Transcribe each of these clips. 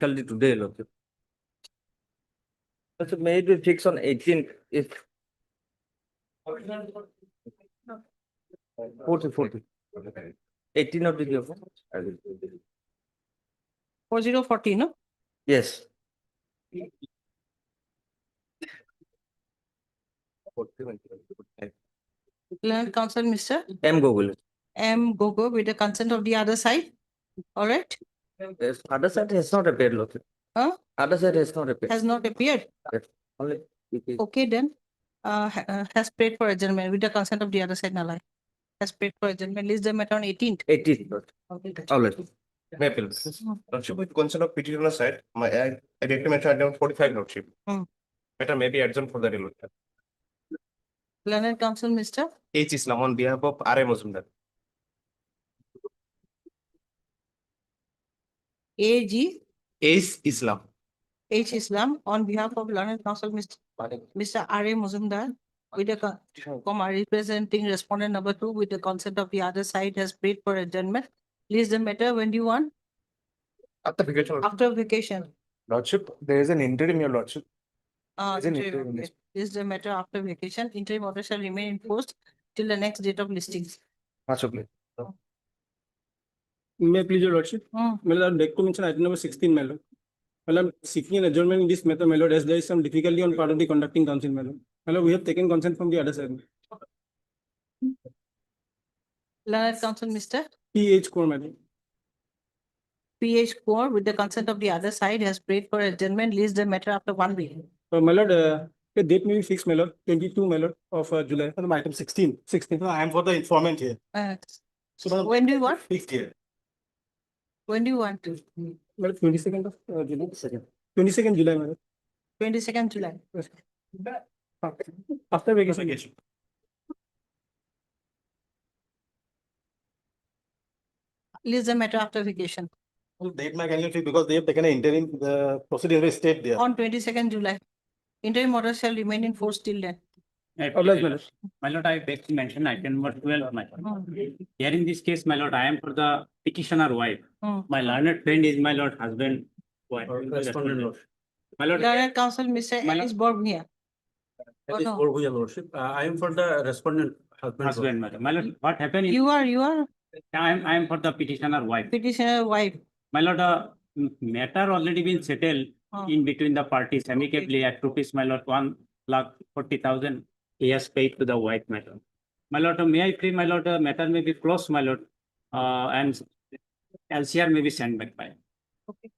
Shall be today, Lordship. Lordship, may it be fixed on 18th if 40. 18 of the year. 4040, no? Yes. Learned Counsel, Mr. M. Google. M. Gogo with the consent of the other side. All right. Yes, other side has not appeared, Lordship. Huh? Other side has not appeared. Has not appeared. Yes, only Okay, then. Has prayed for adjournment with the consent of the other side, Nalai. Has prayed for adjournment. List the matter on 18th. 18th. Lordship. Okay. All right. May I appeal this? Lordship, with consent of petitioner side, I did to mention item 45, Lordship. Hmm. Matter may be adjourned for the day. Learned Counsel, Mr. H. Islam on behalf of R.A. Mazumdar. A.G. H. Islam. H. Islam on behalf of Learned Counsel, Mr. R.A. Muzumdar with the representing respondent number 2 with the consent of the other side has prayed for adjournment. List the matter when do you want? After vacation. After vacation. Lordship, there is an interim, your Lordship. Is an Interim, interim, okay. List the matter after vacation. Interim order shall remain in force till the next date of listings. Possibly. May I please your Lordship? Hmm. My Lord, beg to mention item number 16, my Lord. My Lord, seeking an adjournment in this matter, my Lord, as there is some difficulty on part of the conducting council, my Lord. My Lord, we have taken consent from the other side. Learned Counsel, Mr. PH core, my Lord. PH Core with the consent of the other side has prayed for adjournment. List the matter after 1 week. My Lord, the date may be fixed, my Lord, 22, my Lord, of July. Item 16. 16. No, I am for the informant here. So, When do you want? Fixed here. When do you want? my Lord, 22nd of July. 22nd July, my Lord. 22nd July. After vacation. List the matter after vacation. Well, date my calendar because they have taken an interim, the procedure is state there. On 22nd July. Interim order shall remain in force till then. Obliged, my Lord. My lord, I beg to mention item number 12, my lord. Here in this case, my lord, I am for the petitioner wife. Hmm. My learned friend is my lord husband. Wife. Respondent, Lordship. My lord, Learned Counsel, Mr. My Alice Borgnia. That is no. for your Lordship. I am for the respondent husband. husband, my lord. My lord, what happened is, You are I am for the petitioner wife. petitioner wife. My lord, matter already been settled Oh. in between the parties amicably at rupees, my lord, 1,40,000. He has paid to the wife, my lord. My lord, may I pray, my lord, matter may be closed, my lord, and LCR may be sent back by. Okay.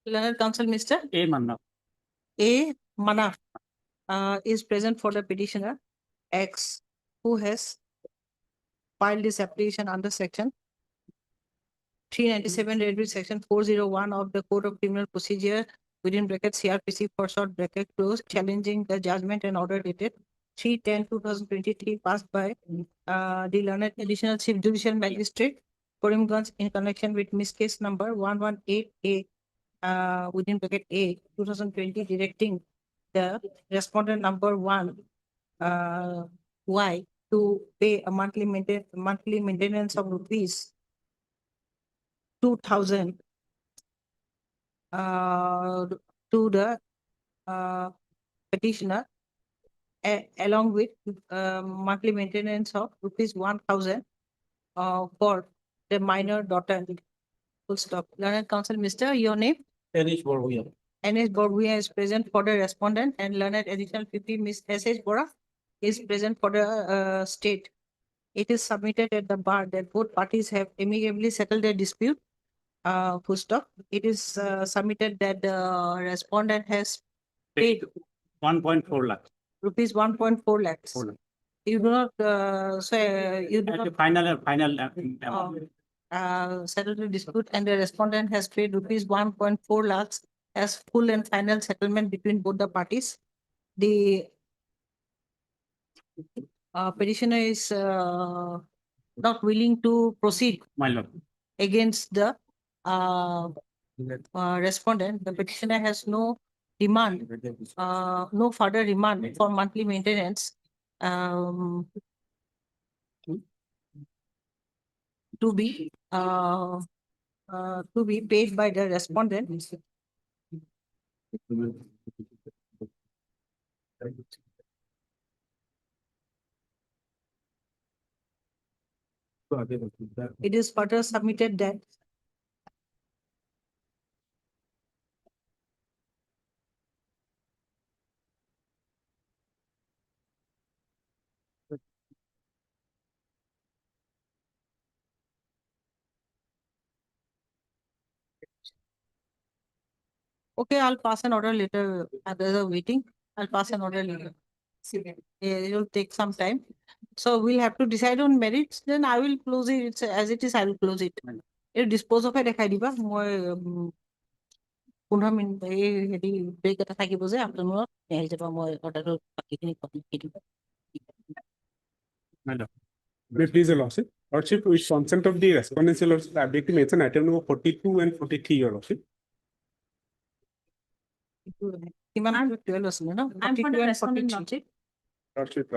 Learned Counsel, Mr. A manna. A. Mana is present for the petitioner X who has filed this application under section 397 read with section 401 of the Code of Criminal Procedure within bracket CRPC for short bracket close challenging the judgment and order dated 3/10/2023 passed by the learned additional chief judicial magistrate Karimganj in connection with Miss Case number 118A within bracket A 2020 directing the respondent number 1 Y to pay a monthly maintenance of rupees 2,000 to the petitioner along with monthly maintenance of rupees 1,000 for the minor daughter. Full stop. Learned Counsel, Mr. Your name? Anish Borguya. NS Borguya is present for the respondent and learned additional 50 Miss S.H. Bora is present for the state. It is submitted at the bar that both parties have amicably settled their dispute. Full stop. It is submitted that the respondent has paid 1.4 lakh. rupees 1.4 lakhs. 4 lakh. You do not say you do At the not final amount. settle the dispute and the respondent has paid rupees 1.4 lakhs as full and final settlement between both the parties. The petitioner is not willing to proceed My lord. against the respondent, the petitioner has no demand, no further demand for monthly maintenance. To be paid by the respondent. It is further submitted that okay, I'll pass an order later. There's a waiting. I'll pass an order later. It will take some time. So we'll have to decide on merits, then I will close it. It's as it is, I will close it. You dispose of it, দেখাই দিবা মই 15 minute হেৰি break এটা থাকিব যে আপোনালোকৰ আহি যাব মই অৰ্ডাৰটো বাকীখিনি কৰি দিম। Madam. May please your lordship. Lordship, with consent of the respondents, your lordship, I beg to mention item number 42 and 43, your lordship. কিমান 12 আছিলে ন? I'm for 42 the and respondent 43. logic. Lordship,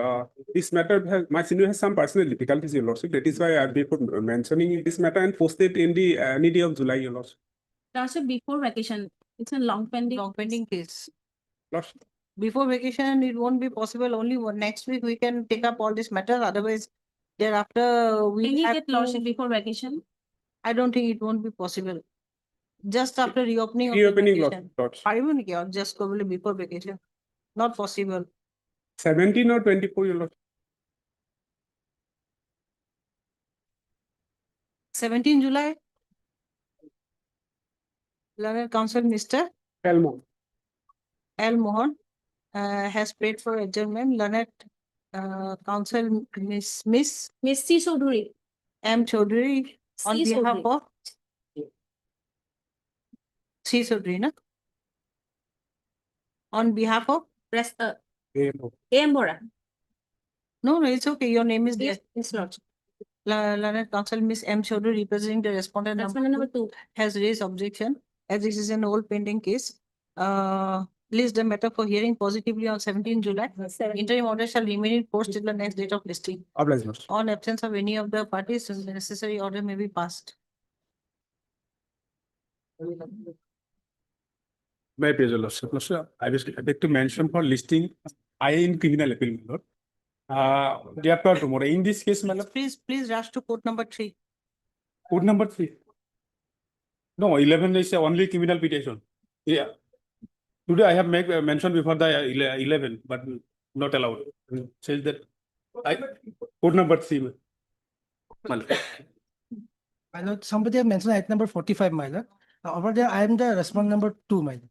this matter has, my senior has some personal difficulties, your lordship. That is why I before mentioning this matter and posted in the any day of July, your lordship. Lordship, before vacation, it's a long pending. Long pending case. Lordship, Before vacation, it won't be possible. Only next week we can take up all this matter. Otherwise, thereafter we Can you have get to- lordship before vacation? I don't think it won't be possible. Just after reopening of the reopening, vacation. lordship. পাৰিব নেকি আৰু just probably before vacation? Not possible. 17 or 24, your lordship. 17 July. Learned Counsel Mr. Elmo. L. Mohan has prayed for adjournment. Learned Counsel Miss Miss C. Chaudhary. M. Chaudhary on C. behalf Chaudhary. of C. Chaudhary, na? On behalf of, Elmo. A.M. Bora. no, it's okay. Your name is there. Yes, lordship. Learned Counsel Miss M. Chaudhary representing the respondent Respondent number 2. has raised objection as this is an old pending case. List the matter for hearing positively on 17 July. Interim order shall remain in force till the next date of listing. Obliged, lordship. On absence of any of the parties, the necessary order may be passed. My pleasure, lordship. Lordship, I beg to mention for listing I in criminal appeal, my lord. Day after tomorrow. In this case, my lord, Please rush to court number 3. code number 3. No, 11 is only criminal petition. Yeah. Today I have make mentioned before the 11, but not allowed. Says that code number 3. My lord. My lord, somebody have mentioned item number 45, my lord. Over there, I am the respondent number 2, my lord.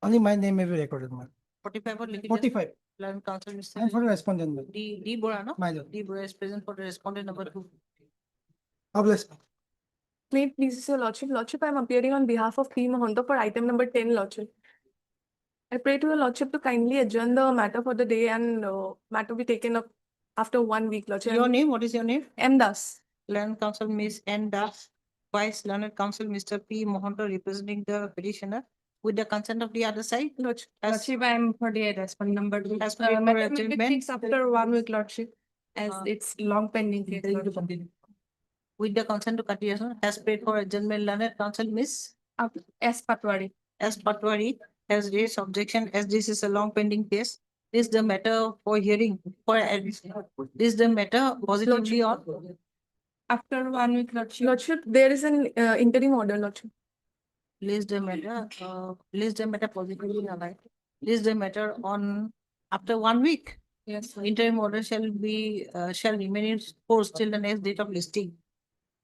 Only my name may be recorded, my lord. 45 or liquid. 45, Learned Counsel I am Mr. for the respondent, my lord. D. Bora, no? My lord. D. Bora is present for the respondent number 2. Obliged. May it please your lordship. Lordship, I am appearing on behalf of P. Mohanto for item number 10, lordship. I pray to your lordship to kindly adjourn the matter for the day and matter be taken up after 1 week, lordship. Your name, what is your name? M. Das. Learned Counsel Ms. N. Das, Vice Learned Counsel Mr. P. Mohanto representing the petitioner with the consent of the other side. Lordship, As- lordship, I am for the respondent number 2. As per Matter will be adjournment. fixed after 1 week, lordship, as Uh, it's long pending case, lordship. With the consent to continuation, has paid for adjournment. Learned Counsel Ms. S. Patwari. S. Patwari has raised objection as this is a long pending case. This is the matter for hearing this is the matter positively on. After 1 week, lordship. Lordship, there is an interim order, lordship. List the matter positively aligned. List the matter on after 1 week. Yes. Interim order shall remain in force till the next date of listing.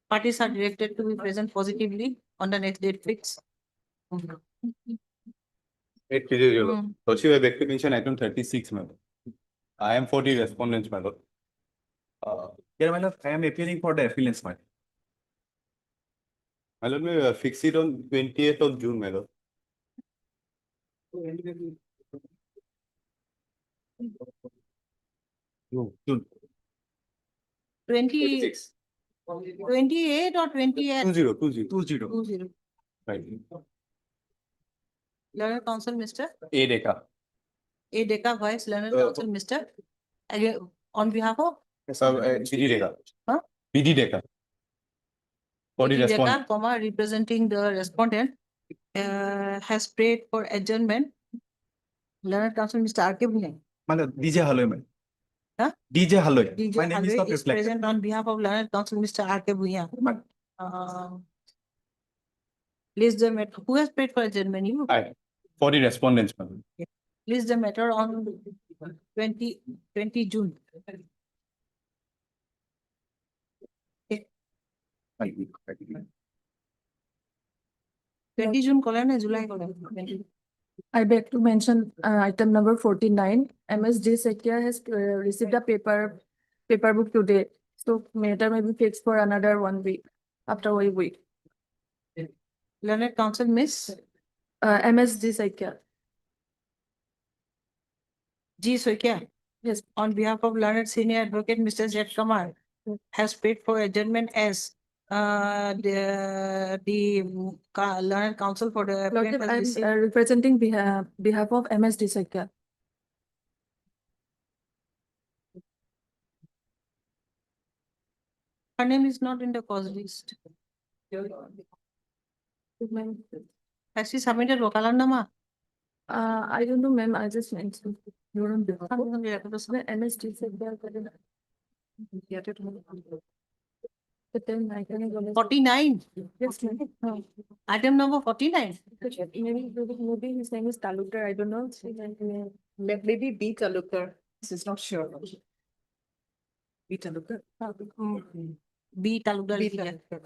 Parties are directed to be present positively on the next date fixed. It is your Mm. lordship, I beg to mention item 36, my lord. I am for the respondents, my lord. Here, my lord, I am appearing for the appealants, my lord. My lord, may fix it on 28th of June, my lord. June. 28 or 28? 20. 20. 20. Right. Learned Counsel, Mr. A Deka. A Deka Vice, Learned Uh, Counsel, Mr. Again, on behalf of BD Deka. Huh? BD Deka. For the A response. Deka, comma, representing the respondent, has prayed for adjournment. Learned Counsel, Mr. R.K. Bhuyan. Madam, DJ Haloy, man. Huh? DJ Haloy. DJ My name is Halwe not is reflected. present on behalf of Learned Counsel, Mr. R.K. Bhuyan. List the matter. Who has paid for adjournment? You. For the respondents, madam. List the matter on 20 June. 20 June কলে না July কলে? I beg to mention item number 49. MSD Sekia has received a paper book today. So matter may be fixed for another 1 week, after a week. Learned Counsel, Miss MSD Sekia. G. Soikia. Yes. On behalf of Learned Senior Advocate, Mr. Z. Kamar, has paid for adjournment as the Learned Counsel for the applicant has I'm received. representing behalf of MSD Sekia. Her name is not in the cause list. Has she submitted Wakalandama? I don't know, ma'am, I just mentioned. You're on behalf of MSD Sekia. But then I can go. 49. Yes, ma'am. Item number 49. Maybe his name is Talukdar, I don't know. Maybe B. Talukdar. This is not sure. B. Talukdar. B. Talukdar.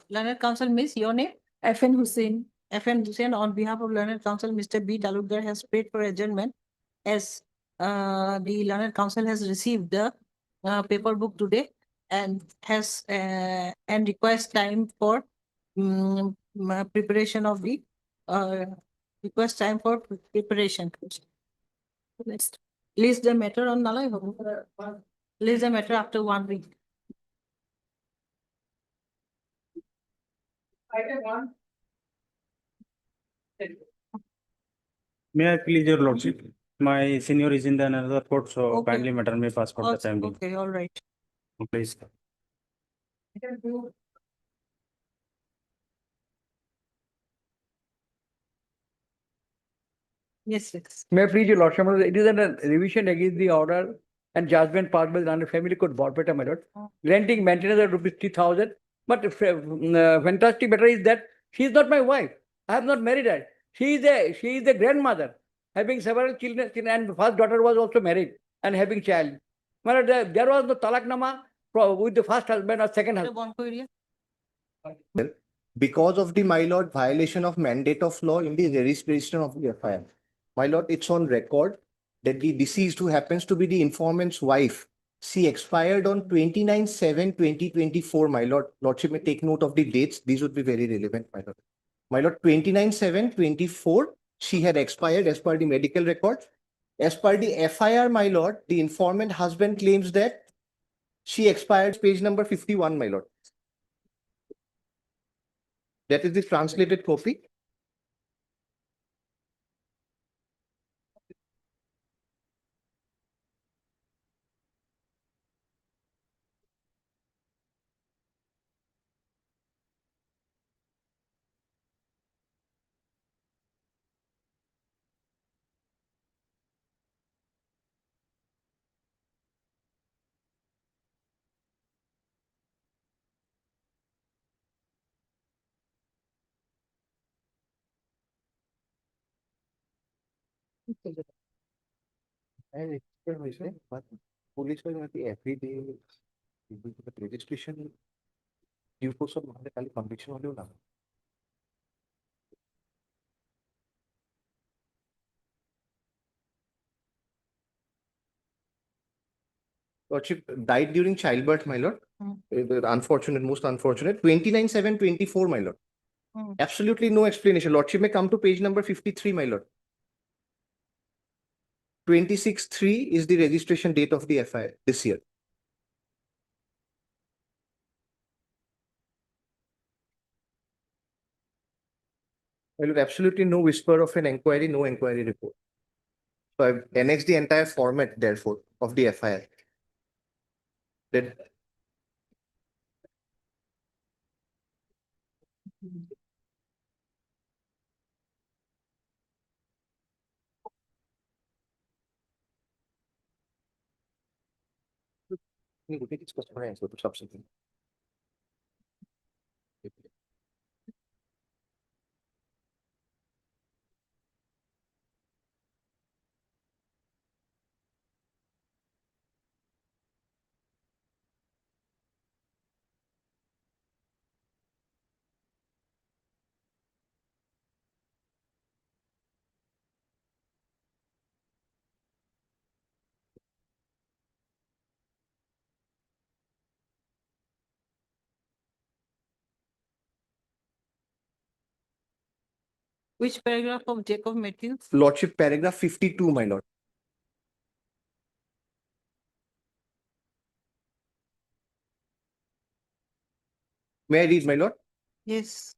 Learned Counsel, Miss, your name? FN Hussain. FN Hussain, on behalf of Learned Counsel, Mr. B. Talukdar has paid for adjournment as the Learned Counsel has received the paper book today and has and requires time for preparation of the request time for preparation. List the matter on Nalai. List the matter after 1 week. Item 1. May I please your lordship? My senior is in the another court, so Okay. kindly matter may pass for the Also, time being. okay, all right. Please. Yes, yes. May I please your lordship, it is a revision against the order and judgment passed by the London Family Court Barpeta, my lord, granting maintenance of rupees 3,000. But fantastic matter is that she is not my wife. I have not married her. She is a grandmother, having several children, and first daughter was also married and having child. My lord, there was no talaknama with the first husband or second husband. Because of the, my lord, violation of mandate of law in the registration of the FIR. My lord, it's on record that the deceased, who happens to be the informant's wife, she expired on 29/7/2024, my lord. Lordship may take note of the dates. These would be very relevant, my lord. My lord, 29/7/24, she had expired as per the medical record. As per the FIR, my lord, the informant husband claims that she expired, page number 51, my lord. That is the translated copy. And but police was every day registration due course of conviction value now. Lordship died during childbirth, my lord. Unfortunate, most unfortunate. 29/7/24, my lord. Absolutely no explanation. Lordship may come to page number 53, my lord. 26/3 is the registration date of the FIR this year. My lord, absolutely no whisper of an inquiry, no inquiry report. So I've annexed the entire format therefore of the FIR. That something. Which paragraph of Jacob Matthews? Lordship, paragraph 52, my lord. May I read, my lord? Yes.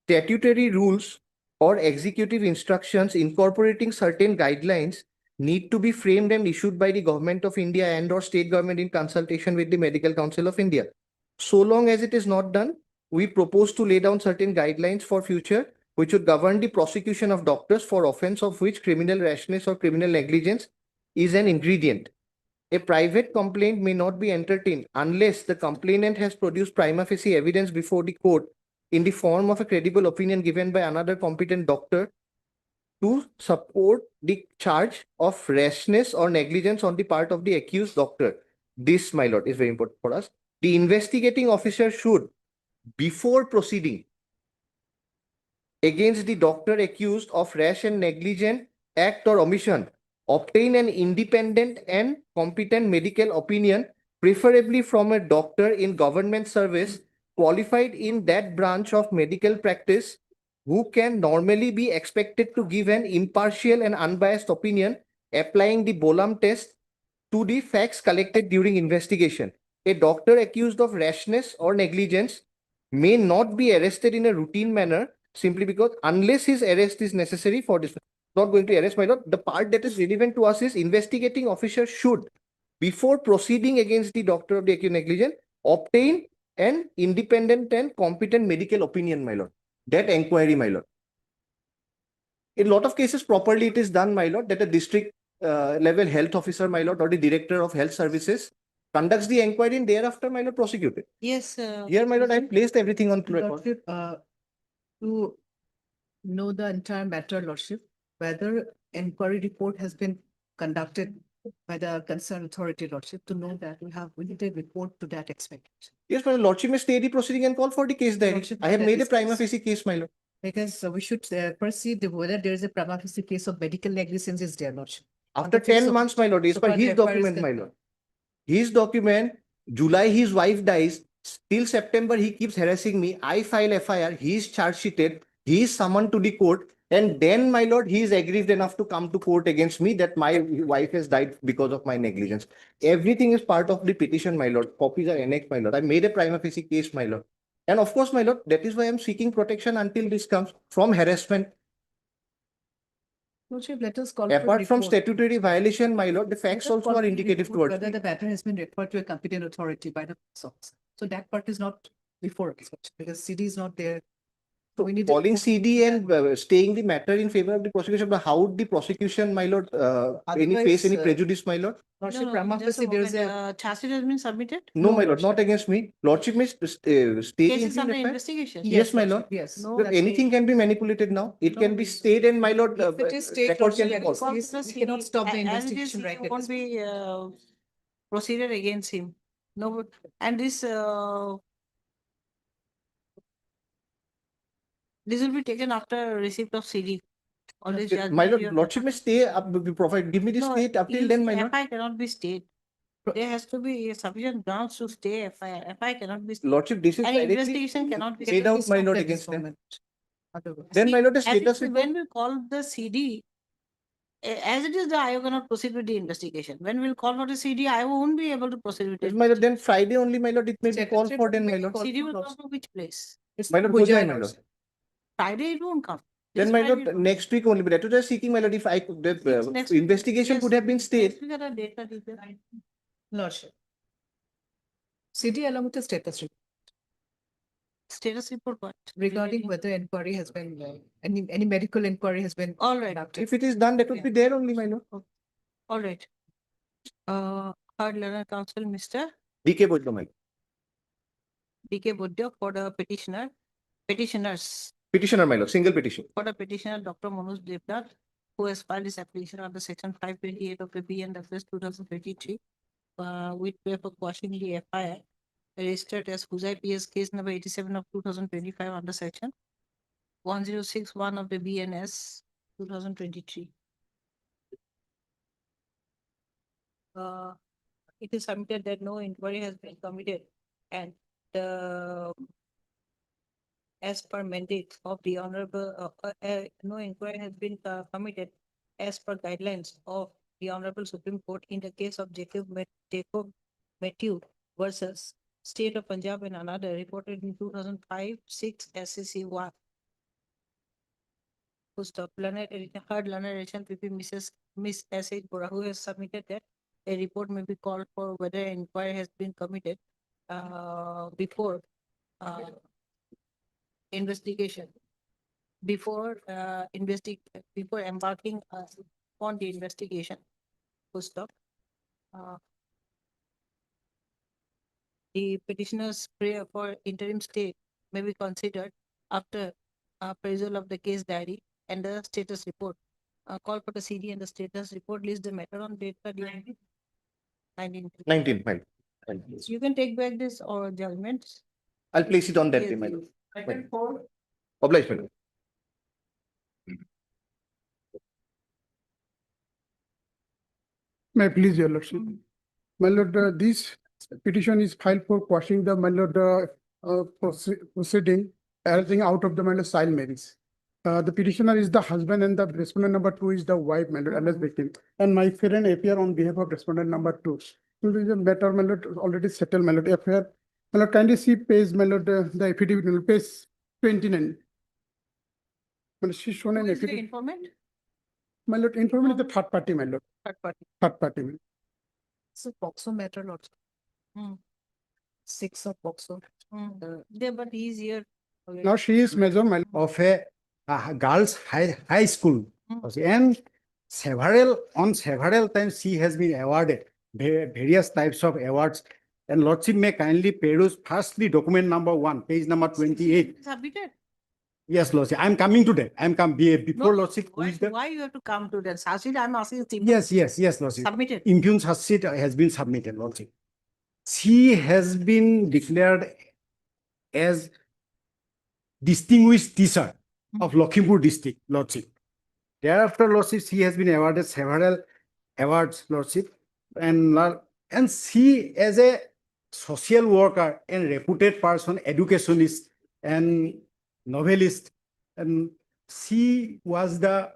Statutory rules or executive instructions incorporating certain guidelines need to be framed and issued by the Government of India and or state government in consultation with the Medical Council of India. So long as it is not done, we propose to lay down certain guidelines for future which would govern the prosecution of doctors for offense of which criminal rashness or criminal negligence is an ingredient. A private complaint may not be entertained unless the complainant has produced prima facie evidence before the court in the form of a credible opinion given by another competent doctor to support the charge of rashness or negligence on the part of the accused doctor. This, my lord, is very important for us. The investigating officer should, before proceeding against the doctor accused of rash and negligent act or omission, obtain an independent and competent medical opinion, preferably from a doctor in government service qualified in that branch of medical practice, who can normally be expected to give an impartial and unbiased opinion applying the Bolam test to the facts collected during investigation. A doctor accused of rashness or negligence may not be arrested in a routine manner simply because unless his arrest is necessary for this. Not going to arrest, my lord. The part that is relevant to us is investigating officer should, before proceeding against the doctor of the accused negligence, obtain an independent and competent medical opinion, my lord. That inquiry, my lord. In a lot of cases, properly it is done, my lord, that a district level health officer, my lord, or the director of health services conducts the inquiry and thereafter, my lord, prosecuted. Yes. Here, my lord, I placed everything on record. Lordship, to know the entire matter, Lordship, whether inquiry report has been conducted by the concerned authority, Lordship, to know that we need a report to that extent. Yes, my lordship may stay the proceeding and call for the case diary. Lordship, I have that made a is prima case. facie case, my lord. Because we should first see whether there is a prima facie case of medical negligence is there, Lordship. After the face 10 of months, it. my lord, as So per far the his FIR is document, my concerned. lord. His document, July, his wife dies. Till September, he keeps harassing me. I file FIR. He is charge sheeted. He is summoned to the court. And then, my lord, he is aggrieved enough to come to court against me that my wife has died because of my negligence. Everything is part of the petition, my lord. Copies are annexed, my lord. I made a prima facie case, my lord. And of course, my lord, that is why I'm seeking protection until this comes from harassment. Lordship, let us call for Apart from report. statutory violation, my lord, the Let facts us also call are for indicative report towards whether me. the matter has been referred to a competent authority by the police officer. So that part is not before us, because CD is not there. So we need a Calling report. CD and staying the matter in favor of the prosecution, but how would the prosecution, my lord, any face Otherwise, any prejudice, my lord? Lordship, prima facie, there is a. Charge sheet has been submitted? No, No, my lord, not Lordship. against me. Lordship may state Case is in under FIR. investigation? Yes, my lord. Lordship, yes. No, But that's anything can be manipulated now. It No, can be stayed and my lord, If it is state, record can Lordship, be let us called. please, we cannot stop the As it is, investigation right there at won't this be procedure against him. No, and this will be taken after receipt of CD. Or this judgment My lord, you have- lordship may stay up, provide, give me the No, state up till his then, my lord. FI cannot be stayed. There has to be sufficient grounds to stay FI. FI cannot be. stayed. Lordship, this is And directly investigation cannot be. laid stayed. out, my lord, at this against them. moment. Otherwise. Then, my lord, the As it status is, report. when we call the CD, as it is, the IO cannot proceed with the investigation. When we'll call for the CD, IO won't be able to proceed with Yes, it. my lord, then Friday only, my lord, it may be Status called for report then, may my be lord. called CD for will come Lordship. from which place? It's My lord, Bhojai, Bhojai, my lord. Lordship. Friday it won't come. Then This my Friday lord, it won't. next week only, but that was just seeking my lord, if I could, It's the next week. investigation Yes, could have been stayed. next week at a date that is there. Lordship. CD along with the status report Status report what? regarding whether inquiry has been, any medical inquiry has been All right, conducted. If it is done, that would be there only, my lord. all right. Third learner counsel, Mr. DK Boddo, my lord. DK Budya for the petitioners, Petitioner, my lord, single petition. for the petitioner, Dr. Manoj Devdat, who has filed his application under section 528 of the BNFS 2023, with way for quashing the FIR registered as Huzai PS case number 87 of 2025 under section 1061 of the BNS 2023. It is submitted that no inquiry has been committed and as per mandate of the Honorable, no inquiry has been committed as per guidelines of the Honorable Supreme Court in the case of Jacob Matthew versus State of Punjab and another reported in 2005-6 SCC 1. Who stop learned edition, heard learned edition PP Miss S.H. Bora, who has submitted that a report may be called for whether inquiry has been committed before investigation, before embarking on the investigation. Full stop. The petitioner's prayer for interim stay may be considered after appraisal of the case diary and the status report. Call for the CD and the status report list the matter on date 19. 19, my lord. You can take back this or judgments. I'll place it on that Yes, day, my yes. lord. Second for Obliged, my lord. May I please, your lordship. My lord, this petition is filed for quashing the, my lord, proceeding arising out of the, my lord, child marriage. The petitioner is the husband and the respondent number 2 is the wife, my lord, alleged victim. And my friend appear on behalf of respondent number 2. So this is a matter, my lord, already settled, my lord, affair. My lord, kindly see page, my lord, the affidavit, my lord, page 29. My lord, she's shown who an is the affidavit. informant? My lord, informant is the third party, my lord, Third party. third party. my lord. So POXO matter, Lordship. Hmm. 6 of POXO. There, but he is here. already. Now she is major, my lord. Of a girls high school. Mm. And on several times she has been awarded various types of awards. And lordship may kindly peruse firstly document number 1, page number 28. Submitted. Yes, lordship, I'm coming to that. I'm come before No, lordship. Who Why, is the? why you have to come to that? Sasid, I'm asking. Yes, lordship. Submitted. Impugn charge sheet has been submitted, lordship. She has been declared as distinguished teacher of Lakhimpur district, lordship. Thereafter, lordship, she has been awarded several awards, lordship, and she as a social worker and reputed person, educationist and novelist, and she was the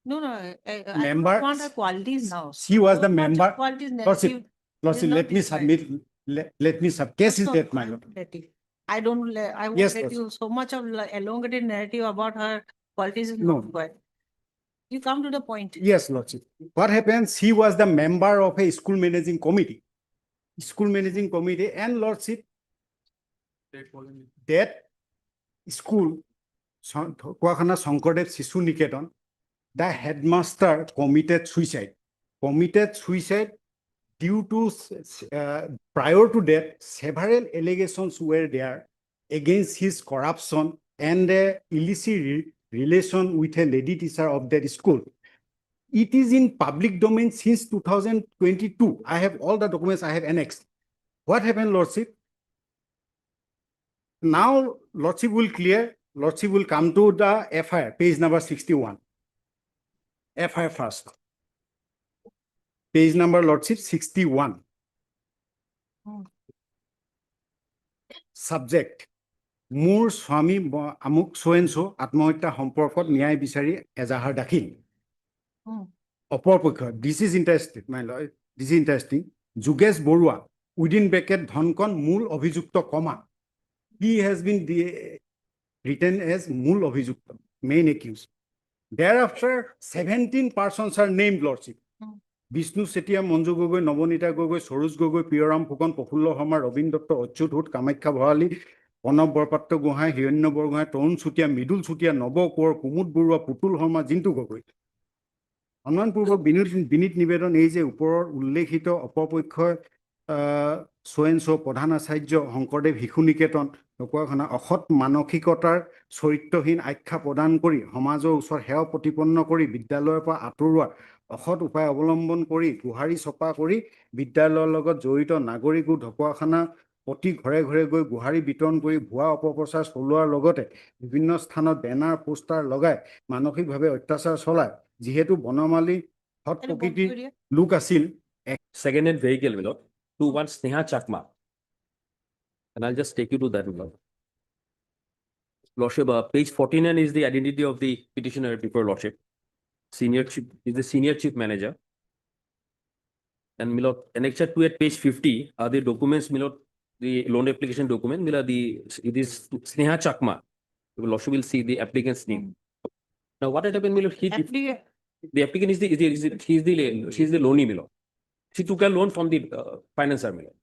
No, I Member- don't want her qualities now. she was the Don't want her member- Qualities Lordship, narrative. lordship, not let me described. submit. Let me sub. Case is No, that, my lord. narrative. I don't, I won't Yes, let Lordship. you so much of elongated narrative about her qualities is No. not required. You come to the point. Yes, lordship. What happened? She was the member of a school managing committee. School managing committee and lordship. That school, Kuakhana Sankardev Sishu Niketan, the headmaster committed suicide. Committed suicide due to, prior to that, several allegations were there against his corruption and illicit relation with a lady teacher of that school. It is in public domain since 2022. I have all the documents I have annexed. What happened, lordship? Now, lordship will clear. Lordship will come to the FIR, page number 61. FIR first. Page number, lordship, 61. Subject. মোৰ স্বামী আমুক সোয়েনসো আত্মহত্যা সম্পৰ্কত ন্যায় বিচাৰি এজাহাৰ দাখিল অপৰপক্ষ this is interesting my lord this is interesting Jogesh Barua within bracket ধনকন মূল অভিযুক্ত comma he has been written as Mul Abhijukta, main accused. Thereafter, 17 persons are named, Lordship. Vishnu Setia, Monju Gogoi, Navonita Gogoi, Soroj Gogoi, Pioram Phukan, Pofullo Hamar, Robin Dr. Ochut Hut, Kamakhya Bharali, Pranab Borpatro Gohai, Hiranyo Borgohai, Tarun Chutia, Midul Chutia, Nobo Kaur, Kumud Barua, Putul Harma, Jintu Gogoi. সন্মানপূৰ্বক বিনীত নিবেদন এই যে ওপৰৰ উল্লেখিত অপপক্ষই স্বয়ংচ প্ৰধান আচাৰ্য শংকৰদেৱ শিশু নিকেতন ঢকুৱাখানা অসৎ মানসিকতাৰ চৰিত্ৰহীন আখ্যা প্ৰদান কৰি সমাজৰ ওচৰত সেৱা প্ৰতিপন্ন কৰি বিদ্যালয়ৰ পৰা আঁতৰোৱাৰ অসৎ উপায় অৱলম্বন কৰি গুহাৰি চপা কৰি বিদ্যালয়ৰ লগত জড়িত নাগৰিক ঢকুৱাখানা প্ৰতি ঘৰে ঘৰে গৈ গুহাৰি বিতৰণ কৰি ভুৱা অপপ্ৰচাৰ চলোৱাৰ লগতে বিভিন্ন স্থানত বেনাৰ পোষ্টাৰ লগাই মানসিকভাৱে অত্যাচাৰ চলায় যিহেতু বনমালী সৎ প্ৰকৃতিৰ লোক আছিল second hand vehicle, Milord, to one Sneha Chakma. And I'll just take you to that, Milord. Lordship, page 49 is the identity of the petitioner before Lordship. Senior chief is the senior chief manager. And Milord, annexure 2 at page 50 are the documents, Milord, the loan application document. Milord, it is Sneha Chakma. Lordship will see the applicant's name. Now, what had happened, Milord? The applicant is she's the loanee, Milord. She took a loan from the financer, Milord,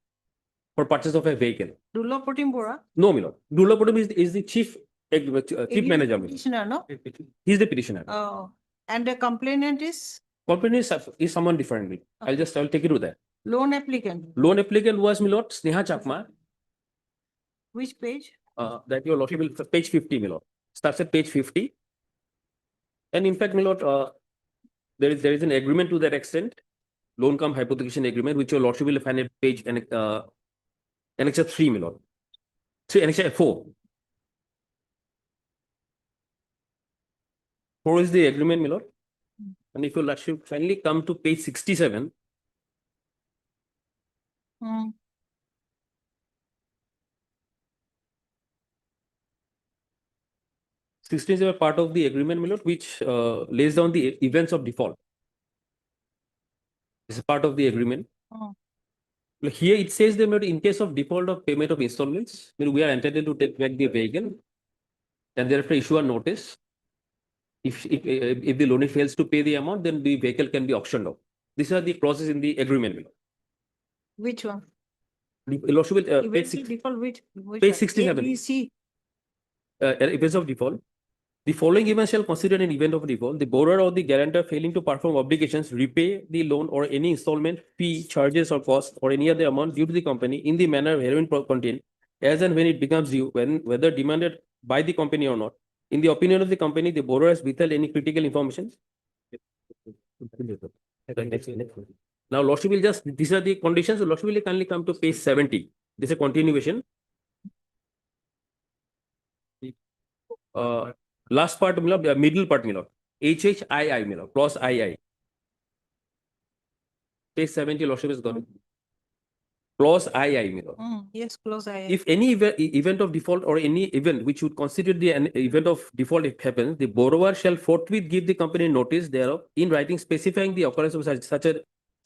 for purchase of a vehicle. Dullaprotim Bora. No, Milord. Dullaprotim is the chief manager, Milord. Petitioner, no? He's the petitioner. Oh, and the complainant is Complainant is someone different. Milord. I'll take you to that. loan applicant. Loan applicant was, Milord, Sneha Chakma. Which page? That your Lordship will, page 50, Milord. Starts at page 50. And in fact, Milord, there is an agreement to that extent. Loan cum hypothecation agreement, which your Lordship will find at page annexure 3, Milord. Annexure 4. 4 is the agreement, Milord. And if your Lordship finally come to page 67, Hmm. is a part of the agreement, Milord, which lays down the events of default. It's a part of the agreement. Oh. Here it says that in case of default of payment of installments, we are entitled to take back the vehicle and thereafter issue a notice. If the loanee fails to pay the amount, then the vehicle can be auctioned off. These are the clauses in the agreement, Milord. Which one? Lordship will, page Events 6, of default, which page one? 67. ABC. Events of default. The following events shall consider an event of default. The borrower or the guarantor failing to perform obligations, repay the loan or any installment, fee, charges or costs or any other amount due to the company in the manner herein contained, as and when it becomes due, whether demanded by the company or not. In the opinion of the company, the borrower has withheld any critical information. Now, Lordship will just, these are the conditions. So Lordship will kindly come to page 70. This is a continuation. Last part, Milord, middle part, Milord. HHII, Milord, clause II. Page 70, Lordship is gone. Clause II, Milord. Yes, close I. If any event of default or any event which would constitute the event of default happens, the borrower shall forthwith give the company notice thereof in writing specifying the occurrence of such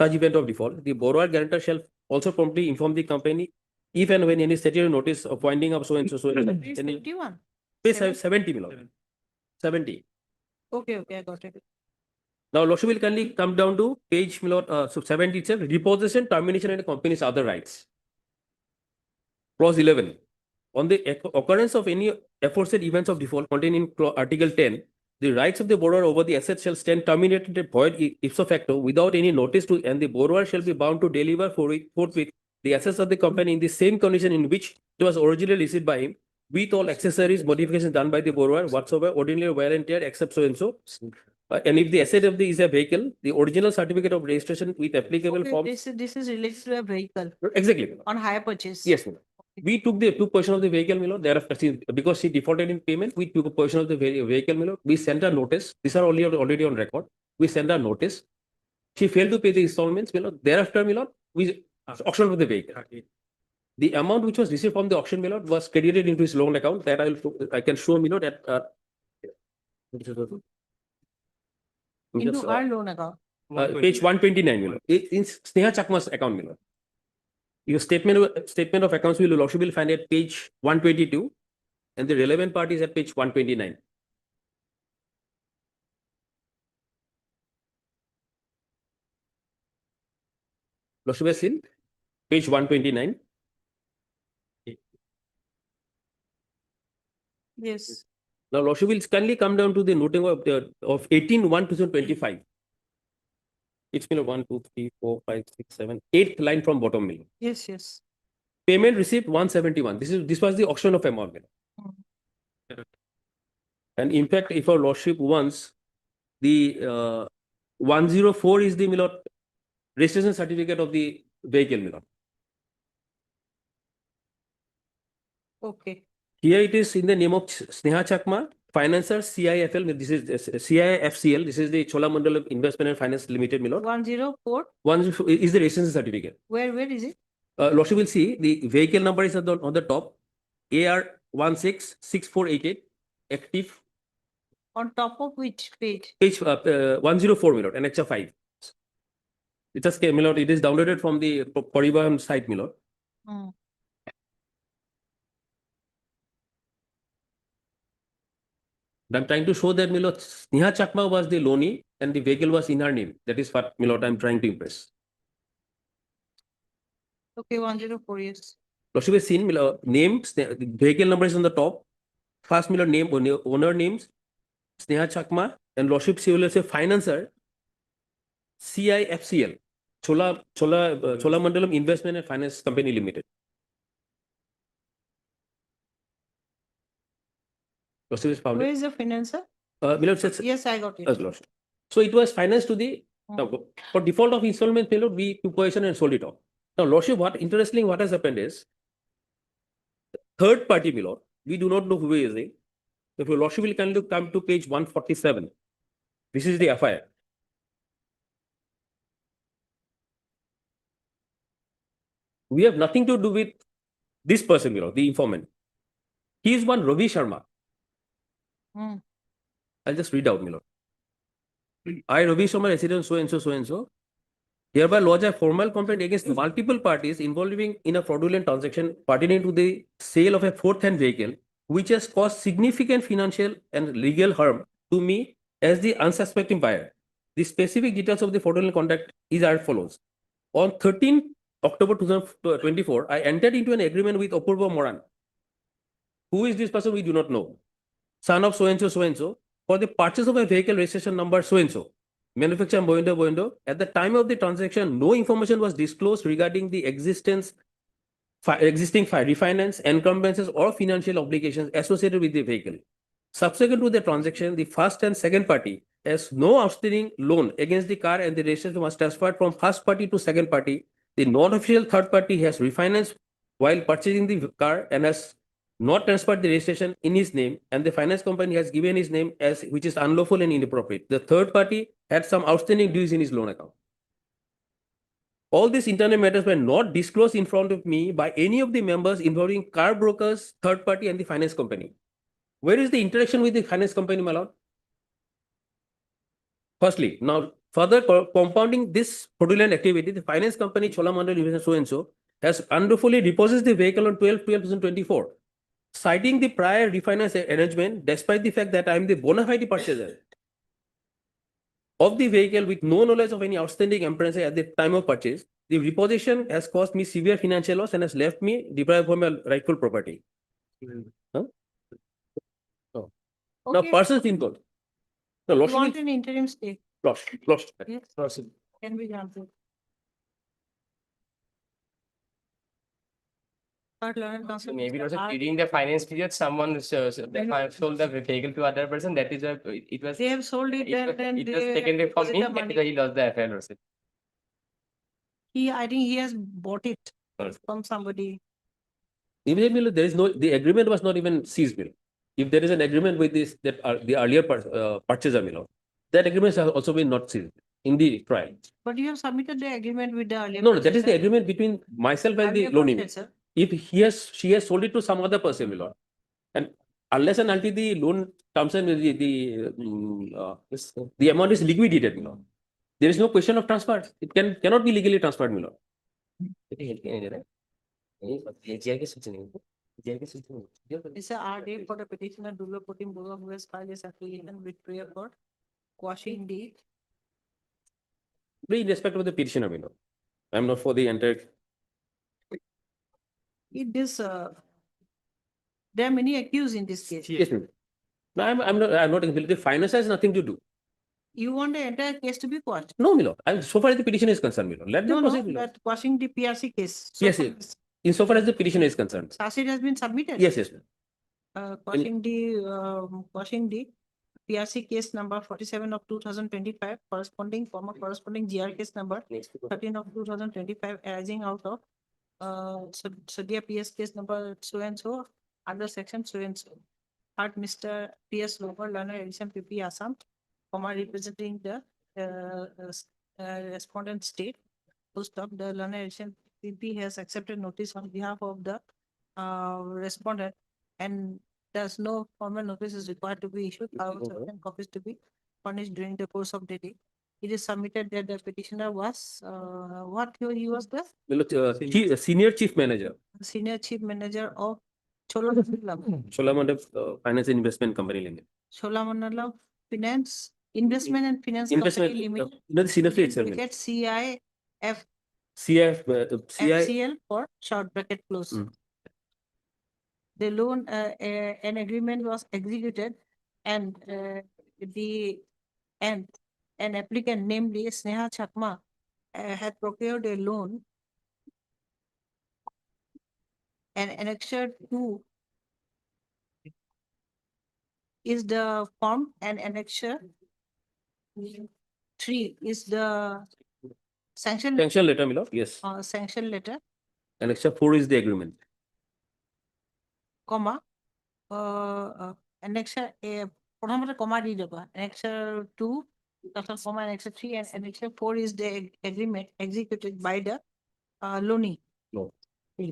event of default. The borrower guarantor shall also promptly inform the company if and when any statutory notice of winding up so and so. Page 51. Page 70, Milord. 70. Okay, I got it. Now, Lordship will kindly come down to page, Milord, so 70 itself, repossession, termination, and the company's other rights. Clause 11. On the occurrence of any aforesaid events of default contained in Article 10, the rights of the borrower over the assets shall stand terminated and void ipso facto without any notice to, and the borrower shall be bound to deliver forthwith the assets of the company in the same condition in which it was originally received by him, with all accessories, modifications done by the borrower whatsoever, ordinary wear and tear, except so and so. And if the asset of the is a vehicle, the original certificate of registration with applicable Okay, forms. this is related to a vehicle Exactly. on hire purchase. Yes, Milord. We took the possession of the vehicle, Milord. Thereafter, because she defaulted in payment, we took a possession of the vehicle, Milord. We sent a notice. These are already on record. We sent a notice. She failed to pay the installments, Milord. Thereafter, Milord, we auctioned for the vehicle. The amount which was received from the auction, Milord, was credited into his loan account. That I can show, Milord, at Into our loan account. page 129, Milord. In Sneha Chakma's account, Milord. Your statement of accounts will also find at page 122. and the relevant part is at page 129. Lordship has seen page 129. Yes. Now, Lordship will kindly come down to the noting of 18/1/2025. It's been 1, 2, 3, 4, 5, 6, 7, 8th line from bottom middle. Yes, yes. Payment received 171. This was the auction of amount. And in fact, if our Lordship wants, the 104 is the Milord registration certificate of the vehicle, Milord. Okay. Here it is in the name of Sneha Chakma, financer CIFL. This is CIFCL. This is the Cholamandalam Investment and Finance Limited, Milord. 104. 104 is the registration certificate. Where is it? Lordship will see the vehicle number is on the top. AR 166488 active. On top of which page? Page 104, Milord, and Annexure 5. It is Milord. It is downloaded from the Parivahan site, Milord. Hmm. I'm trying to show that Milord Sneha Chakma was the loanee and the vehicle was in her name. That is what Milord I'm trying to impress. Okay, 104, yes. Lordship has seen Milord name, the vehicle number is on the top. First Milord name, owner names, Sneha Chakma, and Lordship will say financer CIFCL, Cholamandalam Investment and Finance Company Limited. Lordship is found. Where is the financer? Milord says Yes, I got it. as Lordship. So it was financed to the now, for default of installment, Milord, we took possession and sold it off. Now, Lordship, interestingly, what has happened is third party, Milord, we do not know who is it. If your Lordship will kindly come to page 147. This is the FIR. We have nothing to do with this person, Milord, the informant. He is one Ravi Sharma. Hmm. I'll just read out, Milord. I, Ravi Sharma, resident so and so, so and so, hereby lodge a formal complaint against multiple parties involving in a fraudulent transaction pertaining to the sale of a fourth-hand vehicle, which has caused significant financial and legal harm to me as the unsuspecting buyer. The specific details of the fraudulent conduct is as follows. On 13 October 2024, I entered into an agreement with Apurva Moran. Who is this person? We do not know. Son of so and so, for the purchase of a vehicle registration number so and so. Manufacturer Boindo. At the time of the transaction, no information was disclosed regarding the existing refinance, encumbrances, or financial obligations associated with the vehicle. Subsequent to the transaction, the first and second party has no outstanding loan against the car, and the registration was transferred from first party to second party. The non-official third party has refinanced while purchasing the car and has not transferred the registration in his name, and the finance company has given his name as which is unlawful and inappropriate. The third party had some outstanding dues in his loan account. All these internal matters were not disclosed in front of me by any of the members involving car brokers, third party, and the finance company. Where is the interaction with the finance company, my lord? Firstly, now further compounding this fraudulent activity, the finance company Cholamandalam Investment so and so has unlawfully repossessed the vehicle on 12/12/2024. Citing the prior refinance arrangement, despite the fact that I am the bona fide purchaser of the vehicle with no knowledge of any outstanding encumbrances at the time of purchase, the repossession has caused me severe financial loss and has left me deprived of my rightful property. Huh? Oh. Now, Okay. persons involved. No, You lost. want an interim stay? Lost. Yes. Can be granted. Third learned counsel, Maybe Mr. also R. during the finance period, someone sold the vehicle to other person. That is why it was. They have sold it and then It was they taken away from deposit me. the That money. is why he lost the FIR also. I think he has bought it from somebody. Immediately, there is no, the agreement was not even seized. If there is an agreement with this, that the earlier purchaser, that agreement has also been not seized in the trial. But you have submitted the agreement with the earlier. No, that is the purchaser. agreement between myself and the Earlier loanee. purchaser. If she has sold it to some other person, my lord, and unless and until the loan comes in, the amount is liquidated, there is no question of transfer. It cannot be legally transferred, my lord. It's a R date for the petitioner Dulapotim Boga who has filed his application with prayer for quashing the In respect of the petitioner, my lord. I'm not for the entire. it is there are many accused in this case. Yes, ma'am. No, I'm not, the finance has nothing to do. You want the entire case to be quashed? No, my lord. So far as the petition is concerned, my lord. Let No, them no, proceed, my lord. that quashing the PRC case. Yes, yes. Insofar as the petition is concerned. Charge has been submitted. Yes, yes, ma'am. Quashing the PRC case number 47 of 2025 corresponding GR case number 13 of 2025 arising out of Sadia PS case number so and so under section so and so. Part Mr. PS Lower Learner Edition PP Assam, representing the respondent state. Full stop. The Learner Edition PP has accepted notice on behalf of the respondent, and thus no formal notice is required to be issued. However, certain copies to be furnished during the course of the day. It is submitted that the petitioner was what he was the My lord, senior chief manager, senior chief manager of Cholamandalam Finance and Investment Company Limited. Cholamandalam Finance Investment and Finance Investment, Company Limited. the senior itself. Bracket CIF FCL for short bracket close. Mm. The loan, an agreement was executed and an applicant, namely Sneha Chakma, had procured a loan. And annexure 2 is the form, and annexure 3 is the sanction Letter, my lord. Yes. sanction letter, Annexure 4 is the agreement. comma, annexure a comma annexure 2, comma, annexure 3, and annexure 4 is the agreement executed by the loanee. No. By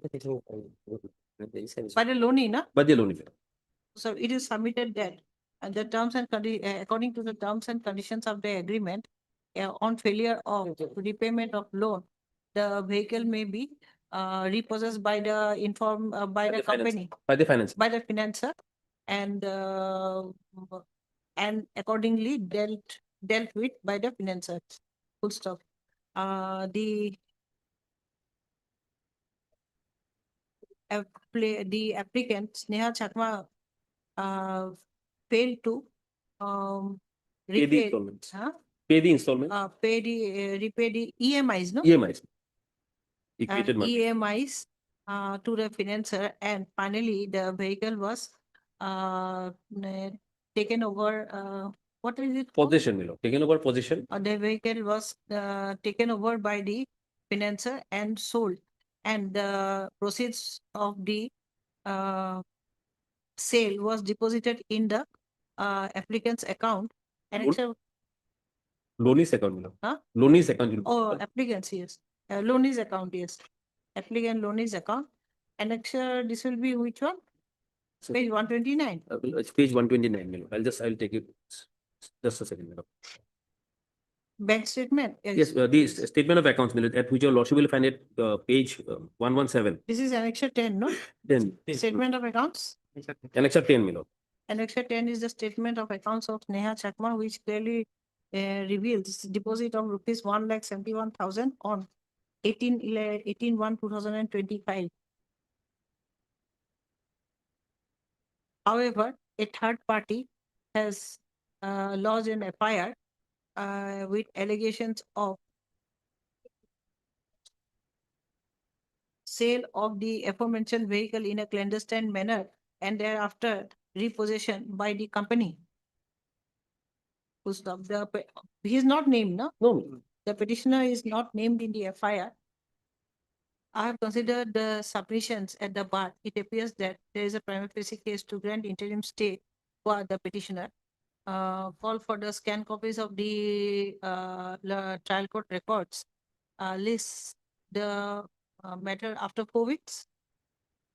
the loanee, na? By the loan. So it is submitted that the terms and according to the terms and conditions of the agreement, on failure of repayment of loan, the vehicle may be repossessed by the by the company, By the finance. by the financer, and accordingly dealt with by the financer. Full stop. The applicant Sneha Chakma failed to Pay the repay, installments. Pay the installment. repay the EMIs, no? EMIs. Equated money. EMIs to the financer, and finally the vehicle was taken over. What is it called? Possession, my lord. Taken over possession. The vehicle was taken over by the financer and sold, and the proceeds of the sale was deposited in the applicant's account. And it's a Loanee's account, my lord. Huh? Loanee's account. applicant's, yes. Loanee's account, yes. Applicant loanee's account. Annexure, this will be which one? Page 129. It's page 129, my lord. I'll take it. Just a second, my lord. Bank statement. Yes, the statement of accounts, my lord, at which your lordship will find it, page 117. This is annexure 10, no? Then Statement of accounts. annexure 10, my lord. Annexure 10 is the statement of accounts of Neha Chakma, which clearly reveals deposit of rupees 1,71,000 on 18/1/2025. However, a third party has lodged an FIR with allegations of sale of the aforementioned vehicle in a clandestine manner and thereafter repossession by the company. Full stop. He is not named, no? No. The petitioner is not named in the FIR. I have considered the submissions at the bar. It appears that there is a prima facie case to grant interim stay for the petitioner. Call for the scanned copies of the trial court records. List the matter after 4 weeks.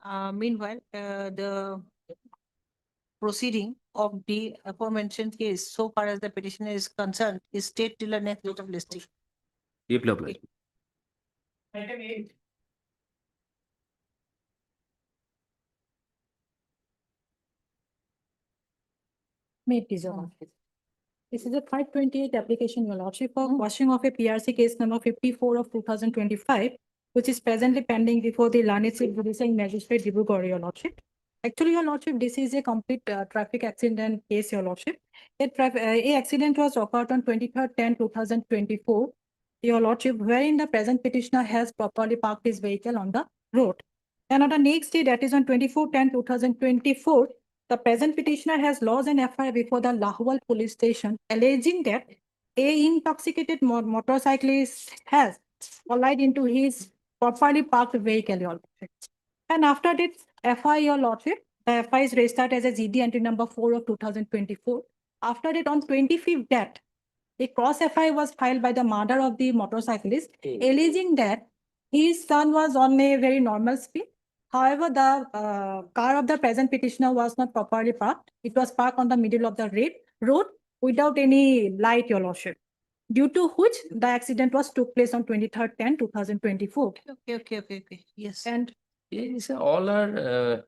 Meanwhile, the proceeding of the aforementioned case, so far as the petitioner is concerned, is stayed till the next date of listing. Deeply obliged. Item 8. May it please your lordship. This is a 528 application, your lordship, for quashing of a PRC case number 54 of 2025, which is presently pending before the Learned Judicial Magistrate Dibrugarh, your lordship. Actually, your lordship, this is a complete traffic accident case, your lordship. A accident was occurred on 23rd 10 2024, your lordship, wherein the present petitioner has properly parked his vehicle on the road. And on the next day, that is on 24 10 2024, the present petitioner has lodged an FIR before the Lahwal police station alleging that a intoxicated motorcyclist has collided into his properly parked vehicle, your lordship. And after this FIR, your lordship, the FIR is registered as a GD entry number 4 of 2024. After that, on 25th that, a cross FIR was filed by the mother of the motorcyclist, alleging that his son was on a very normal speed. However, the car of the present petitioner was not properly parked. It was parked on the middle of the road without any light, your lordship, due to which the accident was took place on 23rd 10 2024. Okay. Yes. And Yes, all are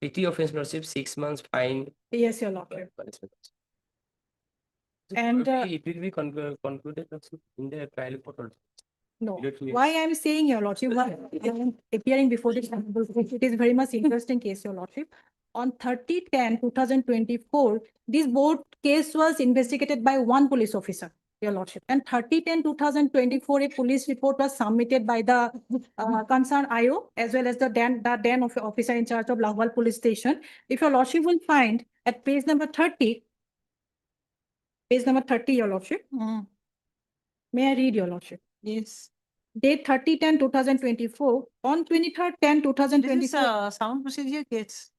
petty offense, lordship, 6 months fine. yes, your lordship. Punishment. And It will be concluded lordship, in the trial court also. no, Let me- why I'm saying, your lordship, why I am appearing before this honorable court, it is very much interesting case, your lordship. On 30 10 2024, this board case was investigated by one police officer, your lordship. And 30 10 2024, a police report was submitted by the concerned IO as well as the Dan officer in charge of Lahwal police station. If your lordship will find at page number 30, your lordship. May I read, your lordship? Yes. Date 30 10 2024, on 23rd 10 2024. This is a summon procedure case.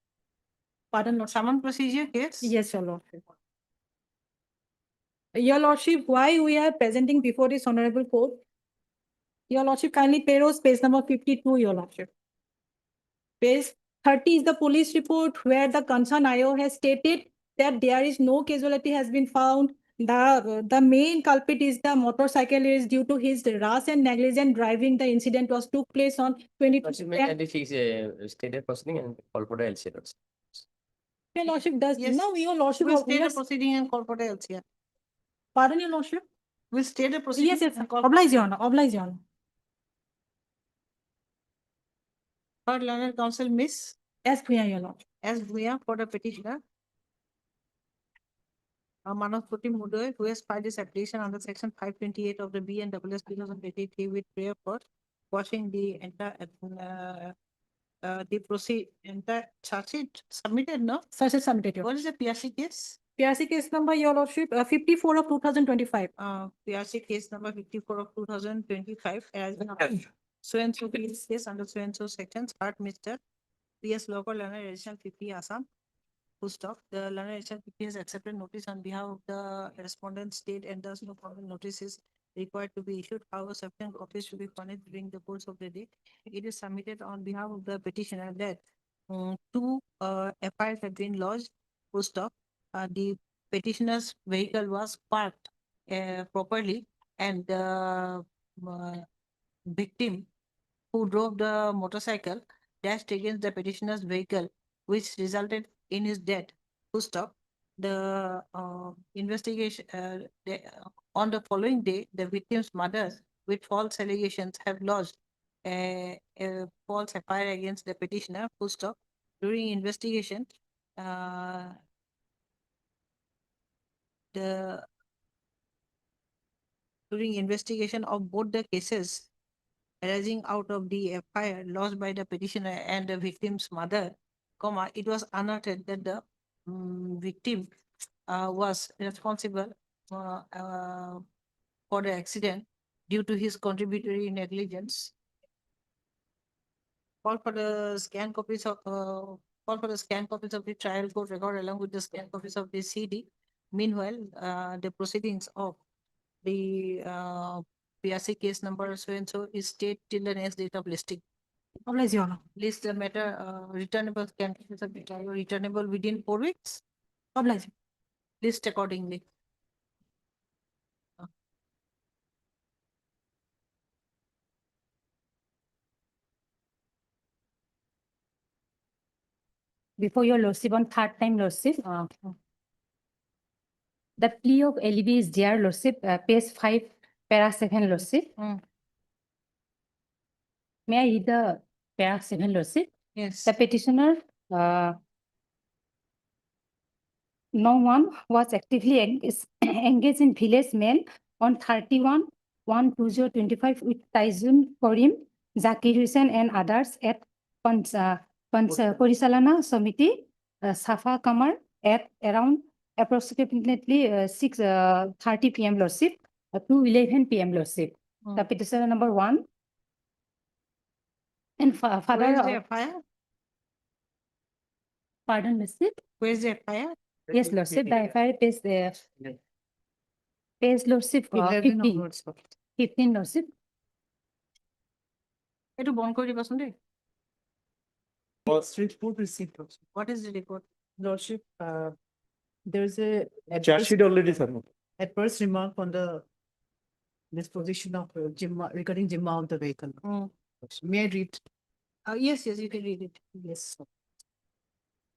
Pardon, Lord, summon procedure case? Yes, your lordship. Your lordship, why we are presenting before this honorable court? Your lordship, kindly peruse page number 52, your lordship. Page 30 is the police report where the concerned IO has stated that there is no casualty has been found. The main culprit is the motorcyclist due to his rash and negligent driving. The incident was took place on 20. Lordship, may I fix stated proceeding and call for the LC lordship. Your lordship does, Yes. no, your lordship. We'll state yes. the proceeding and call for the LCR. Pardon, your lordship? We'll state the proceeding. Yes, and call for oblige, the- your honor, oblige, your honor. Third learned counsel, Miss As Bhuya, your lordship. S. Bhuya for the petitioner. Manoj Poti Mudoy, who has filed this application under section 528 of the BNWS 2023 with prayer for quashing the entire, the proceed, entire charge sheet submitted, no? Such as submitted, your. What is the PRC case? PRC case number, your lordship, 54 of 2025. PRC case number 54 of 2025 as so and so case under so and so sections, part Mr. PS Local Learner Edition 50 Assam. Full stop. The learner Edition 50 has accepted notice on behalf of the respondent state and thus no formal notice is required to be issued. However, sufficient copies should be furnished during the course of the day. It is submitted on behalf of the petitioner that two FIRs have been lodged. Full stop. The petitioner's vehicle was parked properly, and the victim who drove the motorcycle dashed against the petitioner's vehicle, which resulted in his death. Full stop. The investigation on the following day, the victim's mother, with false allegations, have lodged a false FIR against the petitioner. Full stop. During investigation, during investigation of both the cases arising out of the FIR lodged by the petitioner and the victim's mother, it was unearthed that the victim was responsible for the accident due to his contributory negligence. Call for the scan copies of the trial court record along with the scan copies of the CD. Meanwhile, the proceedings of the PRC case number so and so is state till the next date of listing. Oblige, your honor. List the matter returnable scan copies of the trial returnable within 4 weeks. Oblige. List accordingly. Before your lordship on third time lordship, The plea of alibi is there, Lordship, page 5, para 7, Lordship. May I read the para 7, Lordship? Yes. The petitioner, no one was actively engaged in village mail on 31/1/2025 with Taizun Karim, Zakir Hussain and others at Porichalana Samiti, Safa Kamar at around approximately 6:30 PM, Lordship, to 11 PM, Lordship. The petitioner number 1. And Where father is the of, FIR? pardon, Lordship? Where is the FIR? Yes, Lordship, the FIR page, Lordship, 11 15, onwards. 15, Lordship. এইটো বন্ধ কৰি দিবাচোন দেই। Report received. What is the report? Lordship, there's a Charge sheet already submitted. adverse remark on the disposition of regarding Jimma of the vehicle. May I read? Yes, you can read it. Yes.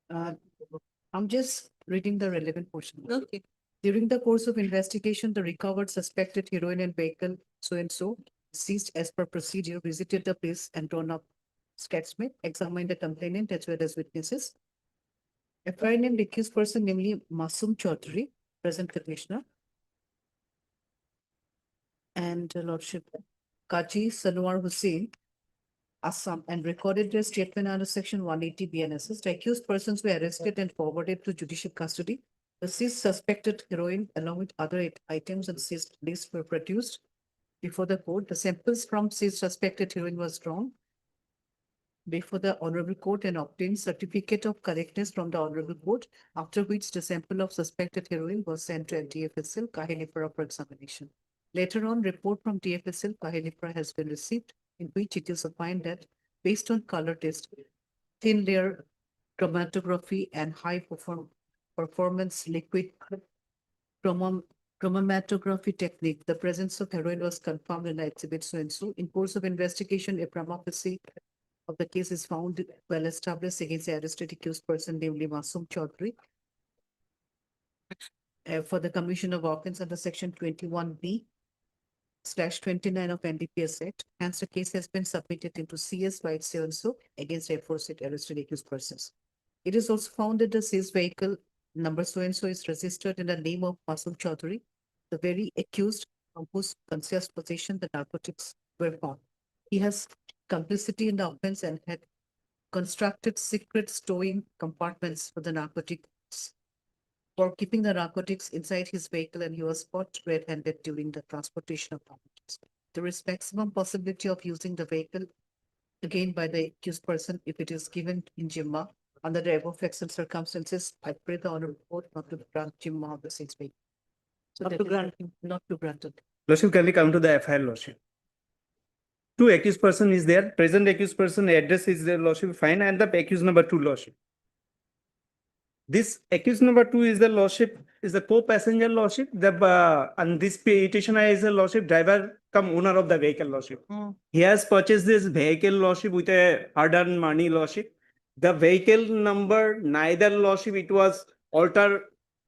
I'm just reading the relevant portion. Okay. During the course of investigation, the recovered suspected heroin and vehicle so-and-so seized as per procedure, visited the place and drawn up Smith, examined the complainant as well as witnesses. FIR named accused person, namely Masum Chaudhary, present commissioner. And Lordship, Kaji Sanwar Hussain, Assam, and recorded their statement under section 180 BNSS. The accused persons were arrested and forwarded to judicial custody. The seized suspected heroin along with other items and seized lists were produced before the court. The samples from seized suspected heroin was drawn before the honorable court and obtained certificate of correctness from the honorable court, after which the sample of suspected heroin was sent to DFSL Kahilipura for examination. Later on, report from DFSL Kahilipura has been received, in which it is opined that based on color test, thin layer chromatography and high performance liquid chromatography technique, the presence of heroin was confirmed in the exhibit so-and-so. In course of investigation, a prima facie of the case is found well established against the arrested accused person, namely Masum Chaudhary, for the commission of offense under section 21B/29 of NDPS Act. Hence, the case has been submitted into CS by so-and-so against the aforesaid arrested accused persons. It is also found that the seized vehicle number so-and-so is registered in the name of Masum Chaudhary, the very accused from whose conscious possession the narcotics were found. He has complicity in the offense and had constructed secret stowing compartments for the narcotics, for keeping the narcotics inside his vehicle, and he was caught red-handed during the transportation of narcotics. There is maximum possibility of using the vehicle again by the accused person if it is given in Jimma. Under the above facts and circumstances, I pray the honorable court not to grant Jimma of the seized vehicle. So Not that to is- grant Not to grant it. Lordship, can we come to the FIR, Lordship? Two accused person is there, present accused person address is there, Lordship, fine, and the accused number 2, Lordship. This accused number 2 is the Lordship, is the co-passenger, Lordship, and this petitioner is the Lordship driver come owner of the vehicle, Lordship. He has purchased this vehicle, Lordship, with a hard-earned money, Lordship. The vehicle number, neither, Lordship, it was altered,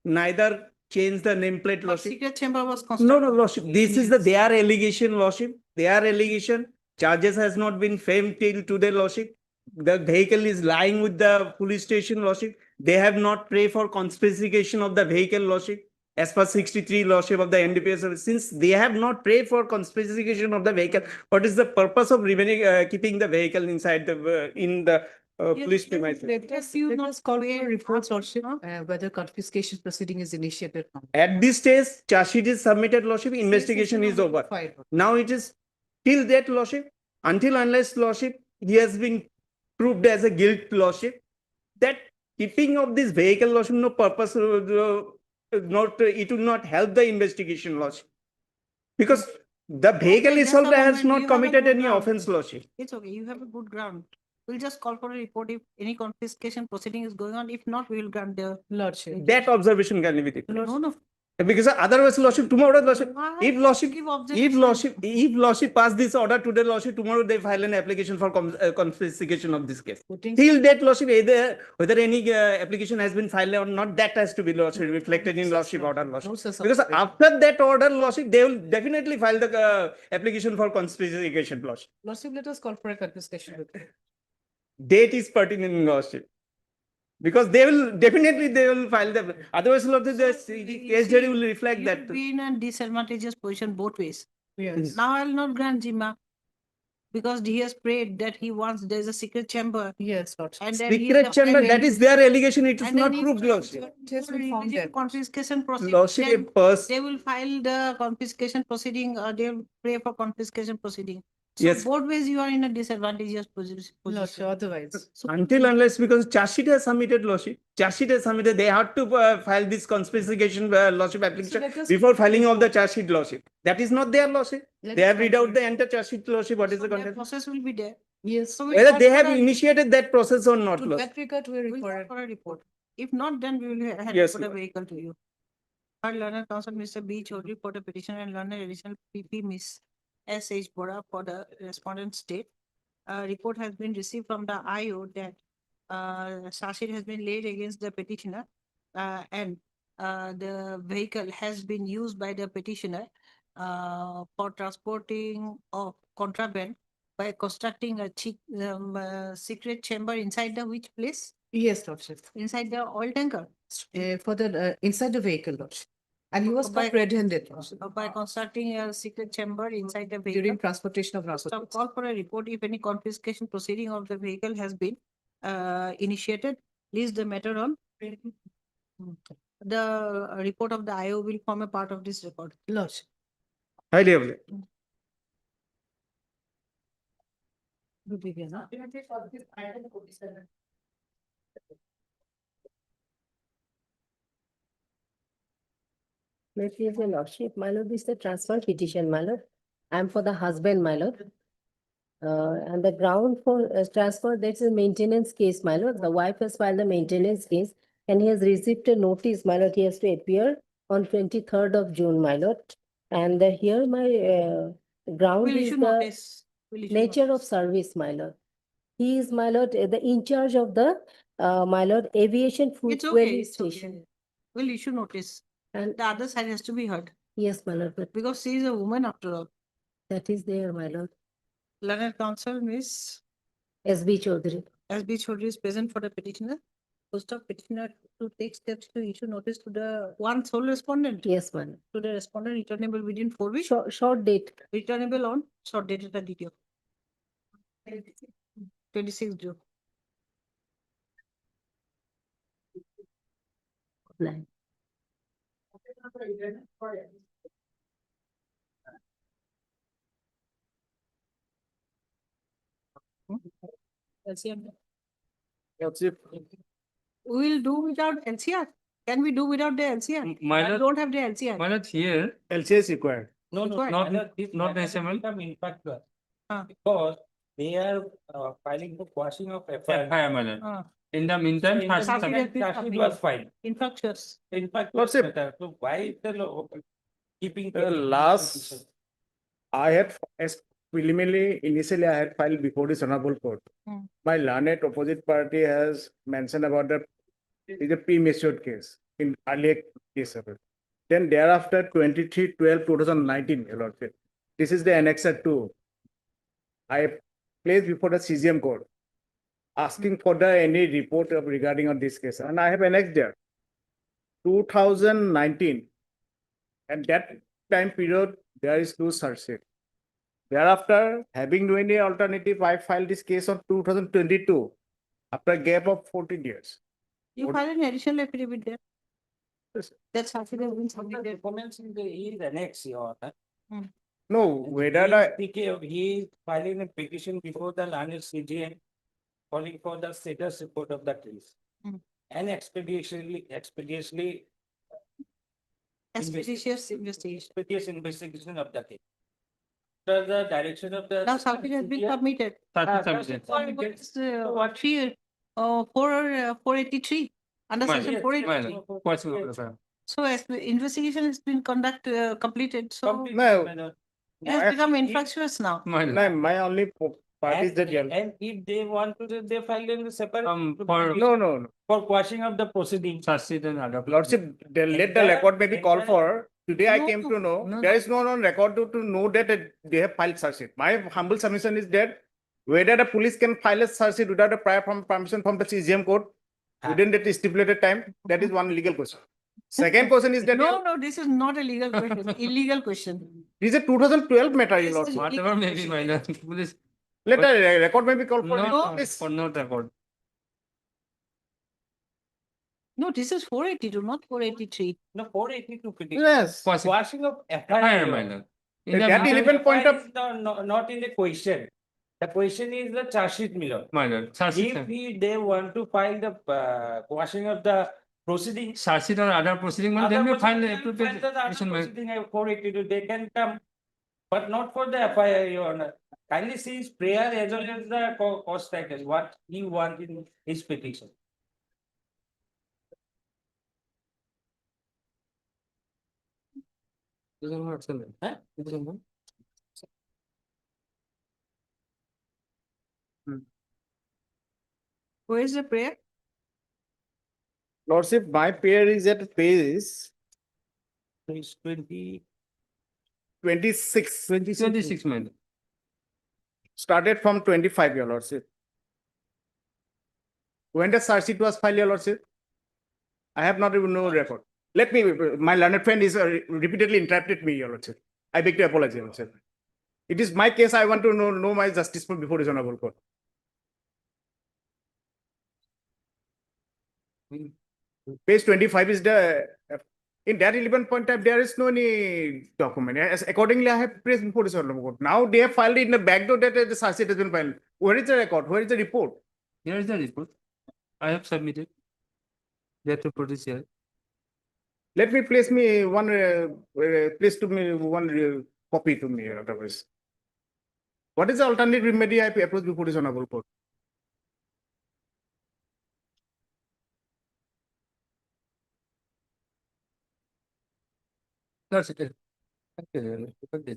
neither changed the nameplate, But Lordship. secret chamber was constructed. No, Lordship, this is their allegation, Lordship, their allegation. Charges has not been framed till today, Lordship. The vehicle is lying with the police station, Lordship. They have not prayed for confiscation of the vehicle, Lordship, as per 63, Lordship, of the NDPS. Since they have not prayed for confiscation of the vehicle, what is the purpose of remaining, keeping the vehicle inside the, in the police premises? Let us call for reports, Lordship, whether confiscation proceeding is initiated now. At this stage, charge sheet is submitted, Lordship, investigation is over. Fine. Now it is till that, Lordship, until unless, Lordship, he has been proved as a guilt, Lordship, that keeping of this vehicle, Lordship, no purpose, it will not help the investigation, Lordship. Because the vehicle Okay, itself just a has moment, not you have a committed good any ground. offense, Lordship. It's okay, you have a good ground. We'll just call for a report if any confiscation proceeding is going on. If not, we will grant the. Lordship. That observation can be taken. No, Because otherwise, Lordship, tomorrow, Lordship, if Lordship, Give if objection. Lordship pass this order today, Lordship, tomorrow they file an application for confiscation of this case. Putting- Till that, Lordship, either whether any application has been filed or not, that has to be Lordship reflected in Lordship order, Lordship. No such Because observation. after that order, Lordship, they will definitely file the application for confiscation, Lordship. Lordship, let us call for a confiscation. report. Date is pertinent, Lordship. Because they will file the, otherwise, Lordship, the case jury will reflect You'll that. be in a disadvantageous position both ways. Yes. Now I'll not grant Jima. Because he has prayed that he wants, there's a secret chamber. Yes, Lordship. And then he Secret chamber, that is their allegation, it is and then not he- proved, Lordship. It has been found Immediate that. confiscation proceeding. Lordship, a then person, They will file the confiscation proceeding, they'll pray for confiscation proceeding. So Yes. both ways you are in a disadvantageous Lordship, position. otherwise. So until unless because charge sheet has submitted, Lordship. Charge sheet has submitted, they have to file this confiscation, Lordship application let us- before filing of the charge sheet, Lordship. That is not their, Lordship. Let They us have read call out for- the entire charge sheet, Lordship, what is so the that content. process will be there. Yes. So we'll Whether call they for have a- initiated that process or not, To Lordship. that regard, we we'll call require. for a report. If not, then we will have Yes, to put a ma'am. vehicle to you. Our learner counsel, Mr. B. Chaudhary, for the petition and learner additional PP, Miss S. H. Bora for the respondent state. A report has been received from the IO that charge has been laid against the petitioner and the vehicle has been used by the petitioner for transporting of contraband by constructing a secret chamber inside the which place? Yes, Lordship. Inside the oil tanker? For the, inside the vehicle, Lordship. And he was By- caught red-handed, Lordship, By constructing a secret chamber inside the during vehicle? transportation of So narcotics. call for a report if any confiscation proceeding of the vehicle has been initiated, list the matter on. The report of the IO will form a part of this record. Lordship. Highly available. Good idea, no? May it please your lordship, my lord, this is the transfer petition, my lord. I am for the husband, my lord. And the ground for transfer, that's a maintenance case, my lord. The wife has filed a maintenance case and he has received a notice, my lord. He has to appear on 23rd of June, my lord. And here my ground Will is issue the notice. Will issue nature of notice. service, my lord. He is, my lord, the in charge of the, my lord, aviation food It's okay, dwelling it's okay. station. Will issue notice. And The other side has to be heard yes, my lord, but because she is a woman after all. that is there, my lord. Learned counsel, Miss S.B. Chaudhary. S.B. Chaudhary is present for the petitioner. Post of petitioner to take steps to issue notice to the one sole respondent. Yes, my lord. To the respondent returnable within 4 weeks. Short date. Returnable on short dated the detail. 26 June. Line. LCR. Lordship, We will do without LCR. Can we do without the LCR? My I lord, don't have the LCR. my lord, here, LCA is required. No, no, Required. not necessary. Impactor. Ah. Because they are filing for quashing of FIR. FIR, my lord. Ah. In the meantime, In has the Charge sheet has submitted. been charge sheet submitted. was filed. Infractions. In fact, Lordship. so why the keeping? Last, I had, as preliminary, initially I had filed before this honorable court. Hmm. My learned opposite party has mentioned about the, is a pre-matured case in earlier case of it. Then thereafter, 23/12/2019, your lordship. This is the annexer 2. I placed before the CGM court, asking for the any report of regarding on this case, and I have annexed there. 2019, and that time period, there is no search sheet. Thereafter, having no any alternative, I filed this case on 2022, after a gap of 14 years. You What- file an additional affidavit there. Yes. That's affidavit has been submitted. Comments in the, he is annex, your honor. No, whether I, He is filing a petition before the learned CGM, calling for the status report of the case. Hmm. And expeditiously Expeditious investigation. expeditious investigation of the case. After the direction of the. Now certificate has been CGM, submitted. Submitted. What's what 483 under My section lord, 483. my lord, possible, sir. So as the investigation has been completed, so Complete, No. my lord. it has become infructuous now. My lord. No, my only part is that. And if they want to, they file in the separate. For No, no, no. For quashing of the proceeding. charge sheet and other. Lordship, let the Entire- record may be called for. Today I No, came to know, no. there is no on record to know that they have filed charge sheet. My humble submission is that whether the police can file a charge sheet without a prior permission from the CGM court within that stipulated time, that is one legal question. Second question is that No, no, this is not a legal question, illegal question. this is a 2012 matter, your This is lordship. Whatever may be, my lord. Police. Let the record may be called for. No, Please. for no record. No, this is 482, not 483. No, 482 petition. Yes. Quashing of Fire, FIR. my lord. In That the- 11 point FIR of, is not in the question. The question is the charge sheet, my lord. My lord, charge sheet. They want to file the quashing of the proceedings. Charge sheet or other proceeding, man, then Other we file the proceeding, appropriate file the other petition, my- proceeding, 482, they can come. But not for the FIR, your honor. Kindly see his prayer as well as the cost package, what he want in his petition. Doesn't work, sir. Huh? It doesn't work. Where is the prayer? lordship, my pair is at page Page 20. 26. 26, my lord. Started from 25, your lordship. When the charge sheet was filed, your lordship? I have not even no record. Let me, my learned friend is repeatedly interrupted me, your lordship. I beg to apologize, your lordship. It is my case, I want to know my justice before this honorable court. Page 25 is the, in that 11 point type, there is no any document. As accordingly, I have placed before this honorable court. Now they have filed it in the back door that the charge sheet has been filed. Where is the record? Where is the report? Here is the report. I have submitted. That report is here. Let me place me one, place to me one copy to me otherwise. What is the alternate remedy I approach before this honorable court? No, sir. Okay.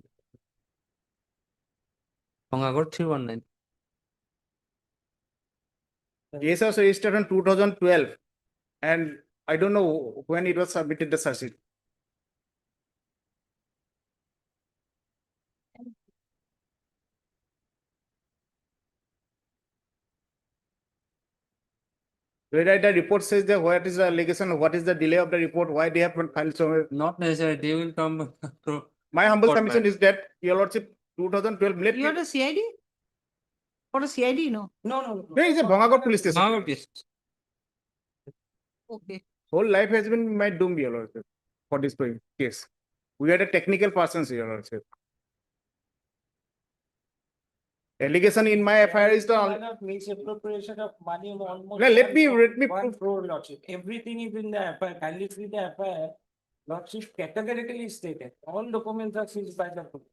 Bangagor 319. Case was registered in 2012 and I don't know when it was submitted the charge sheet. Whether the report says that what is the allegation, what is the delay of the report, why they have not filed so. Not necessary. They will come through. My humble Court submission matter. is that your lordship 2012, let You are me, the CID? For a CID, no? No. there is a Bangagor police station. Bangagor case. Okay. Whole life has been my doom, your lordship, for this case. We are the technical persons, your lordship. Allegation in my FIR is the, Misappropriation of money of almost. No, let me One prove. crore, lordship. Everything is in the FIR. Kindly see the FIR. Lordship categorically stated. All documents are seized by the police.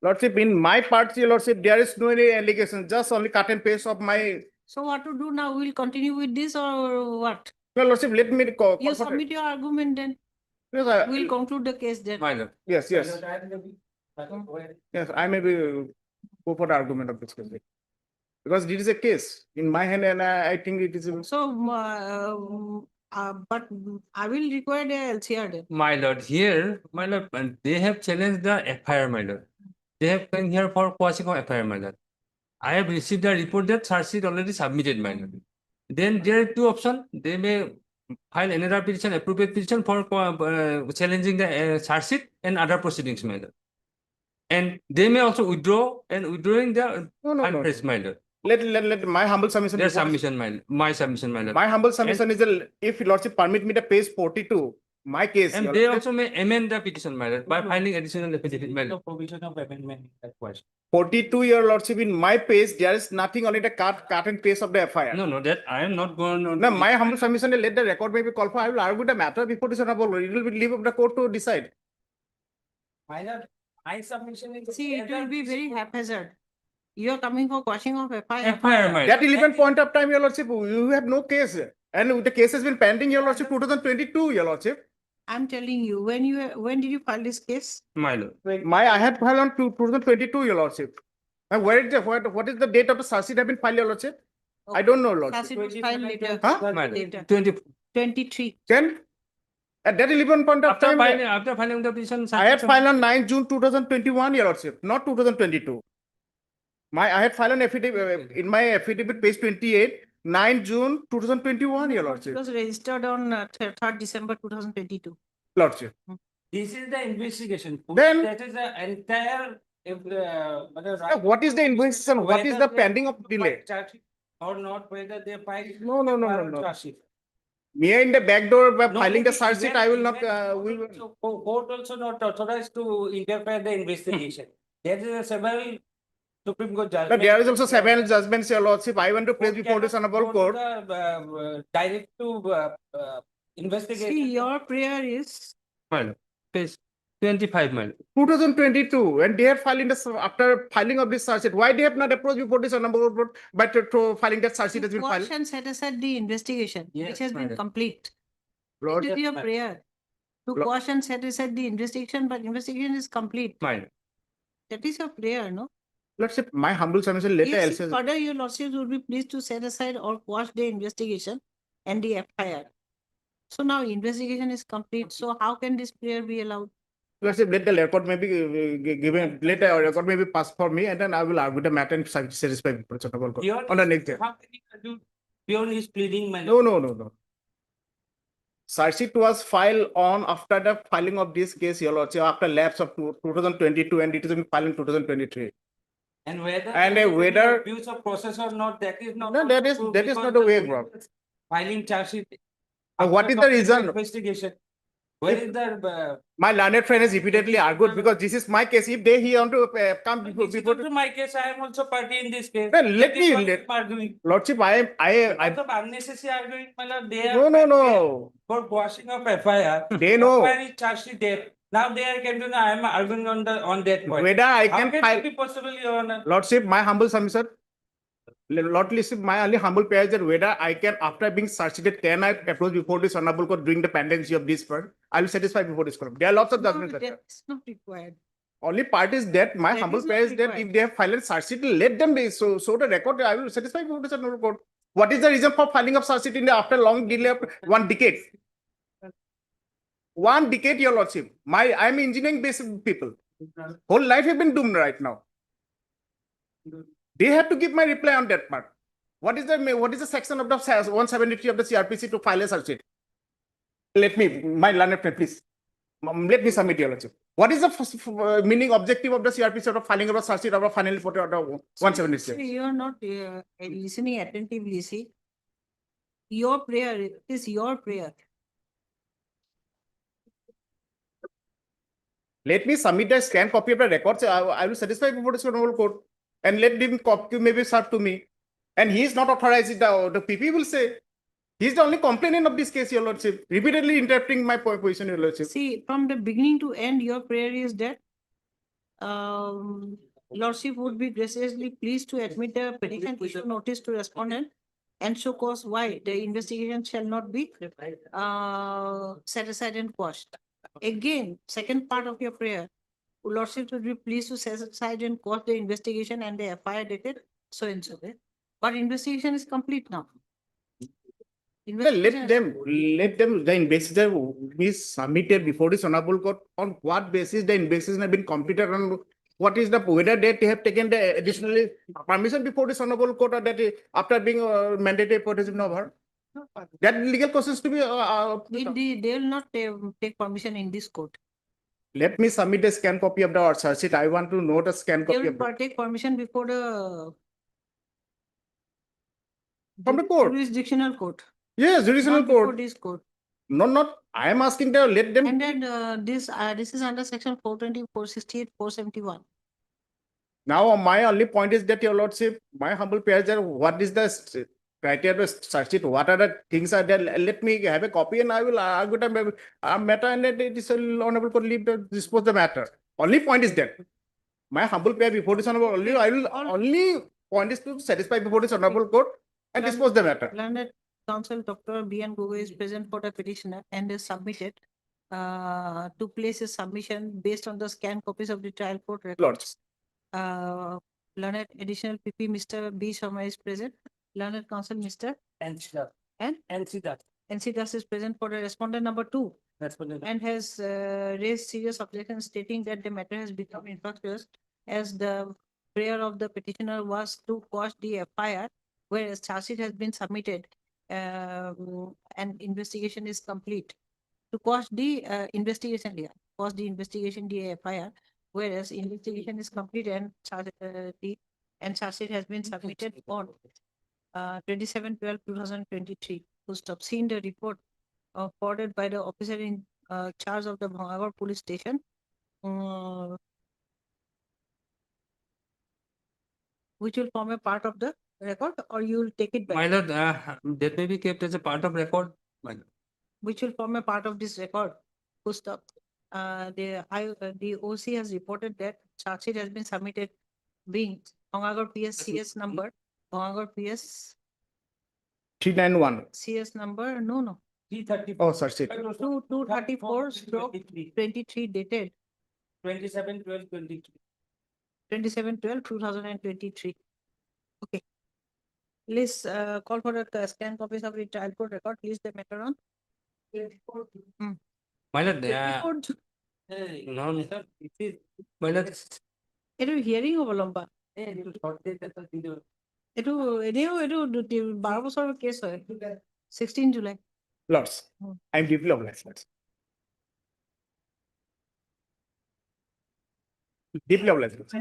Lordship, in my part, your lordship, there is no any allegation, just only cut and paste of my, So what to do now? We'll continue with this or what? your lordship, let me. You submit your argument then. Yes, I- We'll conclude the case then. My lord. yes, yes, yes, I may be go for the argument of this case. Because it is a case in my hand and I think it is. So, but I will require the LCR then. My lord, here, my lord, and they have challenged the FIR, my lord. They have come here for quashing of FIR, my lord. I have received a report that charge sheet already submitted, my lord. Then there are two options. They may file another petition, appropriate petition for challenging the charge sheet and other proceedings, my lord. And they may also withdraw and withdrawing the No. unpressed, my lord. Let my humble submission. Their before this- submission, my lord. My submission, my lord. My humble submission is, if lordship permit me the page 42, my case. And your they lordship, also may amend the petition, my lord, by finding additional affidavit, my No lord. provision of amendment in that question. 42, your lordship, in my page, there is nothing only the cut and paste of the FIR. No, that I am not going on. No, my humble submission, let the record may be called for. I will argue the matter before this honorable. It will be leave of the court to decide. My submission is. See, it will be very haphazard. You are coming for quashing of FIR. FIR, my lord. That 11 point of time, your lordship, you have no case. And the case has been pending, your lordship, 2022, your lordship. I'm telling you, when did you file this case? My lord. I had filed on 2022, your lordship. And where is the, what is the date of the charge sheet have been filed, your lordship? I don't know, lordship. Charge sheet was filed later. Huh? Later. 23. Then, at that 11 point of time, After filing the petition. I had filed on 9 June 2021, your lordship, not 2022. I had filed an affidavit, in my affidavit, page 28, 9 June 2021, your It lordship. was registered on 3rd December 2022. Lordship. This is the investigation. Then- That is the entire. What is the investigation? What is the pending of delay? Or not, whether they file. No. charge sheet. Me in the back door by No, filing the but charge sheet, even- I will not, even we will. also court also not authorized to interfere the investigation. There is a several Supreme Court No, judgment. there is also several judgments, your lordship. I want to place before this honorable court. Direct to investigation. See, your prayer is, My lord. Page 25, my lord. 2022, and they have filed in the, after filing of this charge sheet, why they have not approached before this honorable court, but to filing that charge sheet has to been filed? quash and set aside the investigation, which Yes, has been madam. complete. Lord, It is your madam. prayer. To Lo- quash and set aside the investigation, but investigation is complete. My lord. That is your prayer, no? lordship, my humble submission letter Yes, else. further your lordships would be pleased to set aside or quash the investigation and the FIR. So now investigation is complete, so how can this prayer be allowed? Lordship, let the record may be given, let a record may be passed for me, and then I will argue the matter and satisfy before the honorable court. Beyond On the his- next day. How can you do beyond his pleading, my lord? No. Charge sheet was filed on after the filing of this case, your lordship, after lapse of 2022, and it is been filed in 2023. And whether. And there is any whether- Abuse of process or not, that is not. No, that is true not because the way, the bro. Filing charge sheet. What after is the complete reason? Investigation. Where is the, My learned friend has repeatedly argued because this is my case. If he want to come this before, is to my case, I am also party in this case. Then let That is me- what let- I'm arguing. lordship, I, Lots of unnecessary arguing, my lord, they are. no. For quashing of FIR. They know. FIR is charged sheet there. Now they are came to know I am arguing on that point. Whether I How can can file, it be possible, your honor? lordship, my humble submission. Lordship, my only humble prayer is that whether I can, after being searched, can I approach before this honorable court during the pendency of this part? I will satisfy before this court. There are lots of No, judgments. that's not required. Only part is that my That humble is not prayer is that required. if they have filed a charge sheet, let them be so the record. I will satisfy before this honorable court. What is the reason for filing of charge sheet in the after long delay of 1 decade? 1 decade, your lordship. I am engineering based people. Whole life have been doomed right now. They have to give my reply on that part. What is the section of the 173 of the CRPC to file a charge sheet? Let me, my learned friend, please. Let me submit your lordship. What is the meaning objective of the CRPC of filing of a charge sheet of a final report of 176? See, you are not listening attentively, see. Your prayer is your prayer. Let me submit a scanned copy of the records. I will satisfy before this honorable court, and let him copy maybe serve to me. And he is not authorized. The PP will say he is the only complainant of this case, your lordship. Repeatedly interrupting my position, your lordship. See, from the beginning to end, your prayer is that lordship would be graciously pleased to admit the petition issue notice to respondent and show cause why the investigation shall not be set aside and quashed. Again, second part of your prayer, lordship would be pleased to set aside and quash the investigation and the FIR dated so and so. But investigation is complete now. Well, let them, the investigation is submitted before this honorable court. On what basis the investigation has been completed, and what is the, whether they have taken the additional permission before this honorable court, or that after being mandated protection of her? That legal questions to be. They will not take permission in this court. Let me submit a scan copy of the charge sheet. I want to know the scan They copy will of the, take permission before the from the court. jurisdictional court. Yes, jurisdictional Not before court. this court. Not, I am asking them, let them. And then this is under section 420, 468, 471. Now, my only point is that, your lordship, my humble prayer is that what is the criteria of the charge sheet? What are the things are there? Let me have a copy and I will argue the matter, and let it is honorable court leave to dispose the matter. Only point is that. My humble prayer before this honorable, only point is to satisfy before this honorable court and dispose the matter. Learned counsel Dr. B.N. Gogoi is present for the petitioner and is submitted to place his submission based on the scanned copies of the trial court records. Learned additional PP, Mr. B. Sharma is present. Learned counsel, Mr. And Siddharth. And And Siddharth. NC Das is present for the respondent number 2 That's what. and has raised serious objections stating that the matter has become infructuous as the prayer of the petitioner was to quash the FIR, whereas charge sheet has been submitted and investigation is complete. To quash the investigation, yeah, quash the investigation, the FIR, whereas investigation is complete and charge sheet has been submitted on 27/12/2023. Who stopped seeing the report forwarded by the officer in charge of the Bhangagar police station. Which will form a part of the record or you will take it back? My lord, that may be kept as a part of record. Which will form a part of this record. Who stopped? The OC has reported that charge sheet has been submitted being Bhangagar PS number, Bhangagar PS 391. CS number, no. 330. Oh, search it. 234/23 dated 27/12/23. 27/12/2023. Okay. Please call for the scan copies of the trial court record. Please the matter on. My lord, Hey, no, no. sir, it is. my lord, এইটো hearing হ'ব লম্বা এইটো short date এটা দি দিওঁ। এইটো এনেও এইটো 12 বছৰৰ কেছ হয় 16 July Lords, I'm deeply obliged, Lords. Deeply obliged. Lords.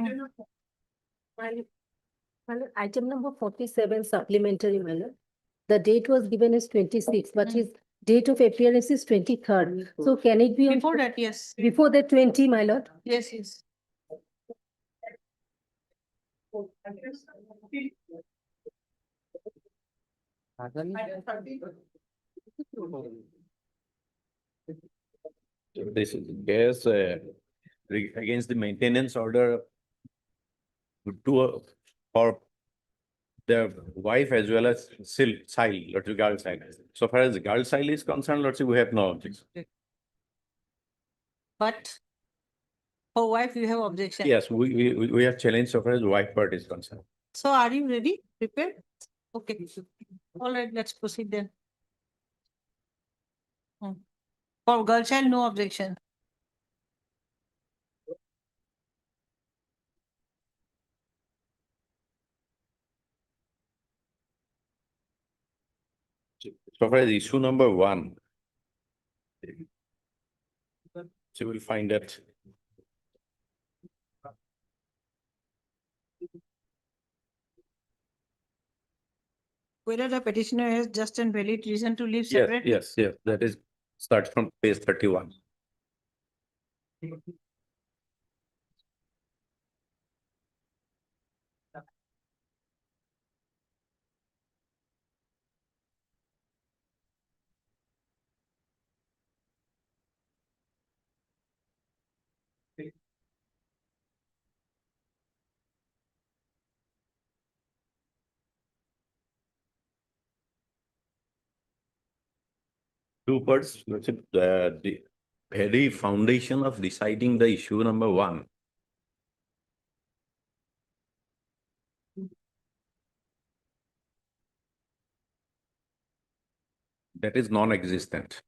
Item number 47 supplementary, my lord. The date was given as 26, but his date of appearance is 23rd. So can it be on before that, yes. before the 20, my lord? Yes. This is yes, against the maintenance order for their wife as well as child, Lordship, girl child. So far as girl child is concerned, Lordship, we have no objection. But for wife, you have objection. Yes, we have challenged so far as wife part is concerned. So are you ready? Prepared? Okay. All right, let's proceed then. For girl child, no objection. So far as issue number 1. So we'll find that. Whether the petitioner has just and valid reason to live Yes, separately. yes, that is, starts from page 31. Two parts, Lordship, the very foundation of deciding the issue number 1. That is non-existent.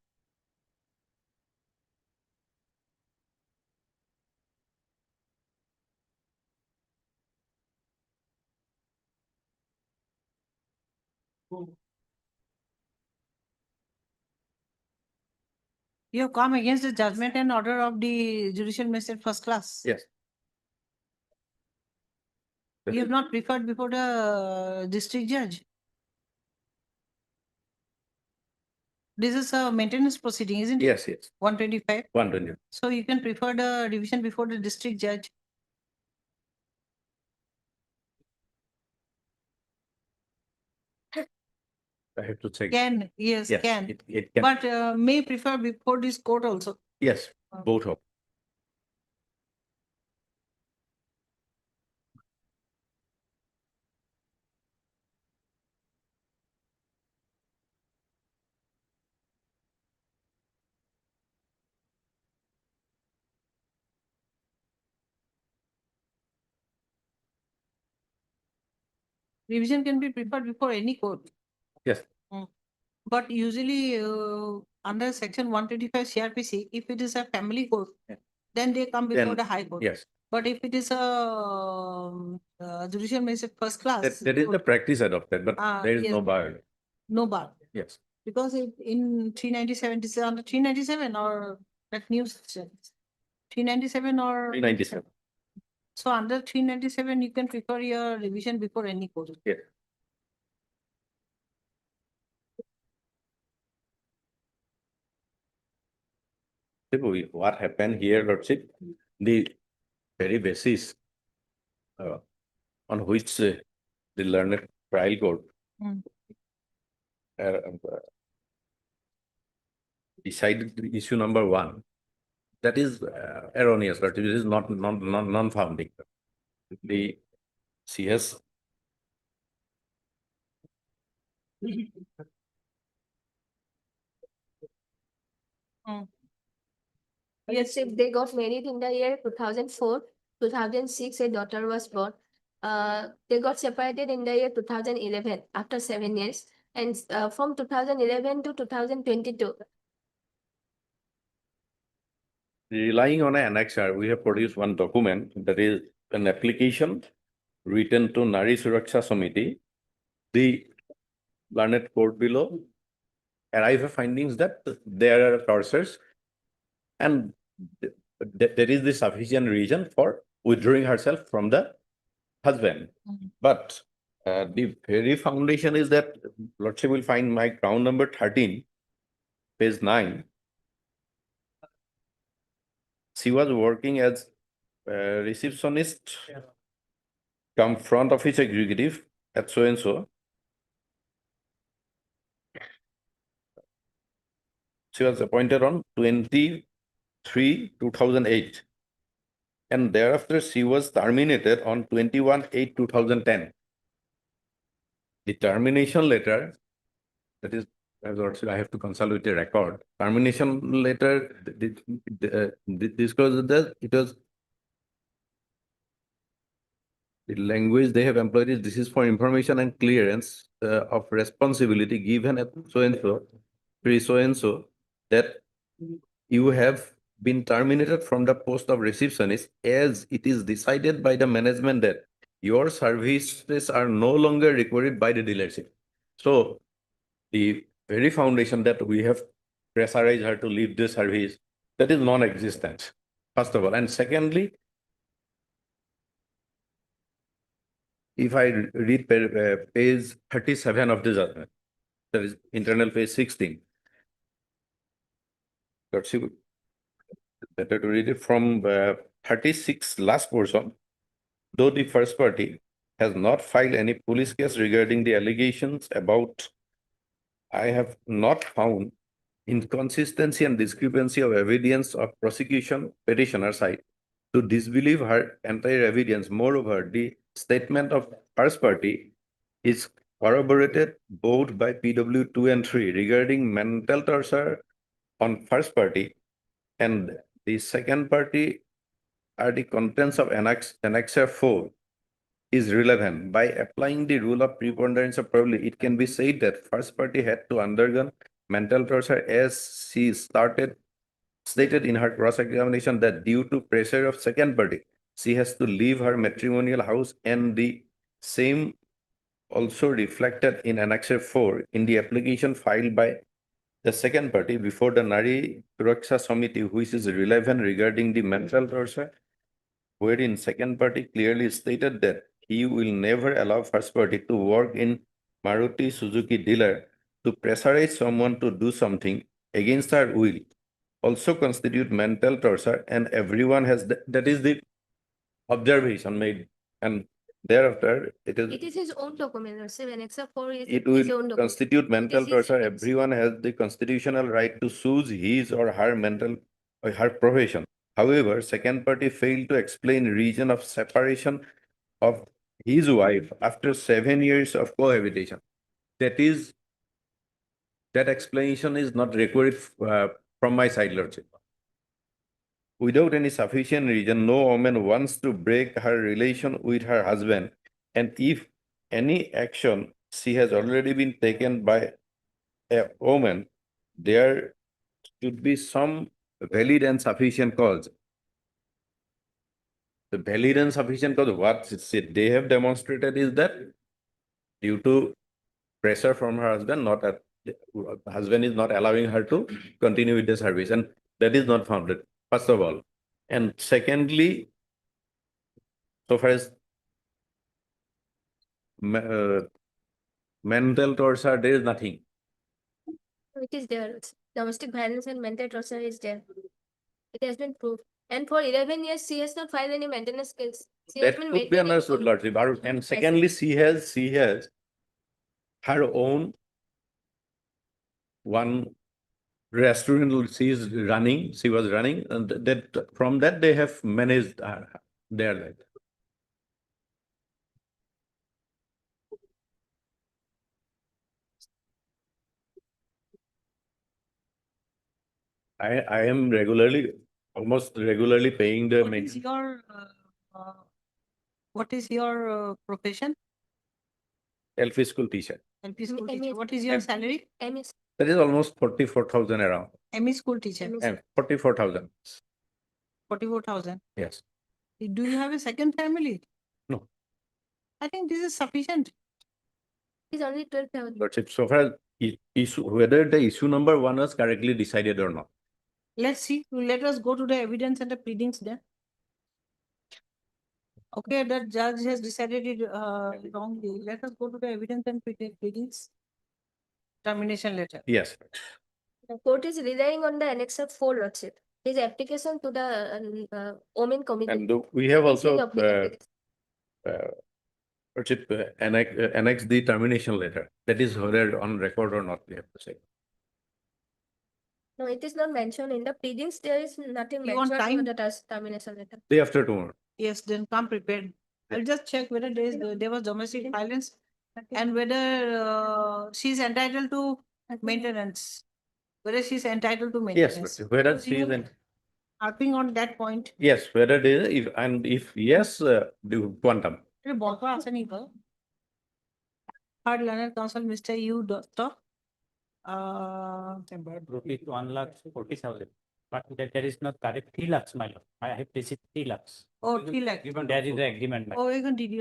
You have come against the judgment and order of the judicial magistrate first class. Yes. You have not preferred before the district judge. This is a maintenance proceeding, isn't it? Yes, yes, 125. 120. So you can prefer the revision before the district judge. I have to check. Can, yes, Yes, can. it can, But may prefer before this court also. yes, both of. revision can be preferred before any court. Yes. But usually, under section 125 CRPC, if it is a family court, Yeah. then they come before Then- the high court. Yes, But if it is a judicial magistrate first class. that is the practice adopted, but there is yes, no bar. No bar. Yes. Because in 397, this is under 397 or that new section? 397 or? 397. So under 397, you can prefer your revision before any court. Yeah. What happened here, Lordship, the very basis on which the learned trial court Hmm. decided the issue number 1, that is erroneous, Lordship. It is not non-founding. The CS Yes, if they got married in the year 2004, 2006, a daughter was born. They got separated in the year 2011 after 7 years, and from 2011 to 2022. Relying on an annexure, we have produced one document that is an application written to Nari Suraksha Samiti. The learned court below arrive at findings that there are tortures and there is the sufficient reason for withdrawing herself from the husband. But the very foundation is that Lordship will find my ground number 13, page 9. She was working as a receptionist come front office executive at so and so. She was appointed on 23/2008. And thereafter she was terminated on 21/8/2010. The termination letter, that is, as also I have to consult with the record. Termination letter discloses that it was the language they have employed is this is for information and clearance of responsibility given at so and so that you have been terminated from the post of receptionist as it is decided by the management that your services are no longer required by the dealership. So the very foundation that we have pressurized her to leave the service, that is non-existent, first of all. And secondly, if I read page 37 of the judgment, that is internal page 16. Better to read it from 36 last portion. Though the first party has not filed any police case regarding the allegations about, I have not found inconsistency and discrepancy of evidence of prosecution petitioner side to disbelieve her entire evidence. Moreover, the statement of first party is corroborated both by PW 2 and 3 regarding mental torture on first party, and the second party are the contents of Annexure 4 is relevant. By applying the rule of preponderance of probability, it can be said that first party had to undergo mental torture as she stated in her cross-examination that due to pressure of second party, she has to leave her matrimonial house, and the same also reflected in Annexure 4 in the application filed by the second party before the Nari Suraksha Samiti, which is relevant regarding the mental torture, wherein second party clearly stated that he will never allow first party to work in Maruti Suzuki dealer to pressurize someone to do something against her will, also constitute mental torture, and everyone has that is the observation made, and thereafter It is his own document, Lordship, and except for it his will own document. constitute mental This is torture. his- Everyone has the constitutional right to choose his or her mental or her profession. However, second party failed to explain reason of separation of his wife after 7 years of cohabitation. That explanation is not required from my side, Lordship. Without any sufficient reason, no woman wants to break her relation with her husband, and if any action she has already been taken by a woman, there should be some valid and sufficient cause. The valid and sufficient cause, what they have demonstrated is that due to pressure from her husband, husband is not allowing her to continue with the service, and that is not founded, first of all. And secondly, so far as mental torture, there is nothing. It is there. Domestic violence and mental torture is there. It has been proved. And for 11 years, she has not filed any maintenance case. She has That been could be maintaining understood, some- Lordship. And secondly, she has her own one restaurant she was running, and that from that they have managed their life. I am almost regularly paying the What is your, what is your profession? LP school teacher. LP school ME teacher. What is your salary? MS. That is almost 44,000 around. ME school teacher, 44,000. 44,000. Yes. Do you have a second family? No. I think this is sufficient. It's only 12,000. Lordship, so far whether the issue number 1 was correctly decided or not. Let's see, let us go to the evidence and the pleadings there. Okay, the judge has decided it wrongly. Let us go to the evidence and pleadings. Termination letter. Yes. The court is relying on the Annex of 4, Lordship. His application to the Women Committee. And we have also Of the application. Lordship, annex the termination letter. That is whether on record or not, we have to say. No, it is not mentioned in the pleadings. There is nothing You want mentioned in time? the termination letter. Day after tomorrow. Yes, then come prepared. I'll just check whether there was domestic violence and whether she's entitled to maintenance. Whether she's entitled to Yes, maintenance. Lordship, whether Because she you is harping on that point. yes, whether it is, if yes, the quantum. বলতো আছে নি গো? Third learner counsel, Mr. U. Doctor. Rupees 1,40,000. But there is not correct 3 lakhs, my lord. I have received 3 lakhs. Oh, 3 lakh. There is the agreement. my lord. Oh, এখন DD.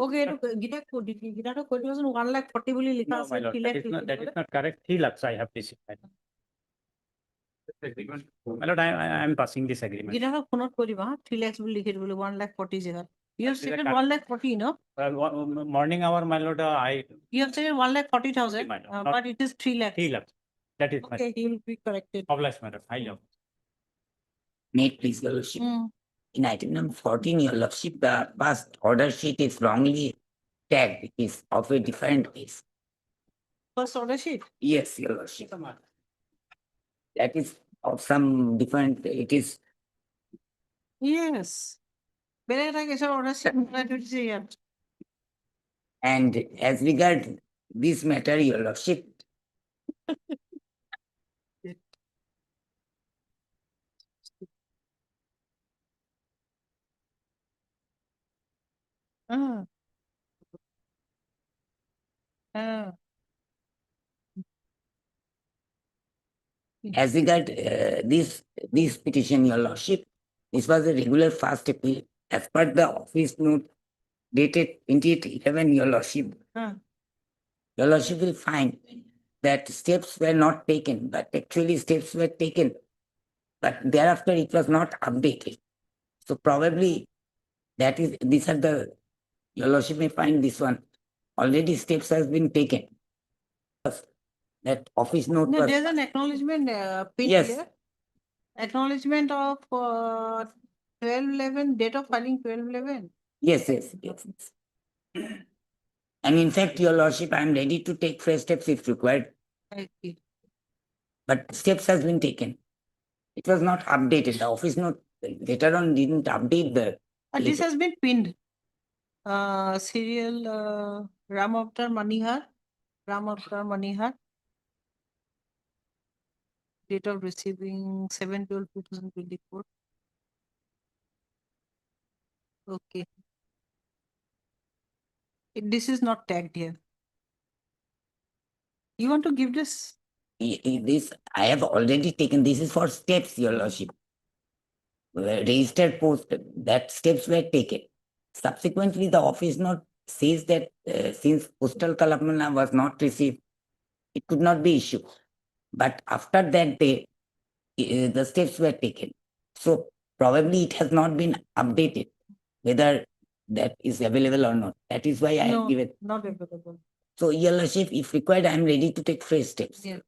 Okay, এইটো গীতা কৈ দিবি। গীতাটো কৈ দিবচোন 1,40,000 বুলি লিখা No, আছে my lord, 3 that lakh is not, that লিখিবলৈ। is not correct. 3 lakhs I have received. My lord, I am passing this agreement. গীতাটো ফোনত কৈ দিবা হা 3 lakhs বুলি লিখি দিবলৈ 1,40,000 জেগাত। You have That is a stated correct- 1,40,000, no? Morning hour, my lord, You have stated 1,40,000, my lord, not- but it is 3 lakhs. 3 lakhs. That is my Okay, he will be corrected. obliged, my lord. I love. May it please, your lordship. Hmm. In item number 14, your lordship, the past order sheet is wrongly tagged. It is of a different case. First order sheet. Yes, your lordship. That is of some different, it is, Yes. বেলেগ এটা কেছৰ order sheet ভৰাই থৈ দিছে ইয়াত। and as regard this matter, your lordship, Ah. Ah. as regard this petition, your lordship, this was a regular fast appeal as per the office note dated 28/11, your lordship. Ah. Your lordship will find that steps were not taken, but actually steps were taken. But thereafter it was not updated. So probably these are the, your lordship may find this one. Already steps has been taken. That office note No, was, there's an acknowledgement page Yes. here. Acknowledgement of 12/11, date of filing 12/11. yes. And in fact, your lordship, I am ready to take fresh steps if required, I see. but steps has been taken. It was not updated. The office note later on didn't update the. This has been pinned. Serial Ram Avatar Manihar. Date of receiving 7/12/2024. Okay. This is not tagged here. You want to give this? This, I have already taken, this is for steps, your lordship. Registered post, that steps were taken. Subsequently, the office note says that since postal Talamana was not received, it could not be issued. But after that day, the steps were taken. So probably it has not been updated, whether that is available or not. That is why I No, have given. not available. So, your lordship, if required, I am ready to take fresh steps. Yeah.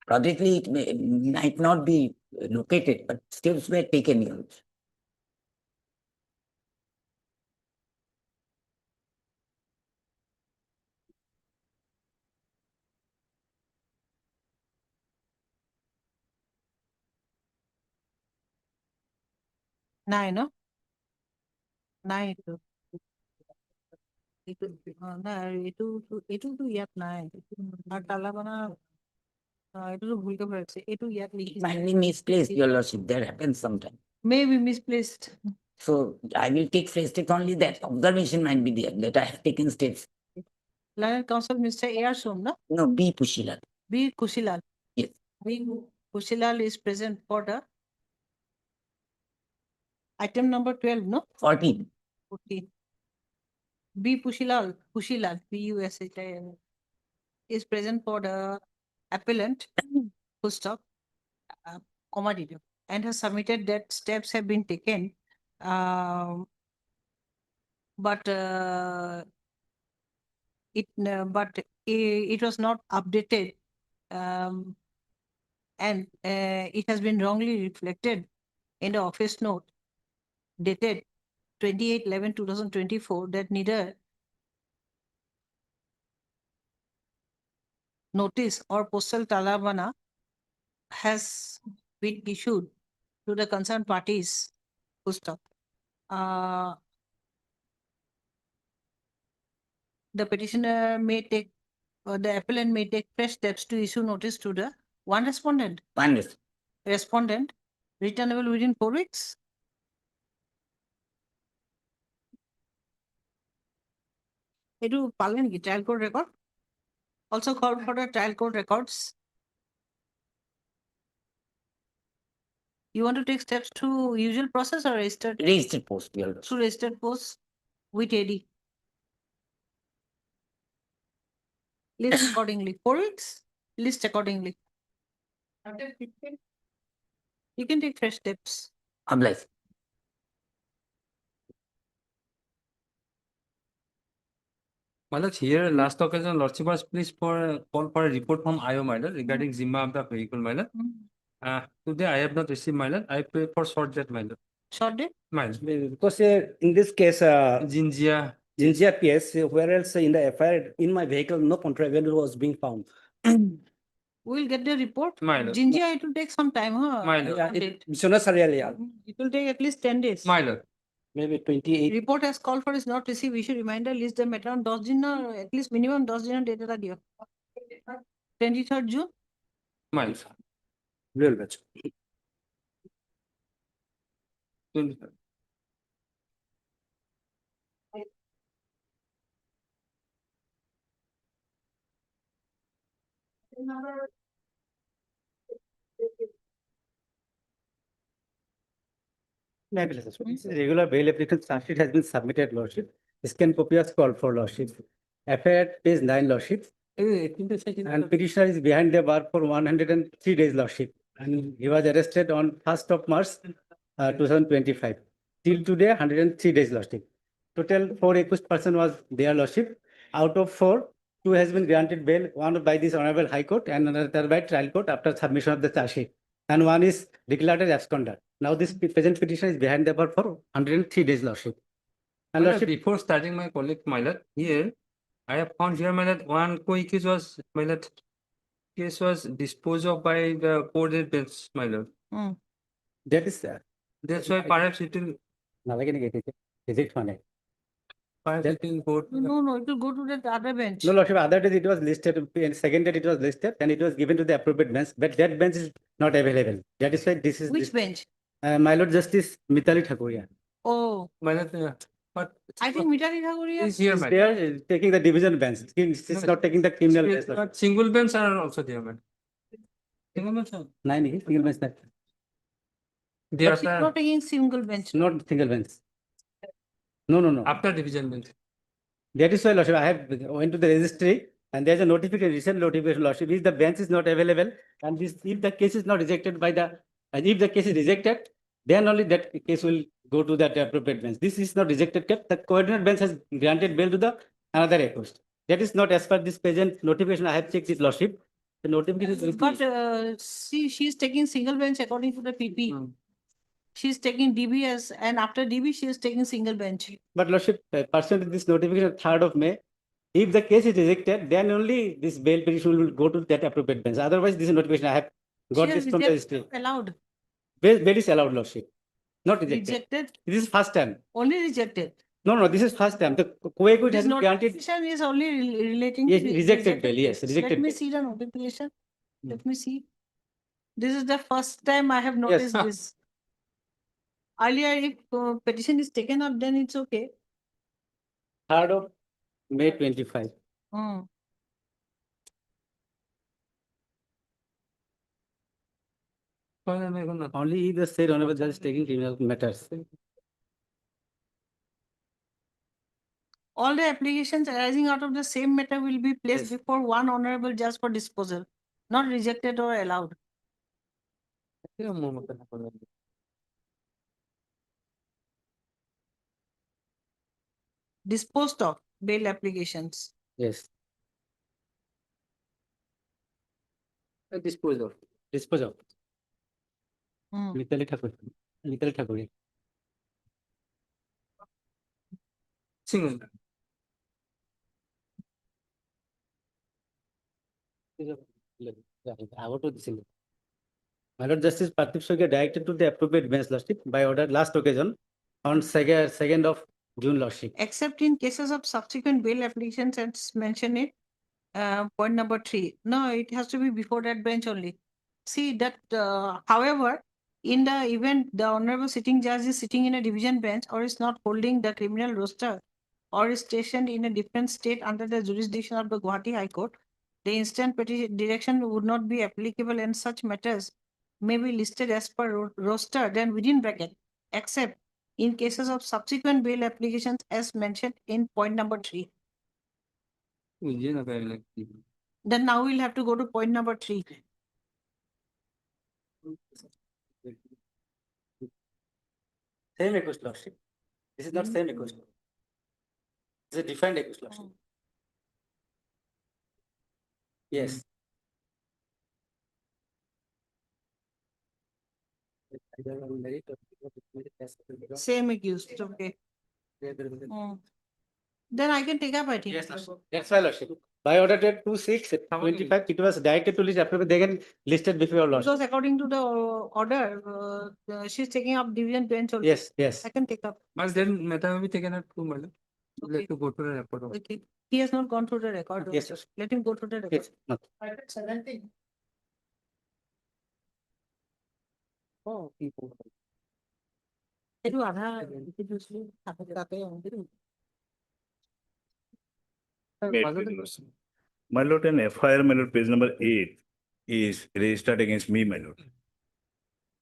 Logically, it might not be located, but steps were taken. Your lordship. Nine, no? Nine itu. Itu, না itu তো ইয়াত নাই আর তালাবানা itu তো ভুলকে পড়েছে itu ইয়াত লিখি Might be misplaced, your lordship. That happens sometimes. maybe misplaced. So I will take fresh steps. Only that observation might be there that I have taken steps. Lion Council Mr. A.R. Som, no? No, B. Pushilal. B. Kushilal. Yes. B. Kushilal is present for the item number 12, no? 14. 14. B. Pushilal, Pushilal, is present for the appellant, full stop, comma detail, and has submitted that steps have been taken. But it was not updated. And it has been wrongly reflected in the office note dated 28/11/2024 that neither notice or postal talabana has been issued to the concerned parties. Full stop. The petitioner may take, the appellant may take fresh steps to issue notice to the one respondent. One Respondent returnable within 4 weeks. Edu palen ki trial court record. Also called for the trial court records. You want to take steps to usual process or registered? Registered post, your lordship. To registered post with AD. List accordingly. 4 weeks, list accordingly. You can take fresh steps. Obliged. My lord, here last occasion lordship was pleased for call for a report from IO my lord regarding Zimma of the vehicle my lord. Today I have not received my lord. I pay for short date my lord. Short date? My lord. Because in this case, Jinjia. Jinjia PS, whereas in the FIR, in my vehicle, no contraband was being found. We'll get the report. My lord. Jinjia, it will take some time, huh? My lord. Update. It will take at least 10 days. My lord. Maybe 28. Report as called for is not received. Issue reminder, list the matter on 10 din, at least minimum 10 din data ta diyo. 23rd June. My lord. Real batch. 23rd. Regular bail application charge sheet has been submitted, lordship. Scan copy was called for, lordship. FIR page 9, lordship. And petitioner is behind the bar for 103 days, lordship. And he was arrested on 1st of March 2025. Till today, 103 days, lordship. Total 4 accused person was there, lordship. Out of 4, 2 has been granted bail, one by this Honorable High Court and another by trial court after submission of the charge sheet. And one is declared as absconder. Now this present petition is behind the bar for 103 days, lordship. And My lord, lordship, before starting my colleague, my lord, here I have found here, my lord, one co-accused was, my lord, case was disposed of by the court bench, my lord. that is That's why perhaps it will, is it funny? perhaps it will go to the- No, it will go to the other bench. No, lordship, other day it was listed, and second day it was listed, and it was given to the appropriate bench, but that bench is not available. That is why this is. Which bench? My Lord Justice Mitali Thakuriya. Oh, My lord, but. I think Mita Nithakuria. Is here, my They lord. are taking the division bench. He's not taking the criminal bench. But single bench are also there, man. Single bench are. Nine, single bench. They are She's not taking single bench. Not single bench. No. after division bench. That is why, Lordship, I have went to the registry and there's a notification, recent notification, Lordship, if the bench is not available and this, if the case is not rejected by the, and if the case is rejected, then only that case will go to that appropriate bench. This is not rejected case. The coordinate bench has granted bail to the another accused. That is not as per this present notification. I have checked it, Lordship. The notification is. But she's taking single bench according to the PP. She's taking DB and after DB, she is taking single bench. But Lordship, pursuant to this notification, 3rd of May, if the case is rejected, then only this bail petition will go to that appropriate bench. Otherwise, this notification, I have got She this has from the registry. rejected, allowed, Bail is allowed, Lordship. Not rejected. rejected, This is first time. only rejected. No, this is first time. The co-acquit This has been granted. notification is only relating. Yes, to rejected bail, yes, cases. rejected Let me bail. see the notification. Let me see. This is the first time I have noticed this. Earlier, if petition is taken up, then it's okay. 3rd of May 25. Mm. Only if the said honorable judge is taking criminal matters. All the applications arising out of the same matter will be placed before one honorable judge for disposal, not rejected or allowed. Disposed of bail applications. Yes. Dispose of. Dispose of. Mm. Little Thakur. Little Thakur. Single. I want to single. My Lord Justice Parthiv Sogia directed to the appropriate bench, Lordship, by order last occasion on 2nd of June, Lordship. Except in cases of subsequent bail applications as mentioned in point number 3. No, it has to be before that bench only. See that, however, in the event the honorable sitting judge is sitting in a division bench or is not holding the criminal roster or is stationed in a different state under the jurisdiction of the Guwahati High Court, the instant petition direction would not be applicable and such matters may be listed as per roster then within bracket, except in cases of subsequent bail applications as mentioned in point number 3. Then now we'll have to go to point number 3. Same accused, Lordship. This is not same accused. This is a different accused, Lordship. Yes. Same accused, okay. Then I can take up, I think. Yes, Lordship. That's why, Lordship. By order date 26/25, it was directed to list appropriate. They can listed before your Lordship. Because according to the order, she's taking up division bench also. Yes. I can take up. But then matter will be taken up to Madam. Let to go to the report. Okay. He has not gone through the record. Yes, sir. Let him go through the record. Yes. No. Oh, people. এইটো আধা লিখি দিছিলো, তাতে My lord, an FIR, my lord, page number 8 is registered against me, my lord.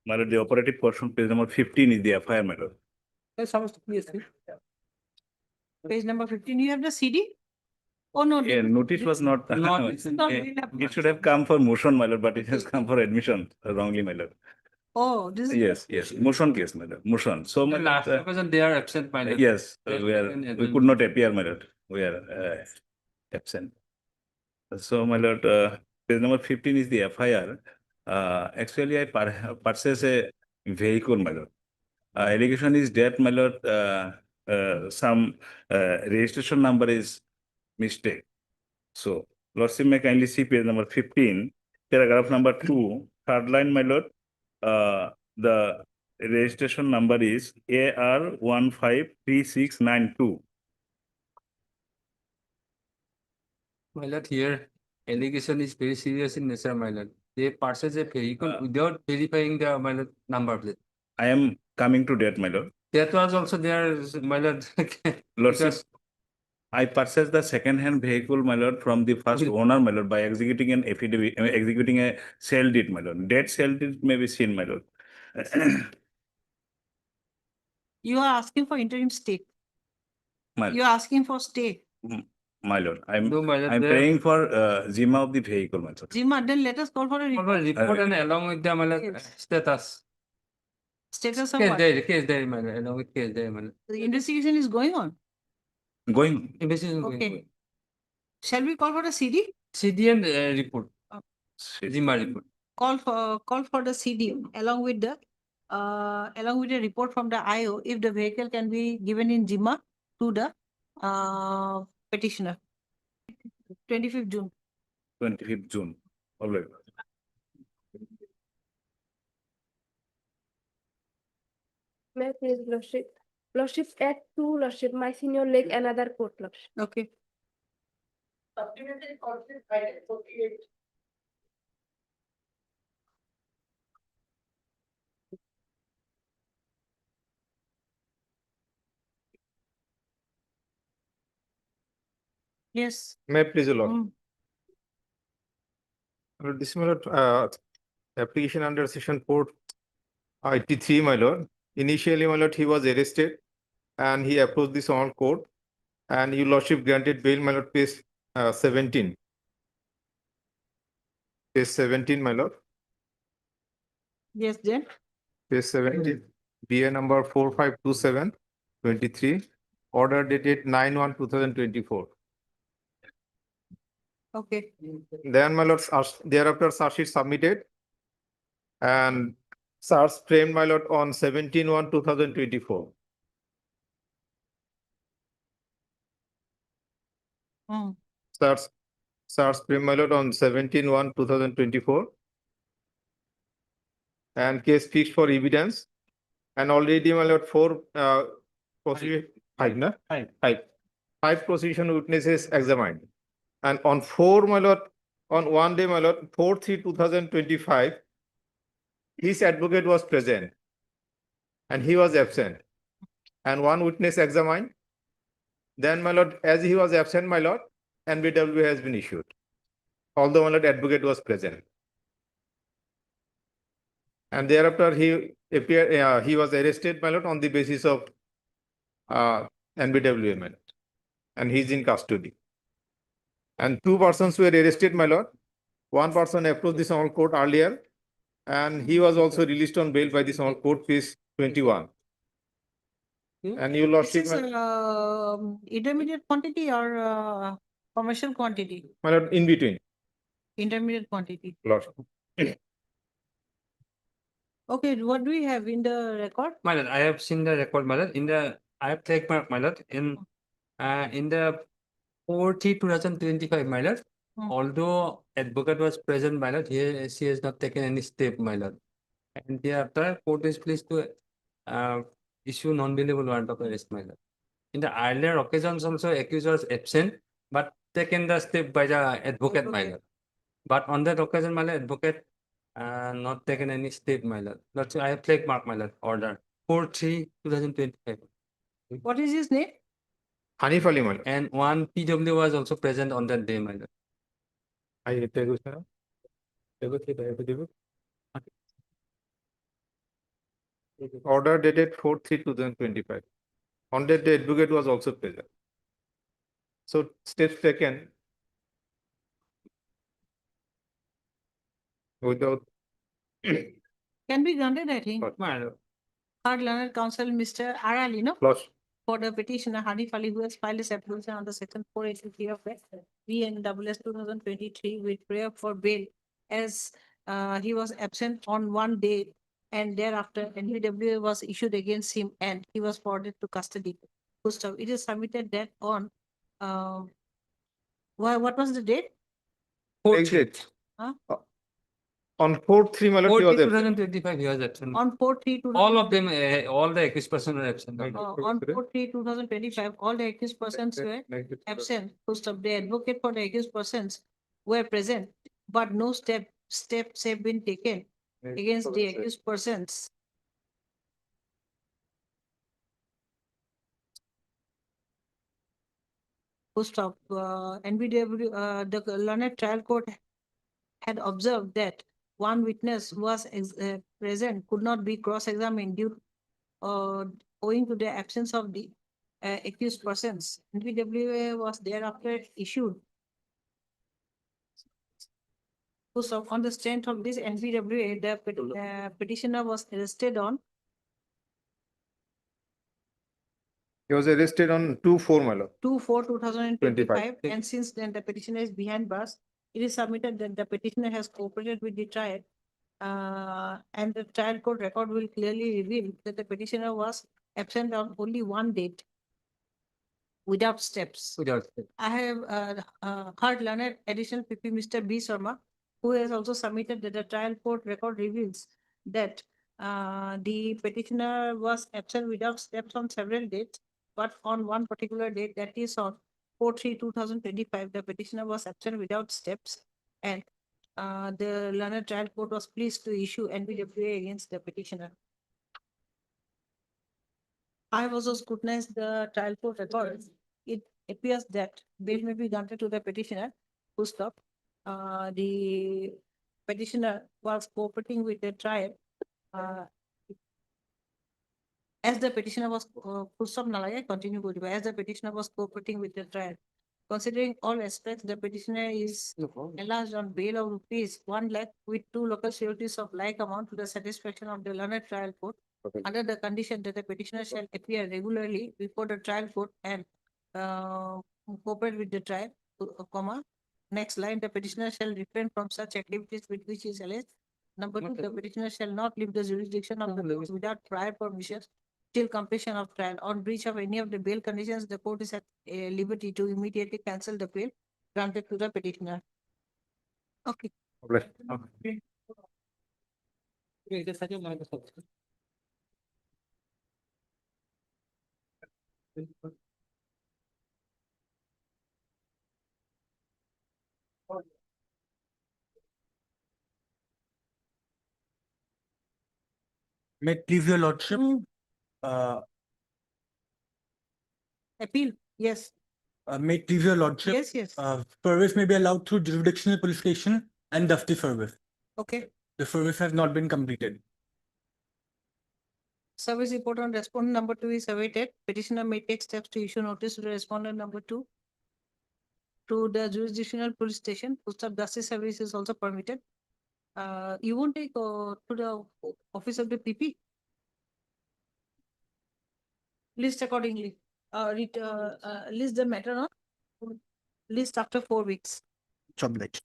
My lord, the operative portion, page number 15 is the FIR, my lord. Page number 15, you have the CD? Oh, no. Yeah, notice was not. It's not eh, been up- It should have come for motion, my lord, but it has come for admission wrongly, my lord. Oh, this is. Yes, motion case, my lord, motion. So, my Last lord, occasion they are absent, my lord. yes, we could not appear, my lord. We are absent. So, my lord, page number 15 is the FIR. Actually, I purchased a vehicle, my lord. Allegation is that, my lord, some registration number is mistake. So, Lordship may kindly see page number 15, paragraph number 2, third line, my lord. The registration number is AR153692. My lord, here allegation is very serious in nature, my lord. They purchase a vehicle without verifying the my lord number plate. I am coming to that, my lord. That was also there, my lord. Lordship, Because- I purchased the second-hand vehicle, my lord, from the first owner, my lord, by executing an affidavit, executing a sale deed, my lord. That sale deed may be seen, my lord. You are asking for interim stay. My, You are asking for stay. my lord, I'm No, my lord, I'm there- praying for Zima of the vehicle, my lord. Zima, then let us call for a For the report. report and along with the, my lord, Yes. status. Status of Case what? diary, case diary, my lord, along with case diary, my lord. The investigation is going on. Going, Investigation going. Okay. Shall we call for a CD? CDN report, shit. Zima report. Call for the CD along with the report from the IO if the vehicle can be given in Zima to the petitioner. 25th June. 25th June. All right. May I please, Lordship? Lordship, add two, Lordship, my senior leg, another court, Lordship. Okay. Yes. May I please, your Lord? Mm. This is my lord, application under section 483, my lord. Initially, my lord, he was arrested and he approached the small court and your lordship granted bail, my lord, page 17. Page 17, my lord. Yes, then. Page 17, BA number 4527-23, order dated 9/1/2024. Okay. Then, my lord, thereafter, charge sheet submitted and charge framed, my lord, on 17/1/2024. Mm. Charge framed, my lord, on 17/1/2024. And case fixed for evidence. And already, my lord, five prosecution witnesses examined. And on four, my lord, on one day, my lord, 4/3/2025, his advocate was present and he was absent. And one witness examined. Then, my lord, as he was absent, my lord, NBW has been issued. Although, my lord, advocate was present. And thereafter, he was arrested, my lord, on the basis of NBW amendment. And he's in custody. And two persons were arrested, my lord. One person approached the small court earlier, and he was also released on bail by the small court, page 21. And your This lordship, is intermediate quantity or commercial quantity? my lord, in between, Intermediate quantity. lordship. Okay, what do we have in the record? My lord, I have seen the record, my lord, I have checked my lord, in the 4/3/2025, my lord. Mm. Although advocate was present, my lord, she has not taken any step, my lord. And thereafter, court is pleased to issue non-billable warrant of arrest, my lord. In the earlier occasions also, accused was absent, but taken the step by the advocate, my lord. But on that occasion, my lord, advocate not taken any step, my lord. That's why I have flag mark, my lord, order 4/3/2025. What is his name? Hanif Ali, my lord. And one PW was also present on that day, my lord. Order dated 4/3/2025. On that day, advocate was also present. So steps taken without. Can be granted, I think. My lord. Third learned counsel, Mr. Arali, no? Lost. For the petitioner Hanif Ali, who has filed his application under section 483 of VNWS 2023 with prayer for bail, as he was absent on one day and thereafter NBW was issued against him and he was forwarded to custody. Gustav, it is submitted that on what was the date? Exit. Huh? On 4/3, my lord, he was absent. 2025, he was absent. On 4/3 All of them, all the accused persons were absent. my lord. on 4/3/2025, all the accused persons were absent. Gustav, the advocate for the accused persons were present, but no steps have been taken against the accused persons. full stop, NBW, the learned trial court had observed that one witness was present, could not be cross-examined due owing to the absence of the accused persons. NBWA was thereafter issued. So on the strength of this NBWA, the petitioner was arrested on He was arrested on 2/4, my lord. 2/4/2025, and since then the petitioner is behind bars, it is submitted that the petitioner has cooperated with the trial. And the trial court record will clearly reveal that the petitioner was absent on only one date without steps. I have heard learned additional PP Mr. B. Sharma, who has also submitted that the trial court record reveals that the petitioner was absent without steps on several dates, but on one particular date, that is on 4/3/2025, the petitioner was absent without steps, and the learned trial court was pleased to issue NBWA against the petitioner. I have also scrutinized the trial court records. It appears that bail may be granted to the petitioner, full stop. The petitioner was cooperating with the trial. As the petitioner was, full stop, Nalaya, continue, good, as the petitioner was cooperating with the trial. Considering all aspects, the petitioner is enlarged on bail of ₹1 lakh with 2 local sureties of like amount to the satisfaction of the learned trial court, under the condition that the petitioner shall appear regularly before the trial court and cooperate with the trial, comma. Next line, the petitioner shall refrain from such activities with which he is alleged. Number 2, the petitioner shall not leave the jurisdiction of the court without prior permission till completion of trial. On breach of any of the bail conditions, the court is at liberty to immediately cancel the bail granted to the petitioner. Okay. May it please your lordship, Appeal, yes, may it please your lordship. yes, yes, Service may be allowed through jurisdictional police station and dusty service. okay. The service has not been completed. Service report on respondent number 2 is awaited. Petitioner may take steps to issue notice to the respondent number 2 to the jurisdictional police station. Full-stop dusty service is also permitted. You won't take to the office of the PP? List accordingly. List the matter on list after 4 weeks. Job like.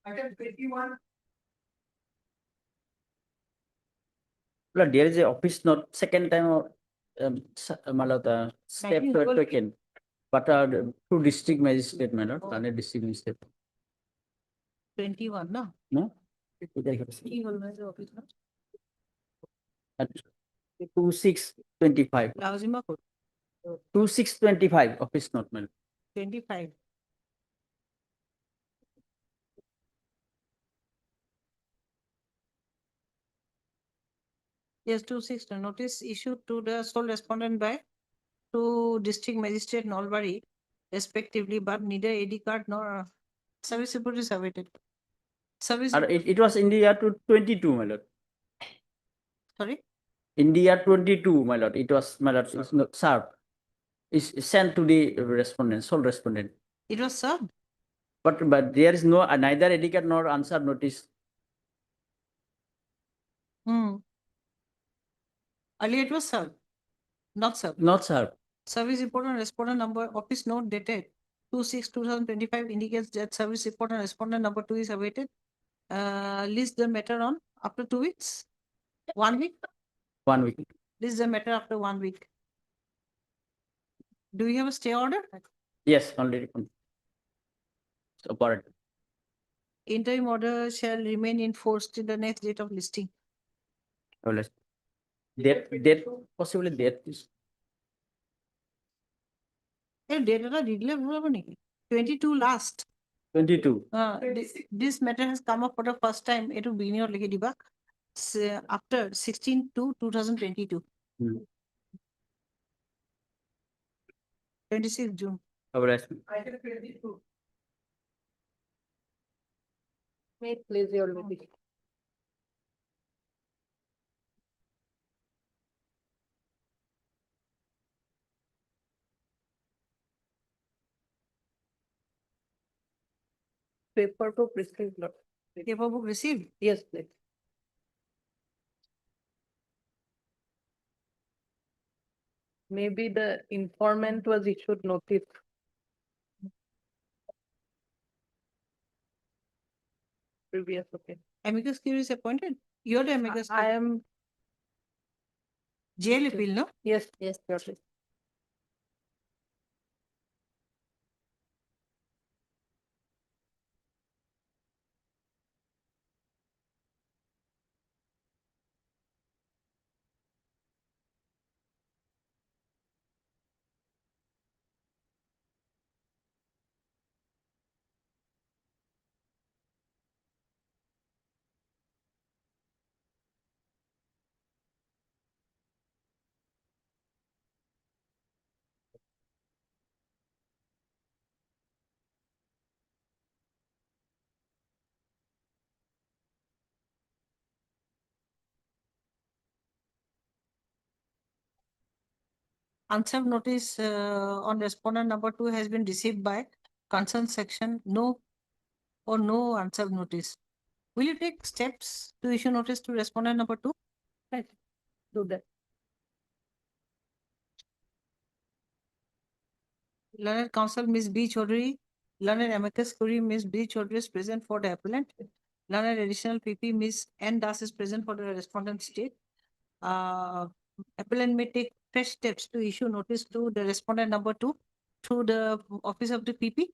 Item 21. Well, there is a office note, second time or step were taken. But two district magistrate, my lord, and a district magistrate. 21, no? No? He will measure office note. At 2625. Lazima code, 2625 office note, my lord. 25. Yes, 26, the notice issued to the sole respondent by to district magistrate Nalbari respectively, but neither AD card nor service report is awaited. Service, It was in the year 22, my lord. sorry, In the year 22, my lord, it was, my lord, it's not served. It's sent to the respondent, sole respondent. it was served. But there is no, neither educate nor answer notice. Earlier it was served, not served. Not served. Service report on respondent number, office note dated 2/6/2025 indicates that service report on respondent number 2 is awaited. List the matter on after 2 weeks, 1 week. 1 week. List the matter after 1 week. Do you have a stay order? Yes, already. So, part. Interim order shall remain in force till the next date of listing. Date, possibly date is. Date declare 22 last. 22. This matter has come up for the first time. It will be in your debug after 16/2/2022. 26 June. Made lazy already. Paper book received. Paper book received? Yes, please. Maybe the informant was issued notice. Previous, okay. Amicus curiae is appointed? You're the amicus. I am. Jail appeal, no? Yes, yes, yes. Unserved notice on respondent number 2 has been received by concerned section, no or no unserved notice. Will you take steps to issue notice to respondent number 2? Right, do that. Learned counsel Ms. B. Chaudhary, learned amicus curiae Ms. B. Chaudhary is present for the appellant. Learned additional PP Ms. N. Das is present for the respondent state. Appellant may take fresh steps to issue notice to the respondent number 2 through the office of the PP.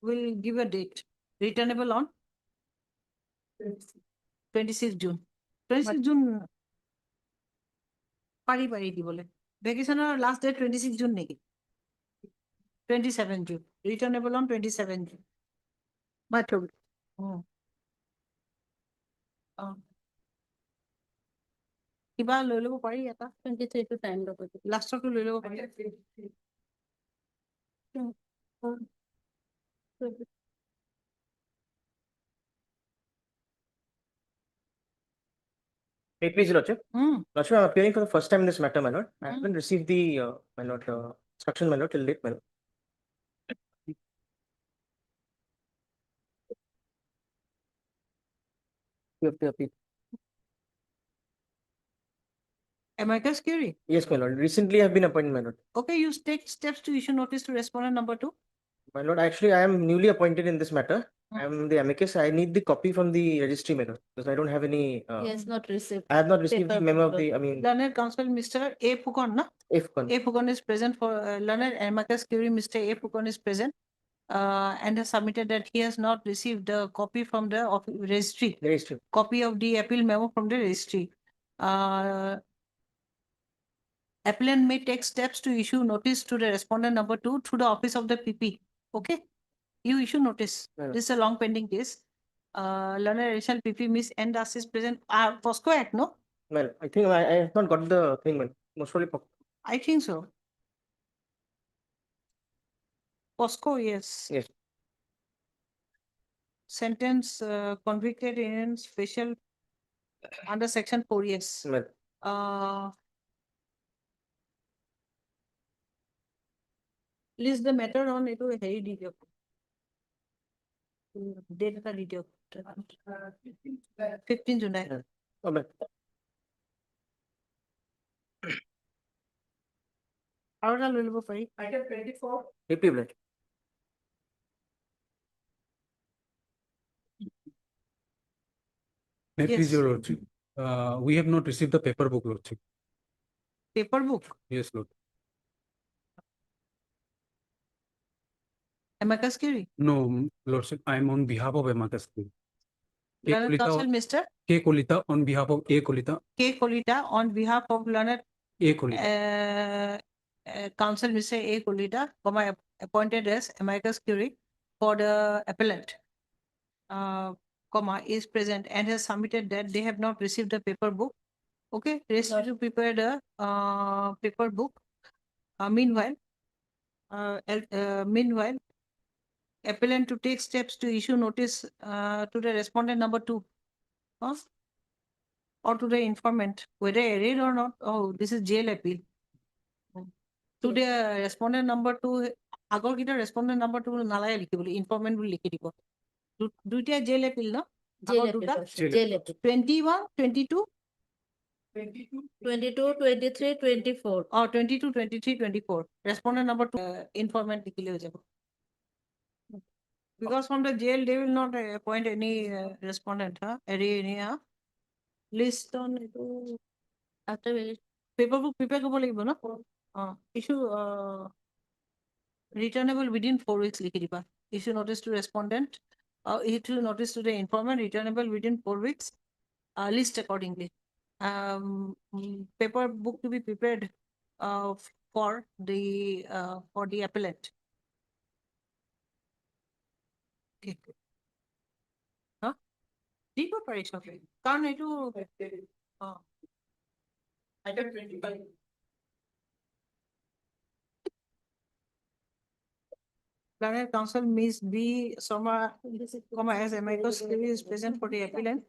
We'll give a date. Returnable on 26 June. 26 June. Pari di bole. Vacation or last date 26 June negi. 27 June. Returnable on 27 June. Matter. কিবা লৈ ল'ব পাৰি এটা 23 টো time ল'ব লাষ্টটো লৈ ল'ব পাৰি Please, Lordship. Lordship, I'm appearing for the first time in this matter, my lord. I haven't received the, my lord, instruction, my lord, till date, my lord. You have to appeal. Amicus curiae? Yes, my lord. Recently, I've been appointed, my lord. Okay, you take steps to issue notice to respondent number 2. My lord, actually, I am newly appointed in this matter. I am the amicus. I need the copy from the registry, my lord, because I don't have any. Yes, not received. I have not received the Paper memo of book. the, I mean, Learned counsel Mr. A. Pukon, na? A. Pukon. A. Pukon is present for learned amicus curiae. Mr. A. Pukon is present and has submitted that he has not received the copy from the registry. Registry. Copy of the appeal memo from the registry. Appellant may take steps to issue notice to the respondent number 2 through the office of the PP. Okay? You issue notice. This is a long pending case. Learned additional PP Miss N. Das is present. POSCO Act, no? Well, I think I have not got the thing, man. Most probably. I think so. POSCO, yes. Yes. Sentence convicted in special under section 4, yes. Well. List the matter on it to heavy detail. Data detail. 15 July. Okay. How are you for item 24? Repeat that. May I Yes. please, your lordship. We have not received the paper book, lordship. Paper book? Yes, lord. Amicus curiae? No, lordship, I am on behalf of amicus curiae. Learned counsel Mr. K. Kolita on behalf of A. Kolita. K. Kolita on behalf of learned A. Kolita. counsel Mr. A. Kolita, appointed as amicus curiae for the appellant, is present and has submitted that they have not received the paper book. Okay, rest to prepare the paper book Meanwhile, meanwhile, appellant to take steps to issue notice to the respondent number 2. Or to the informant, whether arraigned or not. Oh, this is jail appeal. To the respondent number 2, আগৰ কিটা respondent number 2 নালাগে লিখিবলৈ, informant বুলি লিখি দিব। দুইটা jail appeal ন? Jail আগৰ appeal, দুটা? jail appeal. 21, 22? 22, 23, 24. Oh, 22, 23, 24. Respondent number 2, informant লিখিলে হৈ যাব। Because from the jail, they will not appoint any respondent, huh? Any, huh? List on After very paperbook prepare কৰিব লাগিব ন? Issue returnable within 4 weeks লিখি দিবা। Issue notice to respondent, issue notice to the informant, returnable within 4 weeks, list accordingly. Paper book to be prepared for the appellant. Okay. Huh? দিব পাৰি চবে, কাৰণ এইটো item 25. Learned Counsel Ms. B. Soma, as amicus curiae is present for the appellant.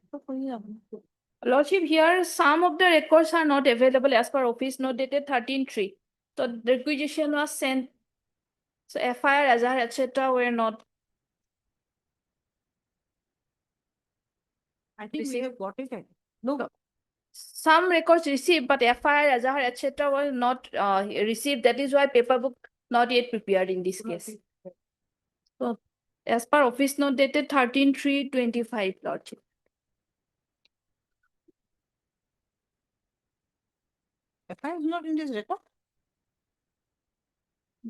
Lordship, here some of the records are not available as per office note dated 13/3. So the requisition was sent. So FIR, Azhar, etc. were not. I think we have got it. No. Some records received, but FIR, Azhar, etc. was not received. That is why paper book not yet prepared in this case. So as per office note dated 13/3/25, Lordship. FIR is not in this record?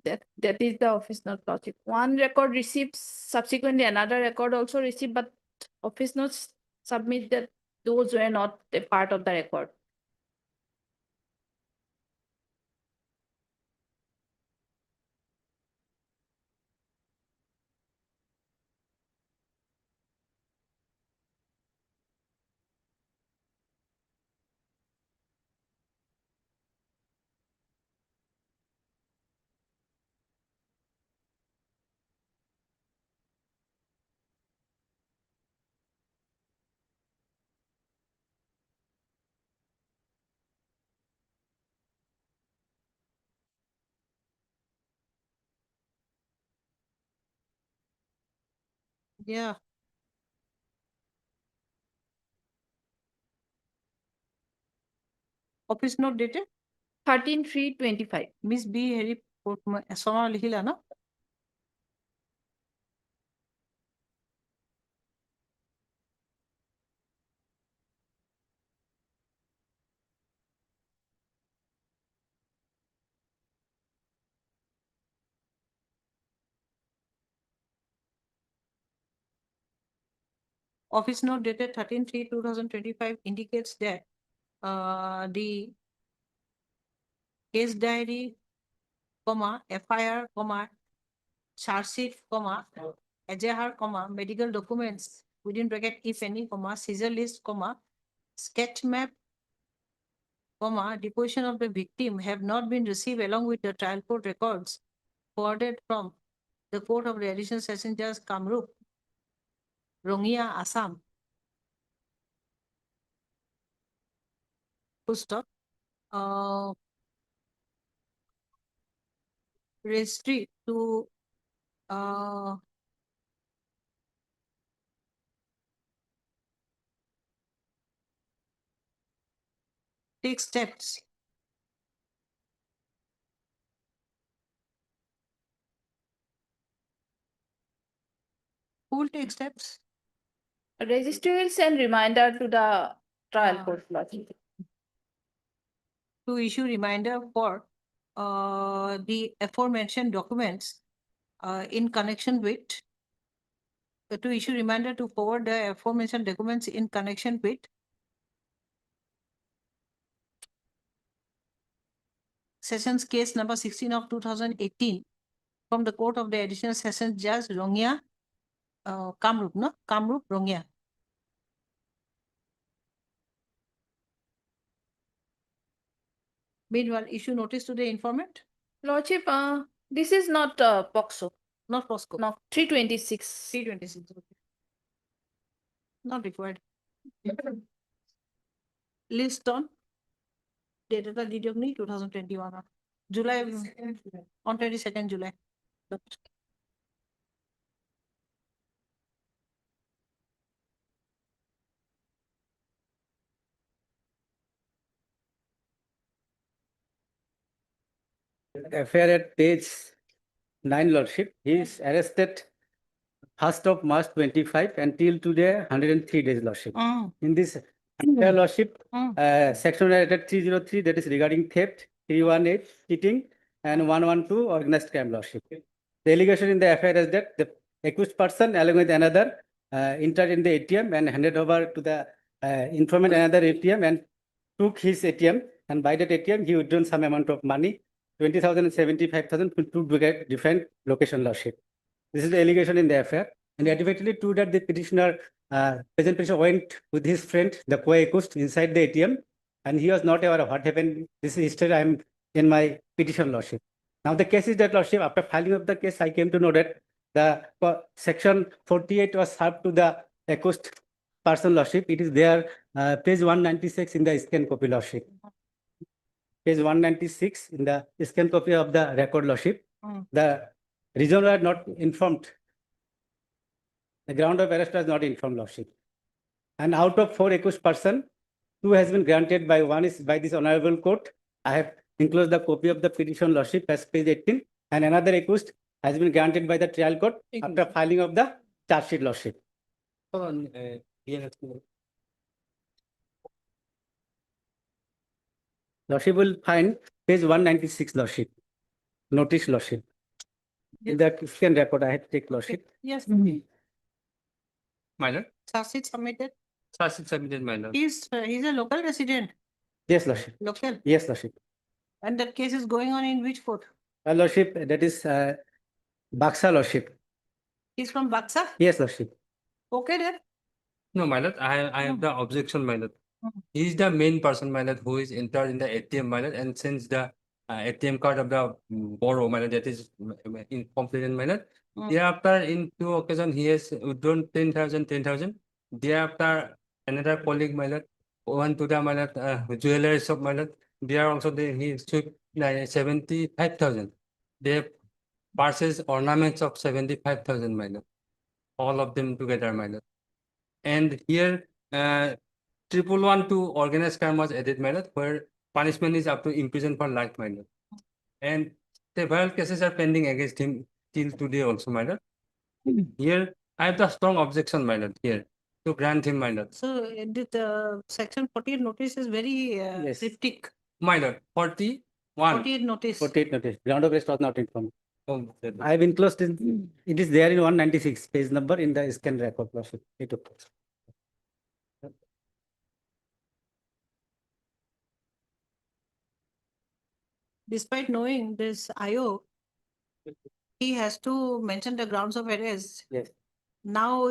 That is the office note, Lordship. One record received, subsequently another record also received, but office notes submit that those were not a part of the record. Yeah. Office note dated 13/3/25. Miss B. Harry Soma লিখিলা ন? Office note dated 13/3/2025 indicates that the case diary, FIR, charge sheet, Ejahar, medical documents within bracket if any, seizure list, sketch map, deposition of the victim have not been received along with the trial court records forwarded from the Court of the Additional Session Judge Kamrup, Rongia, Assam. Full stop. Registry to take steps who will take steps? Registry will send reminder to the trial court, Lordship. To issue reminder for the aforementioned documents in connection with to issue reminder to forward the aforementioned documents in connection with Sessions case number 16 of 2018 from the Court of the Additional Sessions Judge Rongia, Kamrup, no? Kamrup, Rongia. Meanwhile, issue notice to the informant. Lordship, this is not POXO, Not POSCO. no, 326. 326. Not required. List on. Dated the deed of me 2021. July, on 22nd July. FIR at page 9, Lordship, he is arrested 1st of March 25 until today 103 days, Lordship. In this FIR, Lordship, section at 303, that is regarding theft, 318 cheating, and 112 organized crime, Lordship. The allegation in the FIR is that the accused person along with another entered in the ATM and handed over to the informant another ATM and took his ATM, and by that ATM he withdrawn some amount of money, 20,000 and 75,000 to two different location, Lordship. This is the allegation in the FIR, and effectively true that the petitioner, present petitioner went with his friend, the co-accused, inside the ATM, and he was not aware of what happened. This is history I am in my petition, Lordship. Now the case is that, Lordship, after filing of the case, I came to know that the section 48 was served to the accused person, Lordship. It is there, page 196 in the scan copy, Lordship. Page 196 in the scan copy of the record, Lordship. The reason were not informed. The ground of arrest was not informed, Lordship. And out of 4 accused person, 2 has been granted by one is by this honorable court. I have enclosed the copy of the petition, Lordship, as page 18, and another accused has been granted by the trial court after filing of the charge sheet, Lordship. Lordship will find page 196, Lordship. Notice, Lordship. In the scan record, I have take, Lordship. Yes. My lord, Charge sheet submitted. charge sheet submitted, my lord. He's a local resident, Yes, Lordship. local, Yes, Lordship. and that case is going on in which court? Lordship, that is Baksa, Lordship. He's from Baksa? Yes, Lordship. Okay then. No, my lord, I have the objection, my lord. He is the main person, my lord, who is entered in the ATM, my lord, and since the ATM card of the borrow, my lord, that is incomplete, my lord. Thereafter, in 2 occasions, he has withdrawn 10,000. Thereafter, another colleague, my lord, went to the, my lord, jewelry shop, my lord. There also he took like 75,000. They purchased ornaments of 75,000, my lord. All of them together, my lord. And here, 112 organized crime was added, my lord, where punishment is up to imprisonment for life, my lord. And several cases are pending against him till today also, my lord. Here, I have the strong objection, my lord, here, to grant him, my lord. So the section 48 notice is very Yes. cryptic. My lord, 41. 48 notice. 48 notice. Ground of arrest was not informed. Oh, I have enclosed in, it is there in 196 page number in the scan record, Lordship. It took place. Despite knowing this IO, he has to mention the grounds of arrest. Yes. Now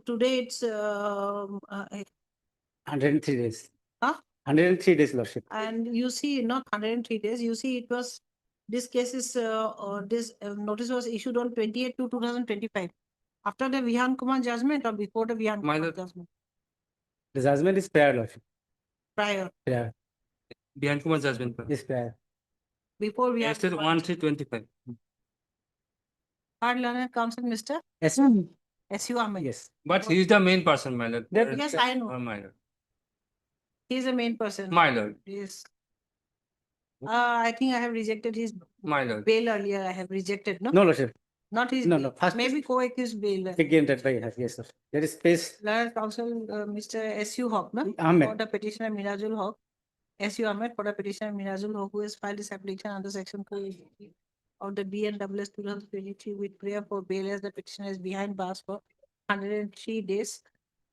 today it's 103 days. Huh? 103 days, Lordship. and you see not 103 days, you see it was, this case is or this notice was issued on 28/2/2025. After the Vihan Kumar judgment or before the Vihan My Kumar lord. judgment? The judgment is prior, Lordship. Prior, Prior. Behind Kumar judgment. Is prior. before Vihan. Arrested Kumar. 1/3/25. Hard learned counsel, Mr. Yes. S.U. Ahmed. Yes. But he is the main person, my lord. Yes, I know. My lord. He is the main person. My lord. Yes. I think I have rejected his My lord. bail earlier. I have rejected, no? No, Lordship. Not his. No, no. First, Maybe co-accused bail. again, that way, yes, Lordship. There is space. Learned counsel, Mr. S.U. Haq, no? Ahmed. For the petitioner Mirazul Haq. S.U. Ahmed for the petitioner Mirazul Haq, who has filed this application under section 480 of the BNWS 2023 with prayer for bail as the petitioner is behind bars for 103 days.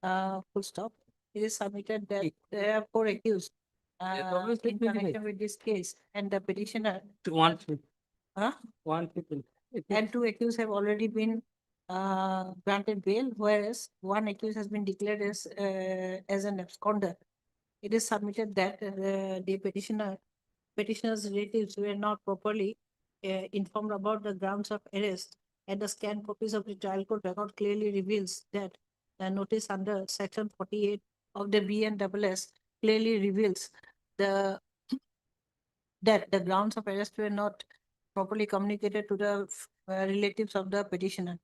Full stop. It is submitted that there are 4 accused in connection with this case, and the petitioner, 1. huh? 1 people. And 2 accused have already been granted bail, whereas 1 accused has been declared as an absconder. It is submitted that the petitioner's relatives were not properly informed about the grounds of arrest, and the scanned copies of the trial court record clearly reveals that the notice under section 48 of the BNSS clearly reveals the that the grounds of arrest were not properly communicated to the relatives of the petitioner.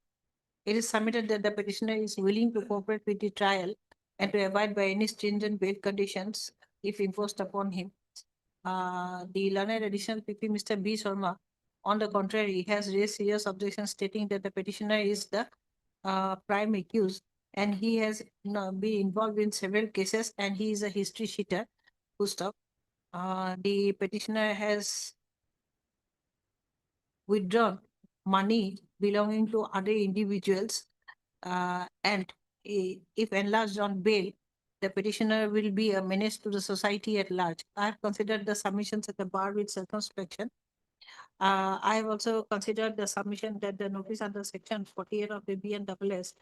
It is submitted that the petitioner is willing to cooperate with the trial and to abide by any stringent bail conditions if imposed upon him. The learned additional PP, Mr. B. Sharma, on the contrary, has raised serious objections stating that the petitioner is the prime accused and he has been involved in several cases and he is a history sheeter. Full stop. The petitioner has withdrawn money belonging to other individuals and if enlarged on bail, the petitioner will be a menace to the society at large. I have considered the submissions at the bar with circumspection. I have also considered the submission that the notice under section 48 of the BNSS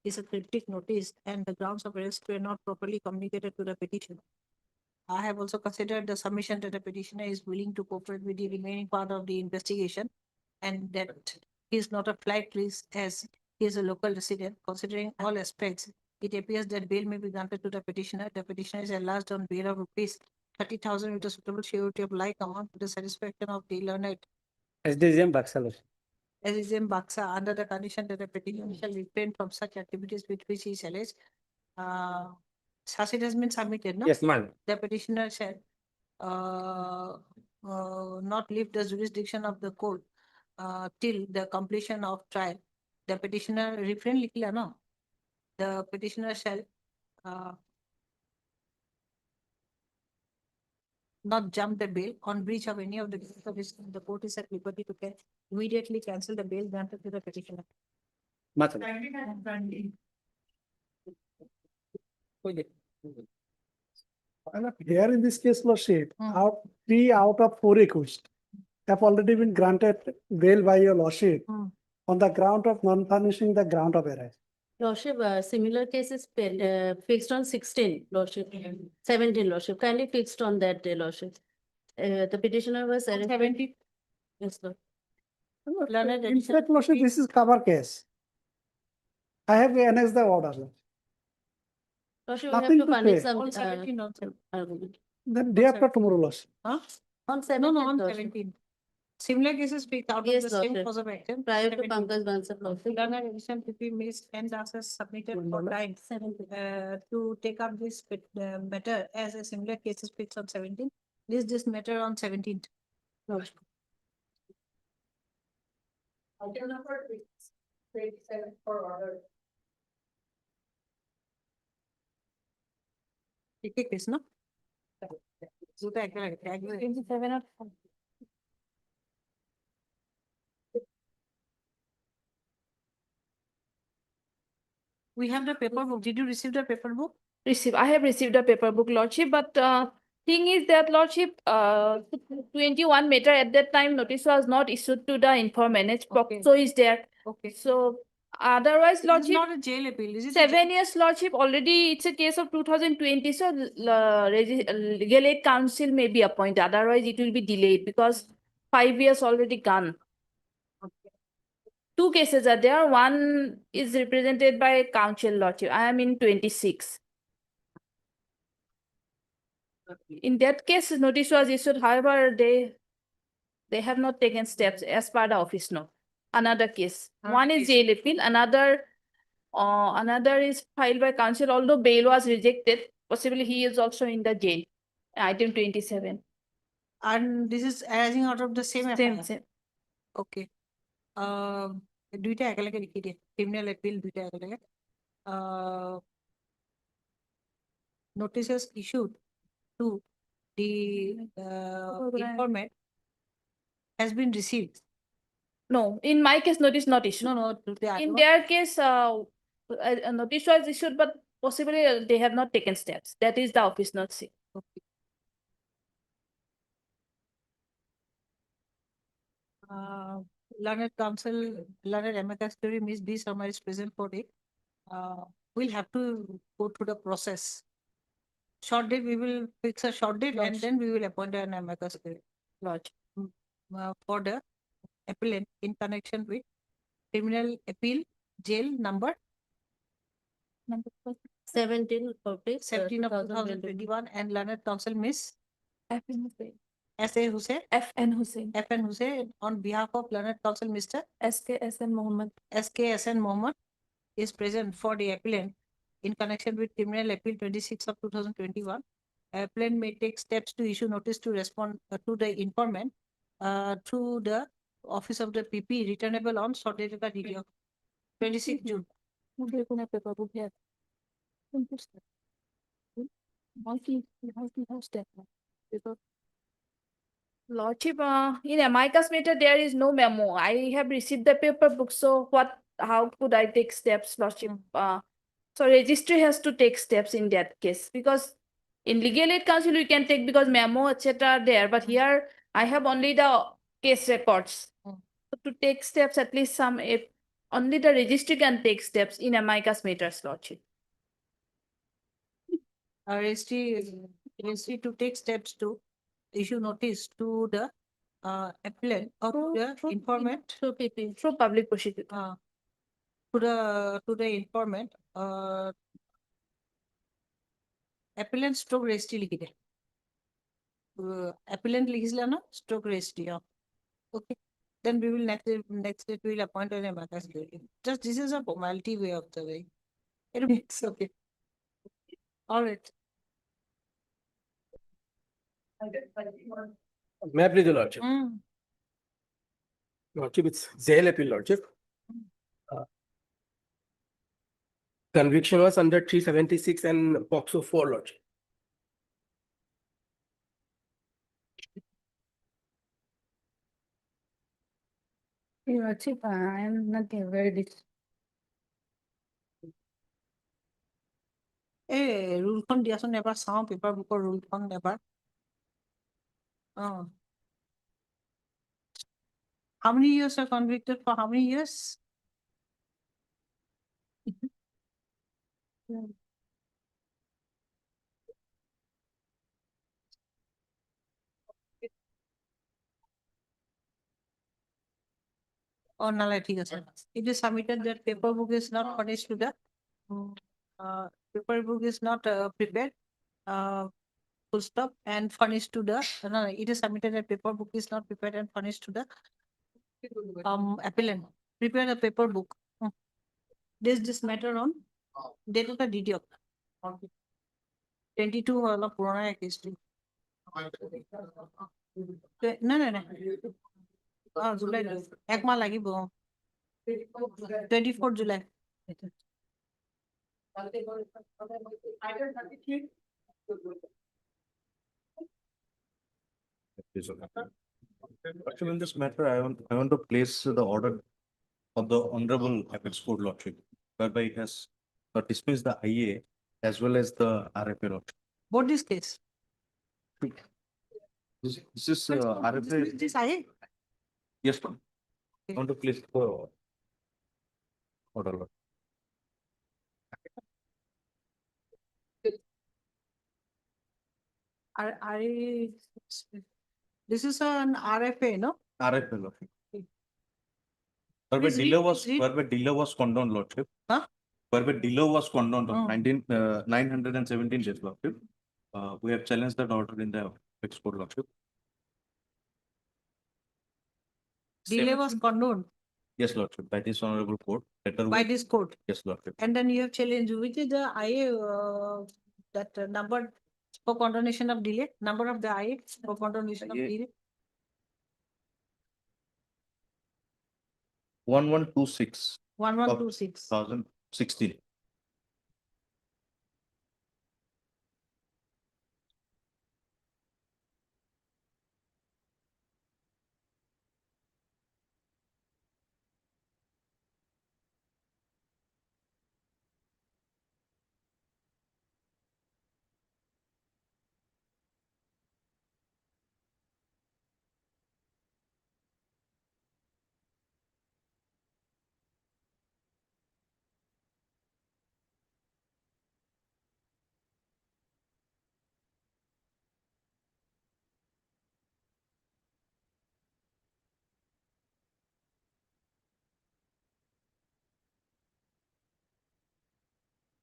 is a cryptic notice and the grounds of arrest were not properly communicated to the petitioner. I have also considered the submission that the petitioner is willing to cooperate with the remaining part of the investigation and that he is not a flight risk as he is a local resident. Considering all aspects, it appears that bail may be granted to the petitioner. The petitioner is enlarged on bail of rupees 30,000 with a suitable surety of like amount to the satisfaction of the learned SDGM Baksa. SDGM Baksa under the condition that the petitioner shall refrain from such activities with which he is alleged. As it has been submitted, no? Yes, ma'am. The petitioner shall not leave the jurisdiction of the court till the completion of trial. The petitioner refrain likila, no? The petitioner shall not jump the bail on breach of any of the conditions. The court is at liberty to immediately cancel the bail granted to the petitioner. Here in this case, Lordship, 3 out of 4 accused have already been granted bail by your Lordship on the ground of non-furnishing the ground of arrest. Lordship, similar cases fixed on 16, Lordship, 17, Lordship, kindly fixed on that day, Lordship. The petitioner was arrested. 70. Yes, Lord. In fact, Lordship, this is cover case. I have annexed the order. Lordship, we have Nothing to to furnish pay. some On 17 also. argument. Then day after tomorrow, Lordship. Huh? On No, 17. no, on Lordship. 17. Similar cases picked out of Yes, the same Lordship. cause of action. Prior to 17. Pankaj Bansal, Lordship. Learned addition PP Ms. N. Das has submitted for time 17. to take up this matter as a similar cases picked on 17. List this matter on 17th. Lordship. Item number 27 for order. एक एक case ना দুটো একটা লাগে একবারে 27 or we have the paper book. Did you receive the paper book? I have received a paper book, Lordship, but thing is that, Lordship, 21 meter at that time notice was not issued to the informant. Okay. So is there. Okay. So otherwise, This is Lordship, not a jail appeal. Is it? 7 years, Lordship, already it's a case of 2020. So legal aid council may be appointed. Otherwise, it will be delayed because 5 years already gone. Two cases are there. One is represented by council, Lordship. I am in 26. In that case, notice was issued. However, they have not taken steps as per the office note. Another case. One is jail appeal. Another is filed by council. Although bail was rejected, possibly he is also in the jail. Item 27. And this is arising out of the same Same, FIR? same. Okay. দুইটা একেলগে লিখি দিয়ে criminal appeal দুইটা একেলগে notices issued to the informant has been received. No, in my case, notice not issued. No, the In other their case, a notice was issued, but possibly they have not taken steps. That is the office not see. Okay. Learned counsel, learned amicus curiae, Ms. B. Sharma is present for it. We'll have to go through the process. Short date, we will fix a short date and then we will appoint an amicus curiae. Lodge. For the appellant in connection with criminal appeal jail number 17 public. 17 of 2021 and learned counsel Miss FN Hussain. S.A. Hussain, FN Hussain. F.N. Hussain on behalf of learned counsel Mr. SKSN Mohammed. S.K.S.N. Mohammed is present for the appellant in connection with criminal appeal 26 of 2021. Appellant may take steps to issue notice to respond to the informant through the office of the PP returnable on short dated video 26 June. paper book here. Lordship, in amicus matter, there is no memo. I have received the paper book, so how could I take steps, Lordship? So registry has to take steps in that case, because in legal aid council we can take because memo, etc. are there, but here I have only the case records. So to take steps, at least if only the registry can take steps in amicus matters, Lordship. Registry to take steps to issue notice to the appellant or to the informant Through PP, through public prosecutor. to the informant appellant stroke registry লিখি দে appellant লিখিছিলা না stroke registry okay then we will next we will appoint an amicus curiae. Just this is a formality way of the way it's okay. All right. May I please, your Lordship? Lordship, it's jail appeal, Lordship. Conviction was under 376 and POXO 4, Lordship. Lordship, I am not aware this. ৰুলখন দিয়াচোন এবাৰ চাওঁ paper বুকৰ ৰুলখন এবাৰ How many years are convicted for how many years? Oh, no, ঠিক আছে. It is submitted that paper book is not furnished to the paper book is not prepared. Full stop and furnished to the no, it is submitted that paper book is not prepared and furnished to the appellant. Prepare a paper book. This matter on date of the DD of 22 वाला पुराना है case ना ना ना जुलाई एक माह লাগিব 24 जुलाई Actually, in this matter, I want to place the order of the Honorable Apex Court Lordship, whereby it has dismissed the IA as well as the RFA Lordship. What this case? This is RFA. This IA? Yes, ma'am. I want to place the order. Lord. This is an RFA, no? RFA Lordship. Whereby delay was condoned, Lordship. Huh? Whereby delay was condoned on 917 days, Lordship. We have challenged that order in the Apex Court, Lordship. Delay was condoned Yes, Lordship, by this honorable court. by this court. Yes, Lordship. And then you have challenged, which is the IA that number for condonation of delay, number of the IA for condonation of delay. 1126. 1126. 2016.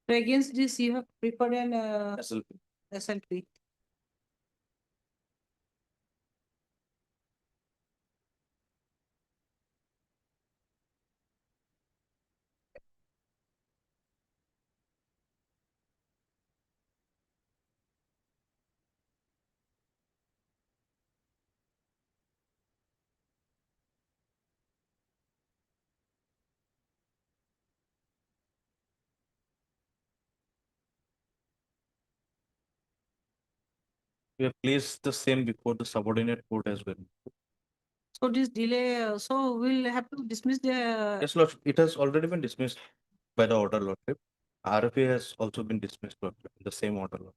So against this, you have preferred an SLP. SLP. We have placed the same before the subordinate court as well. So this delay, so we'll have to dismiss the. Yes, Lord, it has already been dismissed by the order, Lordship. RFA has also been dismissed, Lordship, the same order, Lord.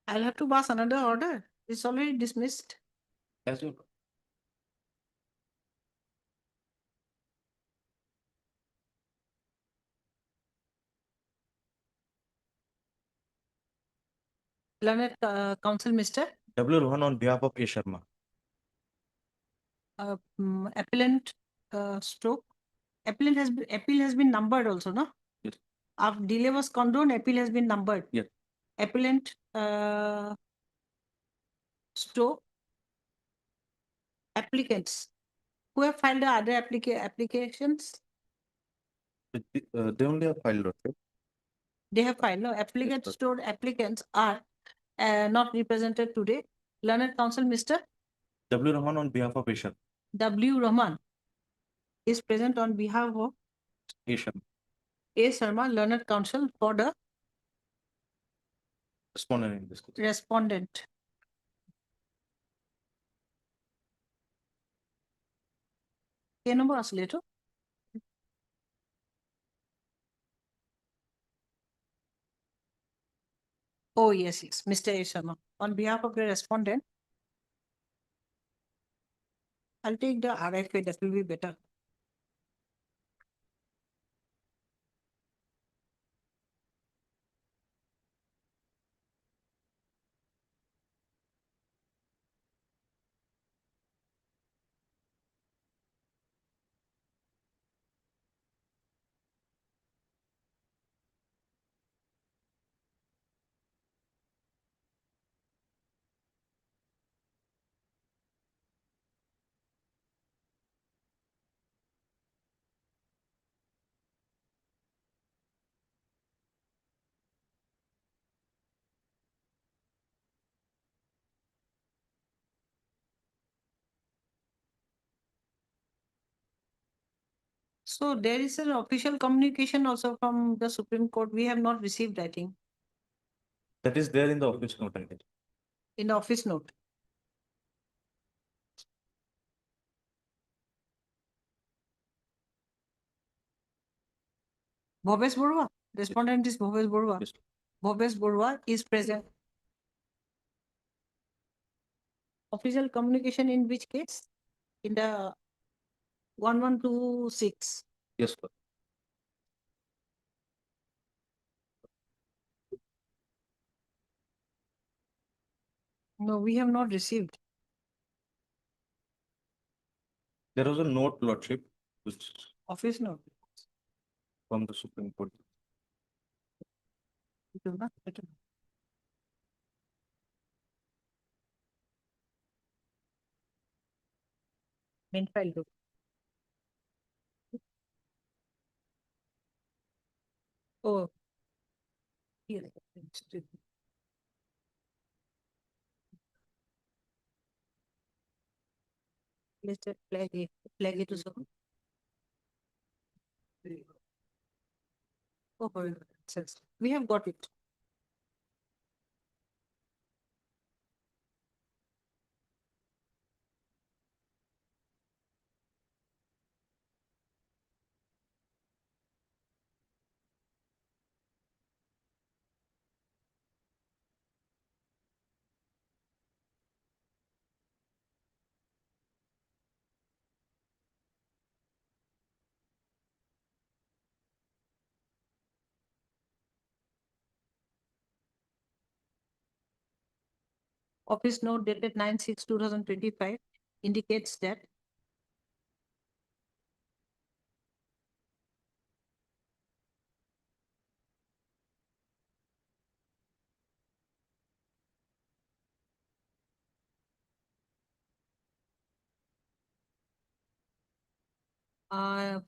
I'll have to pass another order. It's already dismissed. As you. Learned Council, Mr. W. Rohan on behalf of A. Sharma. Appellant stroke. Appeal has been numbered also, no? Yes. After delay was condoned, appeal has been numbered. Yes. Appellant stroke. Applicants who have filed the other applications, They only have filed, Lordship. they have filed. No, applicants sir. stored applicants are not represented today. Learned Council, Mr. W. Rohan on behalf of A. Sharma. W. Rahman is present on behalf of A. Sharma. A. Sharma, Learned Council, for the Respondent in this case. respondent. K number আসলে এটা? Oh, yes, yes, Mr. A. Sharma. On behalf of the respondent, I'll take the RFA, that will be better. So there is an official communication also from the Supreme Court. We have not received, I think, That is there in the office note, I think. in the office note. Bhobesh Borua, respondent is Bhobesh Borua. Yes. Bhobesh Borua is present. Official communication in which case? In the 1126. Yes, sir. No, we have not received. There was a note, Lordship, which Office note. from the Supreme Court. It is not written. Main file. Look. Oh. Here. Let's just flag it to so. Oh, very good. Sense. We have got it. office note dated 9/6/2025 indicates that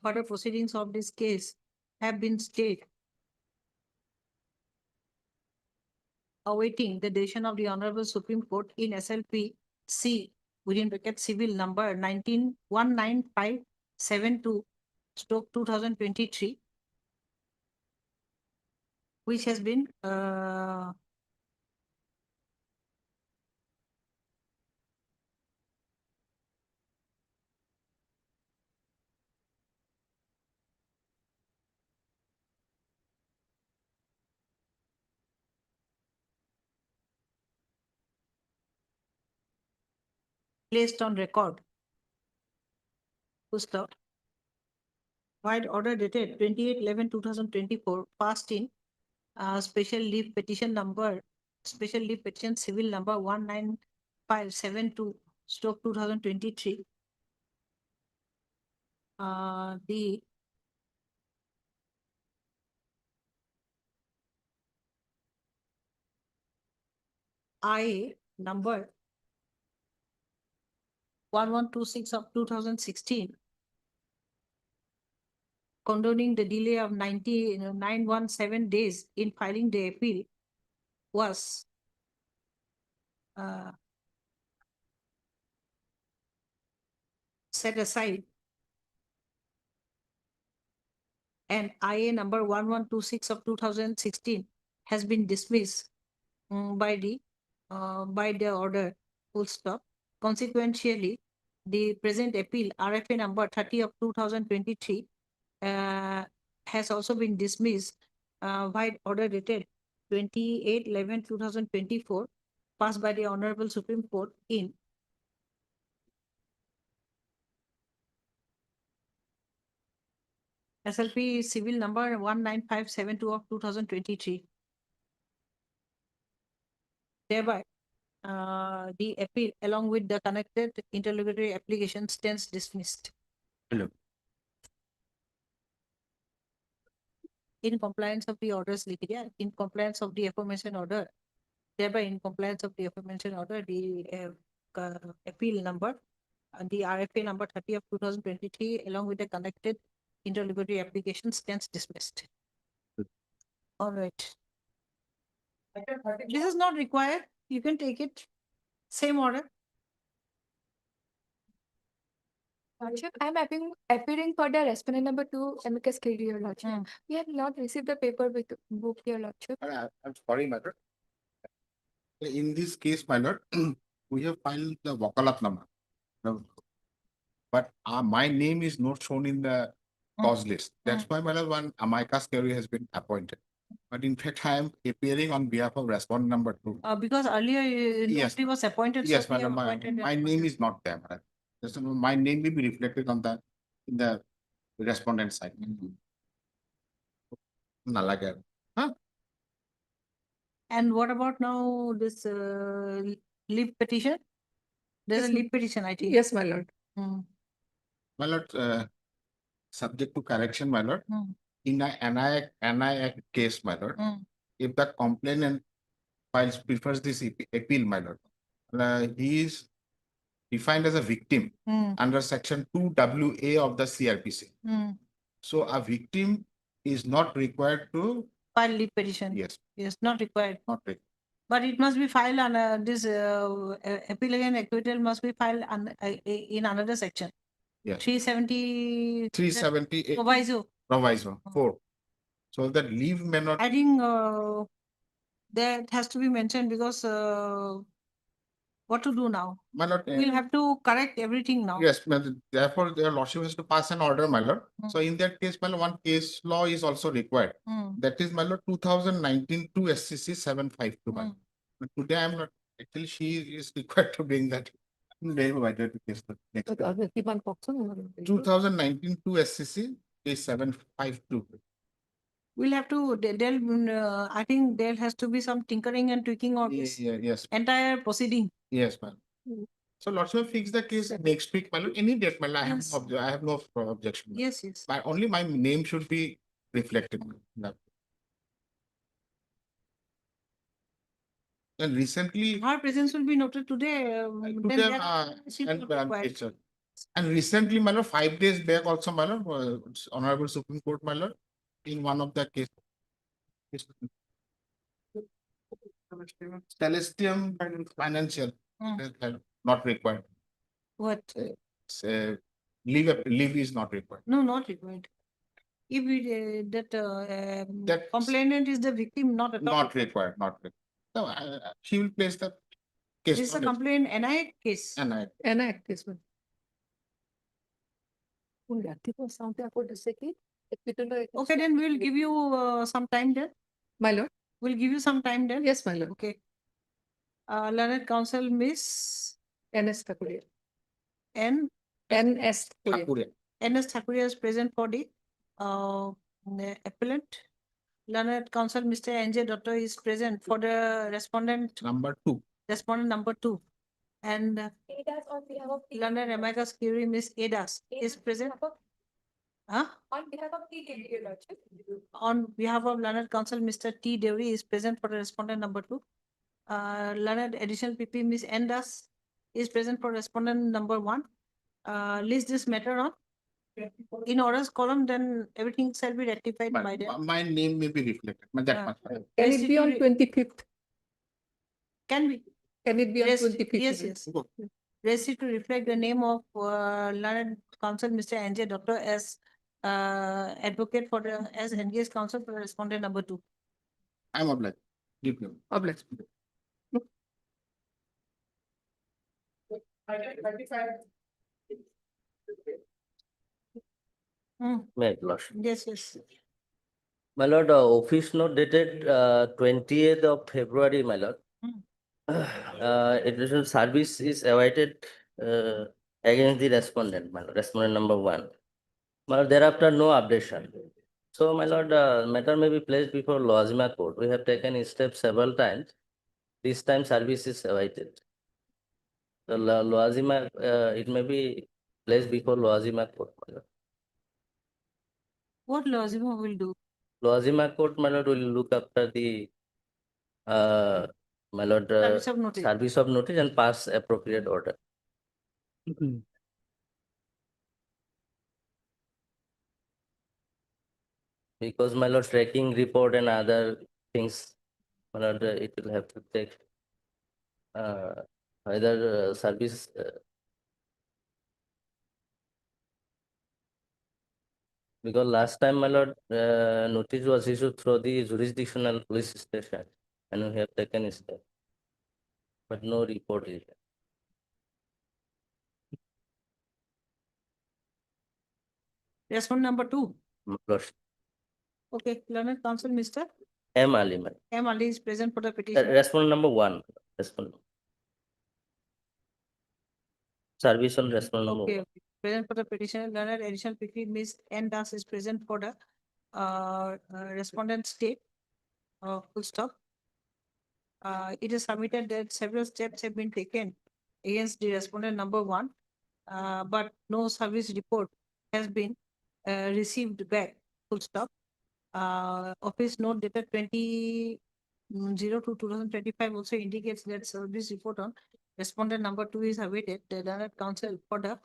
further proceedings of this case have been stayed, awaiting the decision of the Honorable Supreme Court in SLP C within bracket civil number 19-19572/2023, which has been placed on record. Full stop. While order dated 28/11/2024 passed in special leave petition civil number 19572/2023. The IA number 1126 of 2016, condoning the delay of 917 days in filing the appeal, was set aside, and IA number 1126 of 2016 has been dismissed by the order. Full stop. Consequentially, the present appeal, RFA number 30 of 2023, has also been dismissed by order dated 28/11/2024, passed by the Honorable Supreme Court in SLP civil number 19572 of 2023. Thereby, the appeal along with the connected interlocutory application stands dismissed. Hello. In compliance of the orders liquidia, in compliance of the aforementioned order, thereby in compliance of the aforementioned order, the appeal number, the RFA number 30 of 2023, along with the connected interlocutory application stands dismissed. All right. This is not required. You can take it. Same order. Lordship, I'm appearing for the respondent number 2, amicus curiae, Your Lordship. We have not received the paper with book, Your Lordship. I'm sorry, my lord. In this case, my lord, we have filed the Wakalatnama. But my name is not shown in the cause list. That's why, my lord, one amicus curiae has been appointed. But in fact, I am appearing on behalf of respondent number 2. Because earlier Yes. nobody was appointed. Yes, so we madam, have appointed my name is not there. Madam. Just, my name will be reflected on in the respondent side. Nalaga. And what about now this leave petition? There's a leave petition, I think. Yes, my lord. My lord, subject to correction, my lord, in a NI case, my lord, if the complainant prefers this appeal, my lord, he is defined as a victim under section 2WA of the CRPC. So a victim is not required to File leave petition. Yes, Yes, not required. not required. But it must be filed on this appeal again acquittal must be filed in another section. Yes. 370. 378 Proviso. proviso 4. So that leave may not. I think that has to be mentioned because what to do now? My lord, We'll have to correct everything now. yes, therefore their lordship has to pass an order, my lord. So in that case, my lord, one case law is also required. That is, my lord, 2019 2 SCC 752. My lord. But today I'm not, actually she is required to bring that. Case next. 2019 2 SCC case 752. We'll have to, I think there has to be some tinkering and tweaking of this Yes, entire proceeding. yes, ma'am. So Lordship fix the case next week, my lord, any date, my lord, Yes. I have no objection. Yes, yes. But only my name should be reflected. Ma'am. And recently, Her presence will be noted today. Then today, that she and, will require. yes, sir. And recently, my lord, 5 days back also, my lord, Honorable Supreme Court, my lord, in one of the case. Celestium Financial, not required. What? Leave is not required. No, not required. If we, That- complainant is the victim, not at all. Not required, not required. So, she will place the case. This is a on it. complaint NI case. And I, Enact this one. Okay, then we'll give you some time then. My lord. We'll give you some time then. Yes, my lord. Okay. Learned Counsel Miss N.S. Thakuria. N.S. Thakuria. N.S. Thakuria is present for the appellant. Learned Counsel Mr. N.J. Dotto is present for the respondent, Number 2. respondent number 2. And Learned Amicus Curie Miss Adas is present. Huh? On behalf of the Your Lordship. On behalf of Learned Counsel, Mr. T. Devi is present for the respondent number 2. Learned Additional PP Miss Endas is present for respondent number 1. List this matter on in orders column, then everything shall be rectified by But them. my name may be reflected. But that much. Can it be on 25th? Can be. Can it be on Yes, 25th? yes, yes. Rest to reflect the name of Learned Counsel, Mr. N.J. Doctor as advocate for the, as engaged counsel for the respondent number 2. I'm obliged. Deeply. Obliged. My lord. Yes, yes. My lord, office note dated 20th of February, my lord. Education service is awaited against the respondent, my lord, respondent number 1. My lord, thereafter no updation. So, my lord, matter may be placed before Loazima court. We have taken steps several times. This time service is awaited. The Loazima, it may be placed before Loazima court, my lord. What Lozima will do? Loazima court, my lord, will look after the my lord, Service of notice. service of notice and pass appropriate order. Because my lord, tracking report and other things, my lord, it will have to take either service. Because last time, my lord, notice was issued through the jurisdictional police station, and we have taken step, but no report is there. Respondent number 2. My lord, Okay, Learned Counsel, Mr. M. Ali, my M. Ali is present for the petition. respondent number 1. Respondent. Service on respondent number Okay, 1. okay. Present for the petition, Learned Additional PP Ms. N. Das is present for the respondent state. Full stop. It is submitted that several steps have been taken against the respondent number 1, but no service report has been received back. Full stop. Office note dated 20/02/2025 also indicates that service report on respondent number 2 is awaited. The Learned Counsel for the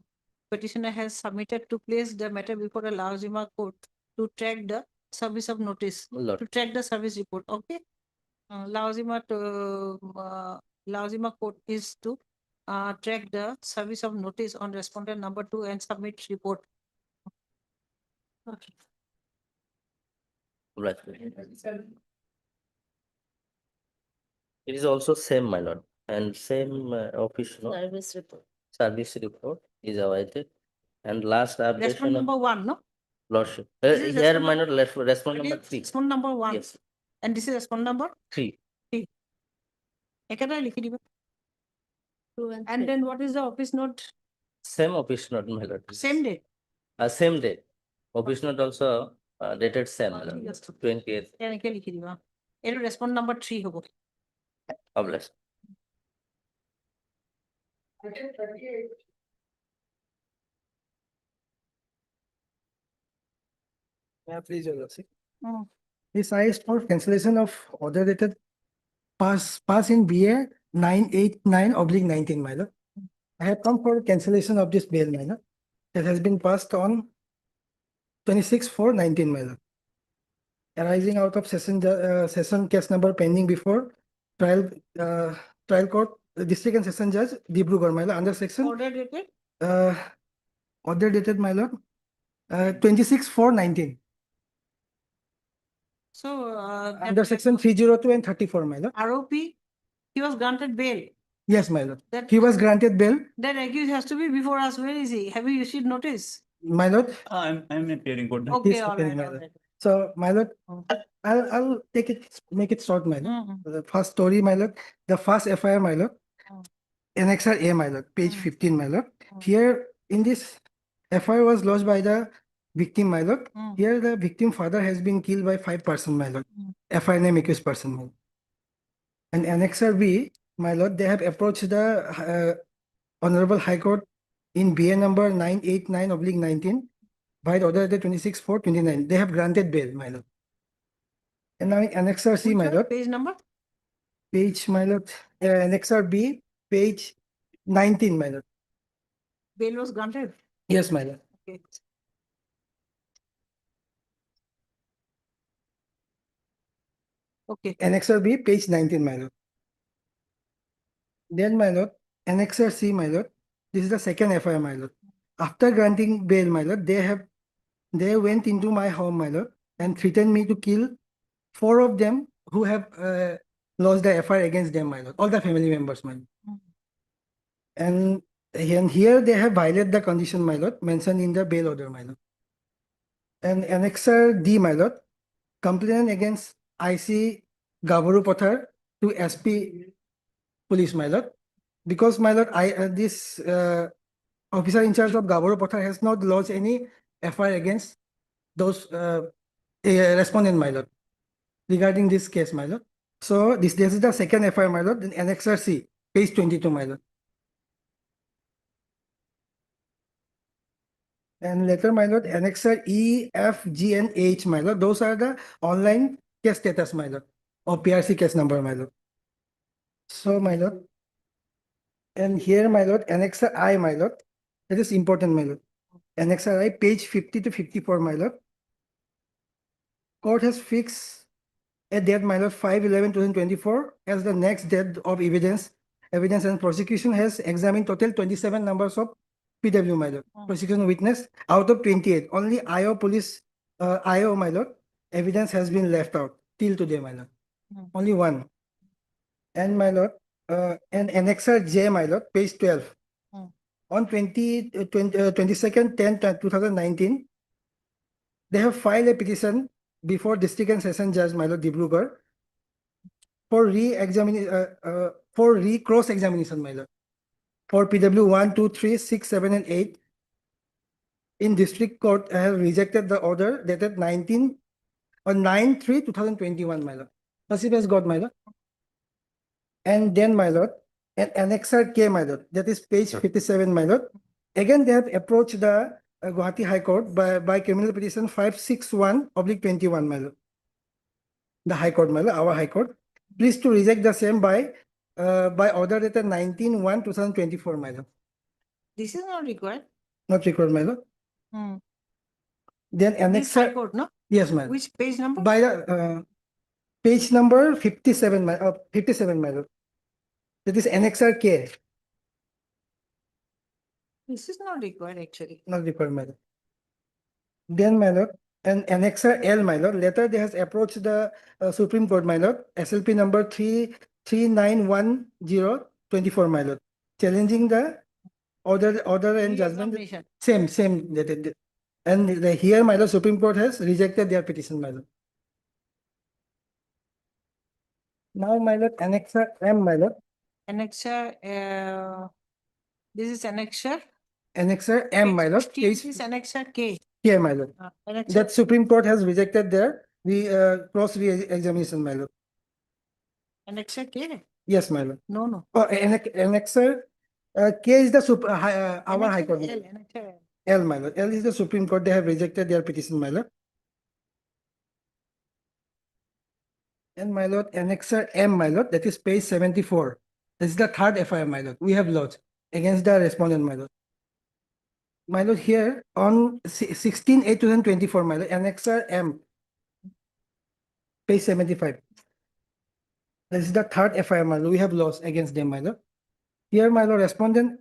petitioner has submitted to place the matter before the Laozima court to track the service of notice, Lord. to track the service report. Okay. Laozima court is to track the service of notice on respondent number 2 and submit report. Okay. Right. It is also same, my lord, and same office note. Service report. Service report is awaited, and last updation Respondent of number 1, no? lordship. This is Here, respondent- my lord, respondent It number is 3. Respondent number 1. Yes, And this is respondent number 3. একেবাৰে লিখি দিবা. 2 and And 3. then what is the office note? Same office note, my lord. Same date. Same day. Office note also dated same, my lord, 28th এনেকে লিখি দিবা এইটো ৰেচপন্ড number 3 হ'ব of last. Please, Your Lordship. Mm. This I is for cancellation of order dated pass in BA 989/19, my lord. I have come for cancellation of this bail, my lord. That has been passed on 26/4/19, my lord. Arising out of session case number pending before trial court, district and session judge, Dibrugarh, my lord, under section, order dated order dated, my lord, 26/4/19, so under section 302 and 34, my lord. ROP he was granted bail. Yes, my lord. That He was granted bail, that accused has to be before us. Where is he? Have you issued notice? my lord. I'm appearing court. Okay, He's all appearing, right, my all lord. right. So, my lord, I'll make it short, my lord. Mhm. The first story, my lord, the first FIR, my lord. Annexer A, my lord, page 15, my lord. Here in this FIR was lodged by the victim, my lord. Here the victim father has been killed by 5 persons, my lord. FIR name accused person, my lord. And Annexer B, my lord, they have approached the Honorable High Court in BA number 989/19 by the order dated 26/4/29. They have granted bail, my lord. And now in Annexer C, Which my one? lord, Page number? page, my lord, Annexer B, page 19, my lord. Bail was granted. Yes, my lord. Okay. Okay. Annexer B, page 19, my lord. Then, my lord, Annexer C, my lord, this is the second FIR, my lord. After granting bail, my lord, they went into my home, my lord, and threatened me to kill 4 of them who have lodged the FIR against them, my lord, all the family members, my lord. And here they have violated the condition, my lord, mentioned in the bail order, my lord. And Annexer D, my lord, complaint against IC Gavaru Pathar to SP Police, my lord. Because, my lord, this officer in charge of Gavaru Pathar has not lodged any FIR against those respondent, my lord, regarding this case, my lord. So this is the second FIR, my lord, then Annexer C, page 22, my lord. And later, my lord, Annexer E, F, G, and H, my lord, those are the online case status, my lord, or PRC case number, my lord. So, my lord, and here, my lord, Annexer I, my lord, that is important, my lord. Annexer I, page 50 to 54, my lord. Court has fixed a date, my lord, 5/11/2024 as the next date of evidence. Evidence and prosecution has examined total 27 numbers of PW, my lord. Prosecution witness out of 28. Only IO police, IO, my lord, evidence has been left out till today, my lord. Only one. And, my lord, and Annexer J, my lord, page 12. On 22nd 10 2019, they have filed a petition before District and Session Judge, my lord, Dibrugarh, for cross-examination, my lord, for PW 1, 2, 3, 6, 7, and 8. In District Court, I have rejected the order dated 9/3/2021, my lord. Nasib has got, my lord. And then, my lord, and Annexer K, my lord, that is page 57, my lord. Again, they have approached the Guwahati High Court by criminal petition 561/21, my lord. The High Court, my lord, our High Court. Please to reject the same by order dated 19/1/2024, my lord. This is not required. Not required, my lord. Hmm. Then This High Annexer, Court, no? yes, my lord. Which page number? By the page number 57, 57, my lord. That is Annexer K, This is not required, actually. not required, my lord. Then, my lord, and Annexer L, my lord, later they has approached the Supreme Court, my lord, SLP number 33910/24, my lord, challenging the order and judgment. Examination. Same. And here, my lord, Supreme Court has rejected their petition, my lord. Now, my lord, Annexer M, my lord. Annexure, this is annexure. Annexer M, my lord, This is annexure K. K, Here, my lord. Annexure, That Supreme Court has rejected their cross re-examination, my lord. annexure K? Yes, my lord. No. Oh, annexer, K is the our High Court. Annexure L. L, my lord. L is the Supreme Court. They have rejected their petition, my lord. And my lord, annexer M, my lord, that is page 74. This is the third FIR, my lord. We have lodged against the respondent, my lord. My lord, here on 16/8/2024, my lord, annexer M, page 75. This is the third FIR, my lord. We have lost against them, my lord. Here, my lord, respondent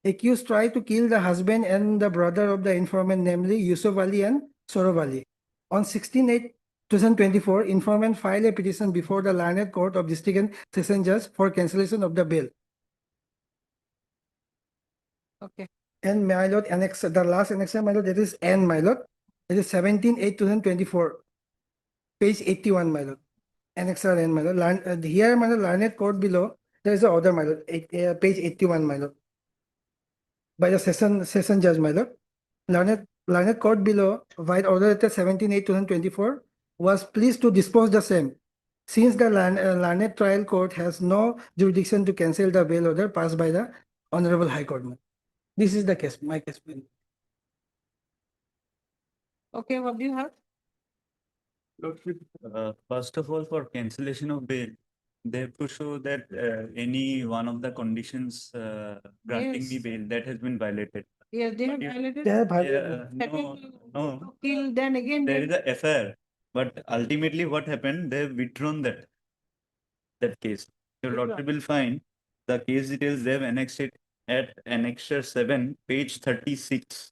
accused tried to kill the husband and the brother of the informant, namely Yusuf Ali and Sorov Ali. On 16/8/2024, informant filed a petition before the learned court of district and session judge for cancellation of the bail. Okay. And my lord, annexer, the last annexer, my lord, that is N, my lord. It is 17/8/2024, page 81, my lord. Annexer N, my lord. Here, my lord, learned court below, there is a order, my lord, page 81, my lord. By the session judge, my lord. Learned court below, while order dated 17/8/2024, was pleased to dispose the same. Since the learned trial court has no jurisdiction to cancel the bail order passed by the Honorable High Court. This is the case, my case. Okay, what do you have? First of all, for cancellation of bail, they have to show that any one of the conditions granting the Yes. bail that has been violated. Yes, they have But violated. They have violated. No, Kill, then again. there is a FIR, but ultimately what happened, they have withdrawn that case. Your Withdrawn. lordship will find the case details, they have annexed it at annexure 7, page 36.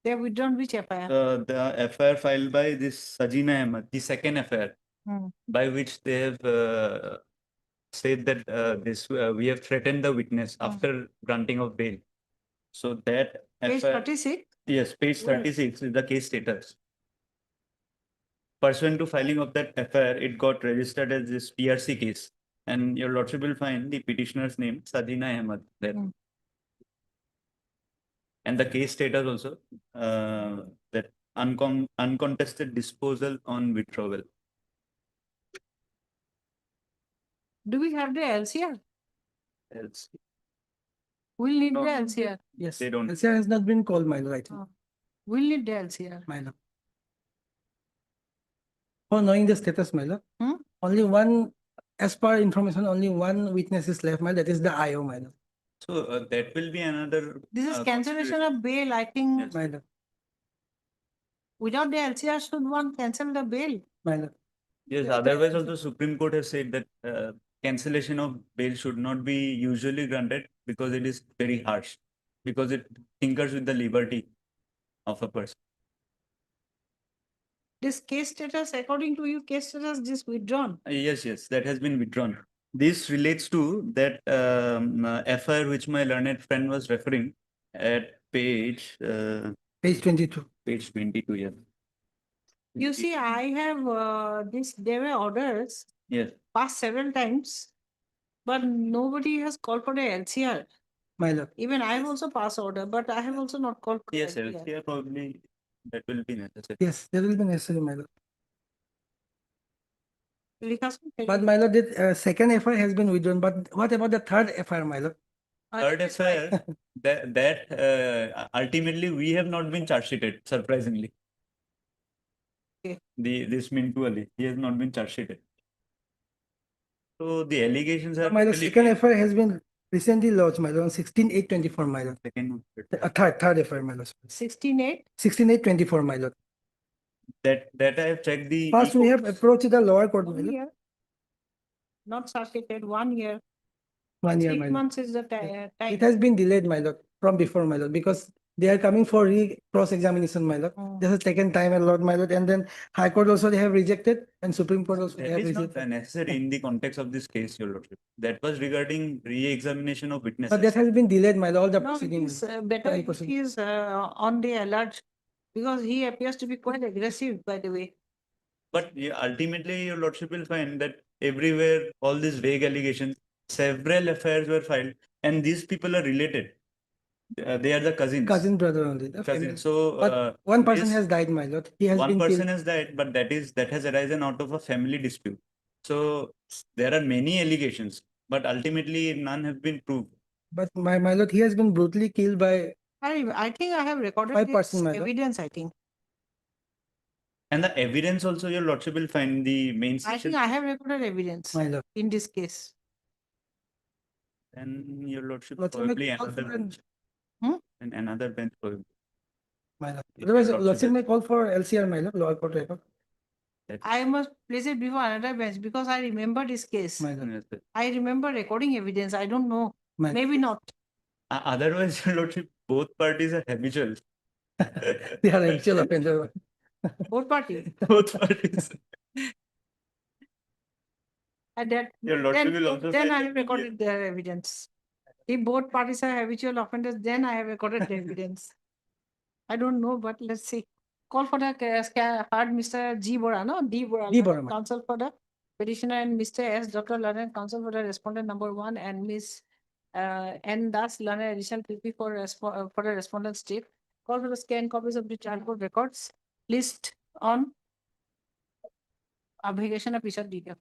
They have withdrawn which FIR? The FIR filed by this Sajina Ahmed, the second FIR, Hmm. by which they have said that we have threatened the witness after granting of bail. So that Page FIR, 36? yes, page Where? 36 is the case status. Pursuant to filing of that FIR, it got registered as this PRC case, and your lordship will find the petitioner's name Sajina Ahmed there. Hmm. And the case status also that uncontested disposal on withdrawal. Do we have the LCR? Else We'll need the No. LCR. Yes. They don't. LCR has not been called, my lord, right? We'll need the LCR. My lord. For knowing the status, my lord. Hmm? Only one, as per information, only one witness is left, my lord, that is the IO, my lord. So that will be another. This is cancellation of bail, I think. Yes. My lord, Without the LCR, should one cancel the bail? my lord. Yes, otherwise also Supreme Court has said that cancellation of bail should not be usually granted because it is very harsh, because it tinkers with the liberty of a person. This case status, according to you, case status is withdrawn. Yes, that has been withdrawn. This relates to that FIR which my learned friend was referring at page Page 22. page 22. Yeah. You see, I have there were orders Yes. passed several times, but nobody has called for the LCR. My lord. Even I have also passed order, but I have also not called. for Yes, LCR. LCR probably that will be necessary. Yes, that will be necessary, my lord. Likhasan, can But you- my lord, the second FIR has been withdrawn, but what about the third FIR, my lord? Third FIR, that ultimately we have not been charge sheeted, surprisingly. Okay. This Mintu Ali, he has not been charge sheeted. So the allegations are My lord, really second FIR has been recently lodged, my lord, on 16/8/24, my lord. second one. Third FIR, my lord. 16/8? 16/8/24, my lord. That I have checked the. First, we have approached the lower court, my 1 lord. year. Not circuited, 1 year. 1 year, 6 my lord. months is the It time. has been delayed, my lord, from before, my lord, because they are coming for cross-examination, my lord. Mm. This has taken time a lot, my lord, and then High Court also they have rejected, and Supreme Court also they That have is not rejected. necessary in the context of this case, Your Lordship. That was regarding re-examination of But that witnesses. has been delayed, my lord, all the No, it proceedings. is better Sorry, if proceed. he is on the alert, because he appears to be quite aggressive, by the way. But ultimately, Your Lordship will find that everywhere, all these vague allegations, several affairs were filed, and these people are related. They are the cousins. Cousin brother only. the Cousin. family. So, But one person this- has died, my lord. He has one been person killed. has died, but that has arisen out of a family dispute. So there are many allegations, but ultimately none have been proved. But my lord, he has been brutally killed by I think I have recorded 5%, this my lord. evidence, I think. And the evidence also your lordship will find in the main I section. think I have recorded evidence my lord. in this case. And your lordship Lordship may probably call another for an- bench. Hmm? And another bench probably. My lord. If Otherwise, your lordship lordship may call for LCR, my lord, lower court record. I must place it before another bench because I remember this case. My lord. Yes, sir. I remember recording evidence. I don't know. My- Maybe not. Otherwise, your lordship, both parties are habitual. They are actual offender. Both party. Both parties. And that, Your lordship will also then find I that have to be- recorded their evidence. If both parties are habitual offenders, then I have recorded the evidence. I don't know, but let's see. Call for the heard Mr. G. Bora, no? D. Bora. D. Bora, ma'am. Counsel for the petitioner and Mr. S. Dr. Learned, counsel for the respondent number 1 and Miss N. Das Learned additional PP for the respondent state. Call for the scanned copies of the child court records. List on vacation of episode detail.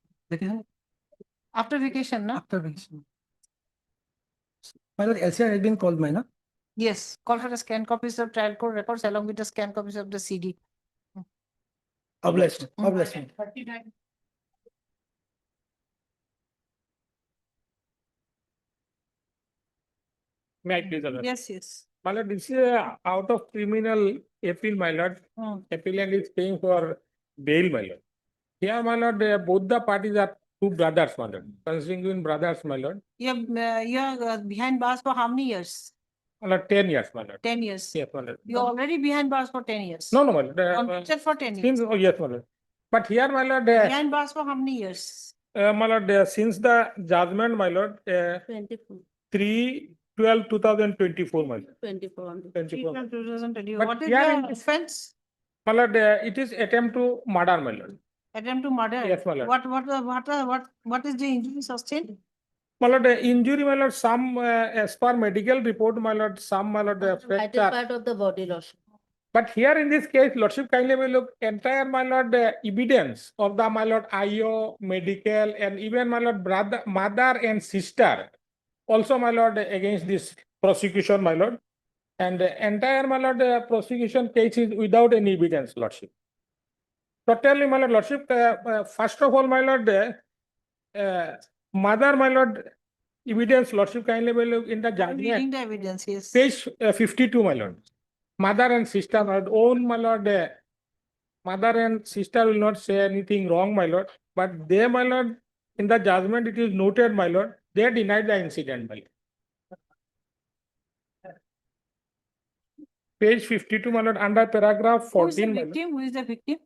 After vacation, no? After vacation. My lord, LCR has been called, my lord. Yes, call for the scanned copies of trial court records along with the scanned copies of the CD. Obliged. Obliged. May I please, Your Lord? Yes, yes. My lord, this is out of criminal appeal, my lord. Appellant is paying for bail, my lord. Here, my lord, both the parties are two brothers, my lord. Considering brothers, my lord. You're behind bars for how many years? My lord, 10 years, my lord. 10 years. Yes, my lord. You're already behind bars for 10 years. No, no, my lord. Convicted for 10 years. Since, oh, yes, my lord. But here, my lord, Behind bars for how many years? my lord, since the judgment, my lord, 24, 3/12/2024, my lord. 24 on the 24. 2020. But What is here in the this- offense? My lord, it is attempt to murder, my lord. Attempt to murder. Yes, my lord. What is the injury sustained? My lord, injury, my lord, some, as per medical report, my lord, some, my lord, vital fracture. part of the body loss. But here in this case, lordship kindly will look entire, my lord, evidence of the, my lord, IO, medical, and even, my lord, brother, mother and sister. Also, my lord, against this prosecution, my lord. And entire, my lord, prosecution case is without any evidence, lordship. Totally, my lord, lordship, first of all, my lord, mother, my lord, evidence, lordship kindly will look in the I'm reading judgment. the evidence, yes. Page 52, my lord. Mother and sister, my lord, own, my lord, mother and sister will not say anything wrong, my lord, but they, my lord, in the judgment, it is noted, my lord, they denied the incident, my lord. Page 52, my lord, under paragraph Who is the 14, my lord. victim? Who is the victim?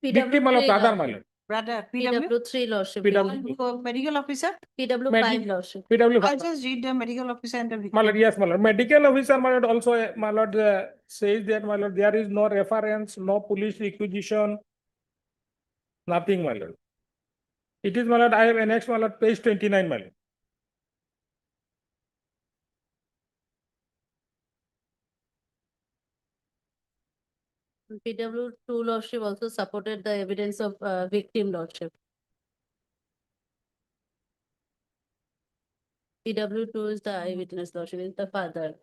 Victim, my lord, brother, my lord. Brother, PW? PW3 lordship. PW. Medical officer? PW5 lordship. PW. I just read the medical officer and the victim. My lord, yes, my lord. Medical officer, my lord, also, my lord, says that, my lord, there is no reference, no police requisition, nothing, my lord. It is, my lord, I have annexed, my lord, page 29, my lord. PW2 lordship also supported the evidence of victim lordship. PW2 is the eyewitness lordship, is the father.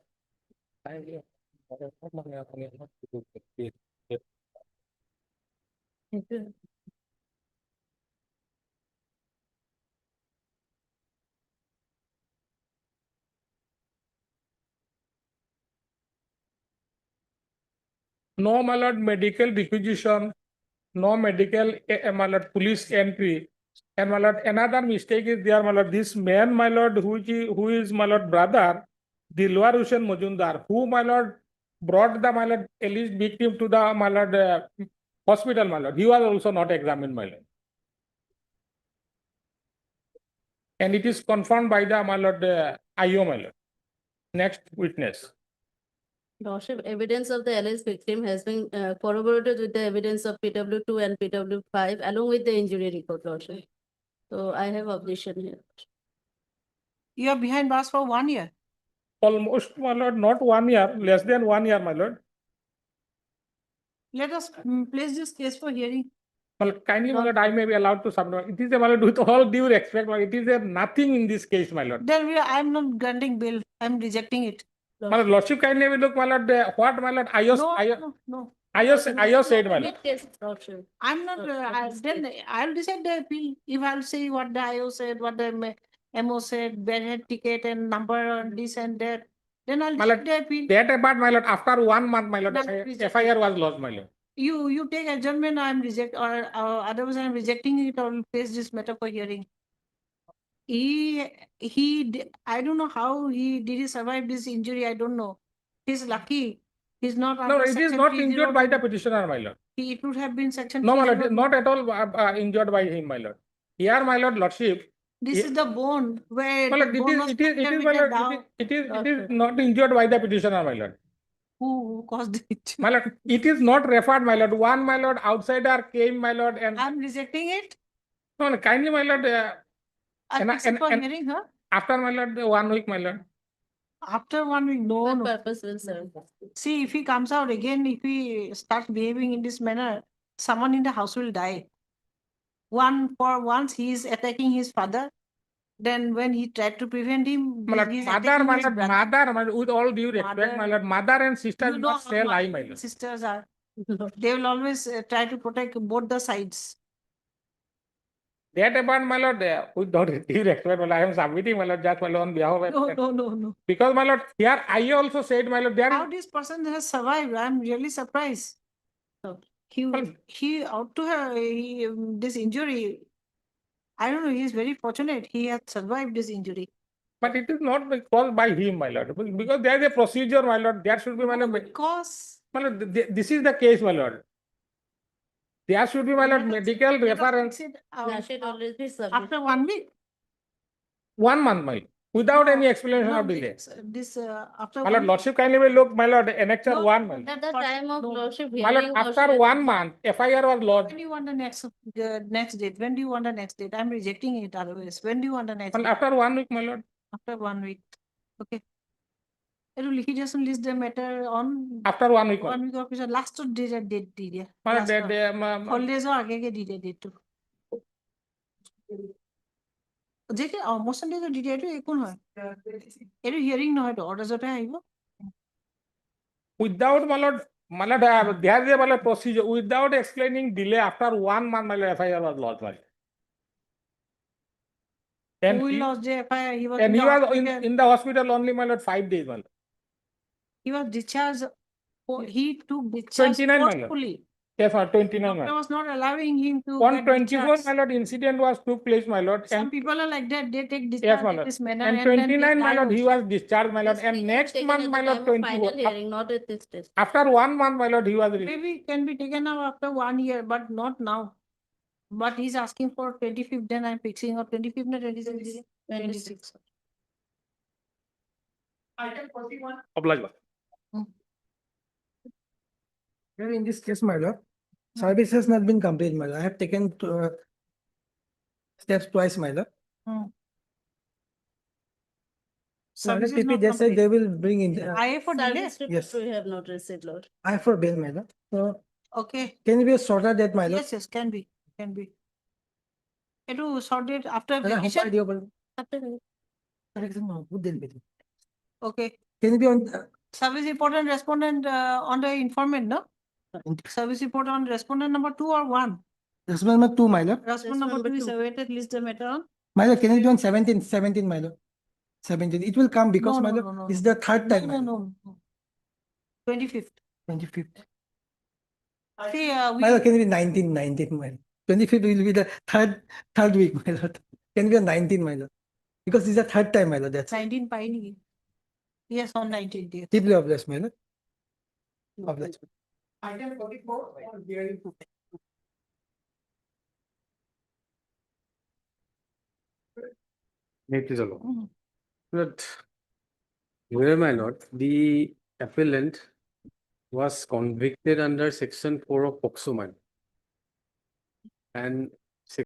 No, my lord, medical requisition, no medical, my lord, police entry. And my lord, another mistake is there, my lord, this man, my lord, who is my lord brother, Dilwar Hussain Majumdar, who, my lord, brought the, my lord, alleged victim to the, my lord, hospital, my lord. He was also not examined, my lord. And it is confirmed by the, my lord, IO, my lord. Next witness. Lordship, evidence of the alleged victim has been corroborated with the evidence of PW2 and PW5 along with the injury report, lordship. So I have objection here. You are behind bars for 1 year. almost, my lord, not 1 year, less than 1 year, my lord. Let us place this case for hearing. Well, kindly, my lord, I may be allowed to submit. It is a, my lord, with all due respect, my lord, it is a nothing in this case, my lord. Then I am not granting bail. I am rejecting it. My lord, lordship kindly will look, my lord, what, my lord, No. IO said, my lord. Lordship. I'm not, then I'll decide the appeal. If I'll say what the IO said, what the MO said, head ticket and number and this and that, then I'll My decide lord, the appeal. that apart, my lord, after 1 month, my lord, Not rejected. FIR was lost, my lord. You take adjournment, I'm or otherwise I'm rejecting it or will place this matter for hearing. I don't know how did he survive this injury, I don't know. He's lucky. He's not. No, under it is section not injured by the 302. petitioner, my lord. It would have been section. No, my lord, 302. not at all injured by him, my lord. Here, my lord, lordship. This is the bone where My the lord, bone was it fractured is, with my the lord, dowel. it is not injured by the petitioner, my lord. Who caused it? My lord, it is not referred, my lord. One, my lord, outsider came, my lord, and I'm rejecting it. no, no, kindly, my lord. This is for hearing, huh? After, my lord, 1 week, my lord. After 1 week, no. Purpose will serve. See, if he comes out again, if he starts behaving in this manner, someone in the house will die. Once he is attacking his father, then when he tried to prevent him, My lord, he's mother, attacking my his lord, brother. mother, with all due respect, my lord, mother and sister You know must how say lie, mother my and lord. sisters are. They will always try to protect both the sides. That about, my lord, with all due respect, my lord, I am submitting, my lord, just my lord, on behalf of. No. Because, my lord, here I also said, my lord, there How this person has survived? I'm really surprised. He out to have this injury. I don't know. He's very fortunate. He has survived this injury. But it is not caused by him, my lord, because there is a procedure, my lord. There should be, my lord. Because My lord, this is the case, my lord. There should be, my lord, medical reference. That should always be submitted. After 1 week. 1 month, my lord, without any explanation of delay. This after My 1 lord, week. lordship kindly will look, my lord, annexure 1 month. At the time of lordship My lord, hearing. after 1 month, FIR was lodged. When do you want the next date? When do you want the next date? I'm rejecting it otherwise. When do you want the next Well, date? after 1 week, my lord. After 1 week. Okay. He doesn't list the matter on After 1 week. 1 week of last date date. My lord, Holidays or आगे के date to. যেটা motion day date এইটো একো নহয় এইটো hearing নহয় তো orders তে আহিব without, my lord, there is a, my lord, procedure. Without explaining delay, after 1 month, my lord, FIR was lodged, my lord. And who he, lost the FIR? He was, and in, he the was hospital. in the hospital only, my lord, 5 days, my lord. He was discharged. He took discharge 29, my lord. forcefully. Yes, my 29, my Doctor lord. was not allowing him to On get 24, discharged. my lord, incident was took place, my lord. Some And people are like that. They take yes, discharge my in lord. this manner And and then they 29, my die lord, he also. was discharged, my lord. This And thing is next taken month, at my the lord, time of 24. final hearing, not at this test. After 1 month, my lord, he was released. Maybe it can be taken out after 1 year, but not now. But he's asking for 25th, then I'm fixing or 25th or 26th. 26. Item 41. Obliged. Here in this case, my lord, service has not been completed, my lord. I have taken steps twice, my lord. So Service is PP, not they said complete. they will bring in. IA for delay? Service report Yes. we have not received, Lord. I for bail, my lord. So Okay. can you be sorted that, my lord? Yes, can be. It will sort it after দাদা, vacation. সোমবাৰে দিব পাৰিব। After তাৰে কিছু নহয়, বহুত দেৰি পাইছো। Okay. Can you be on Service report and respondent on the informant, no? Service report on respondent number 2 or 1? Respondent number 2, my lord? Respondent number 2 is awaited, list the matter on. My lord, can you be on 17, my lord? 17. It will come because, my lord, it's the third time. my lord. No. 25th. 25th. See, My lord, can you be 19, my lord? 25th will be the third week, my lord. Can be on 19, my lord. Because this is the third time, my lord. That's 19 paini. Yes, on 19th. Yes. deeply obliged, my lord. Obliged. Item 44. But where, my lord, the appellant was convicted under section 4 of POCSO, my lord. And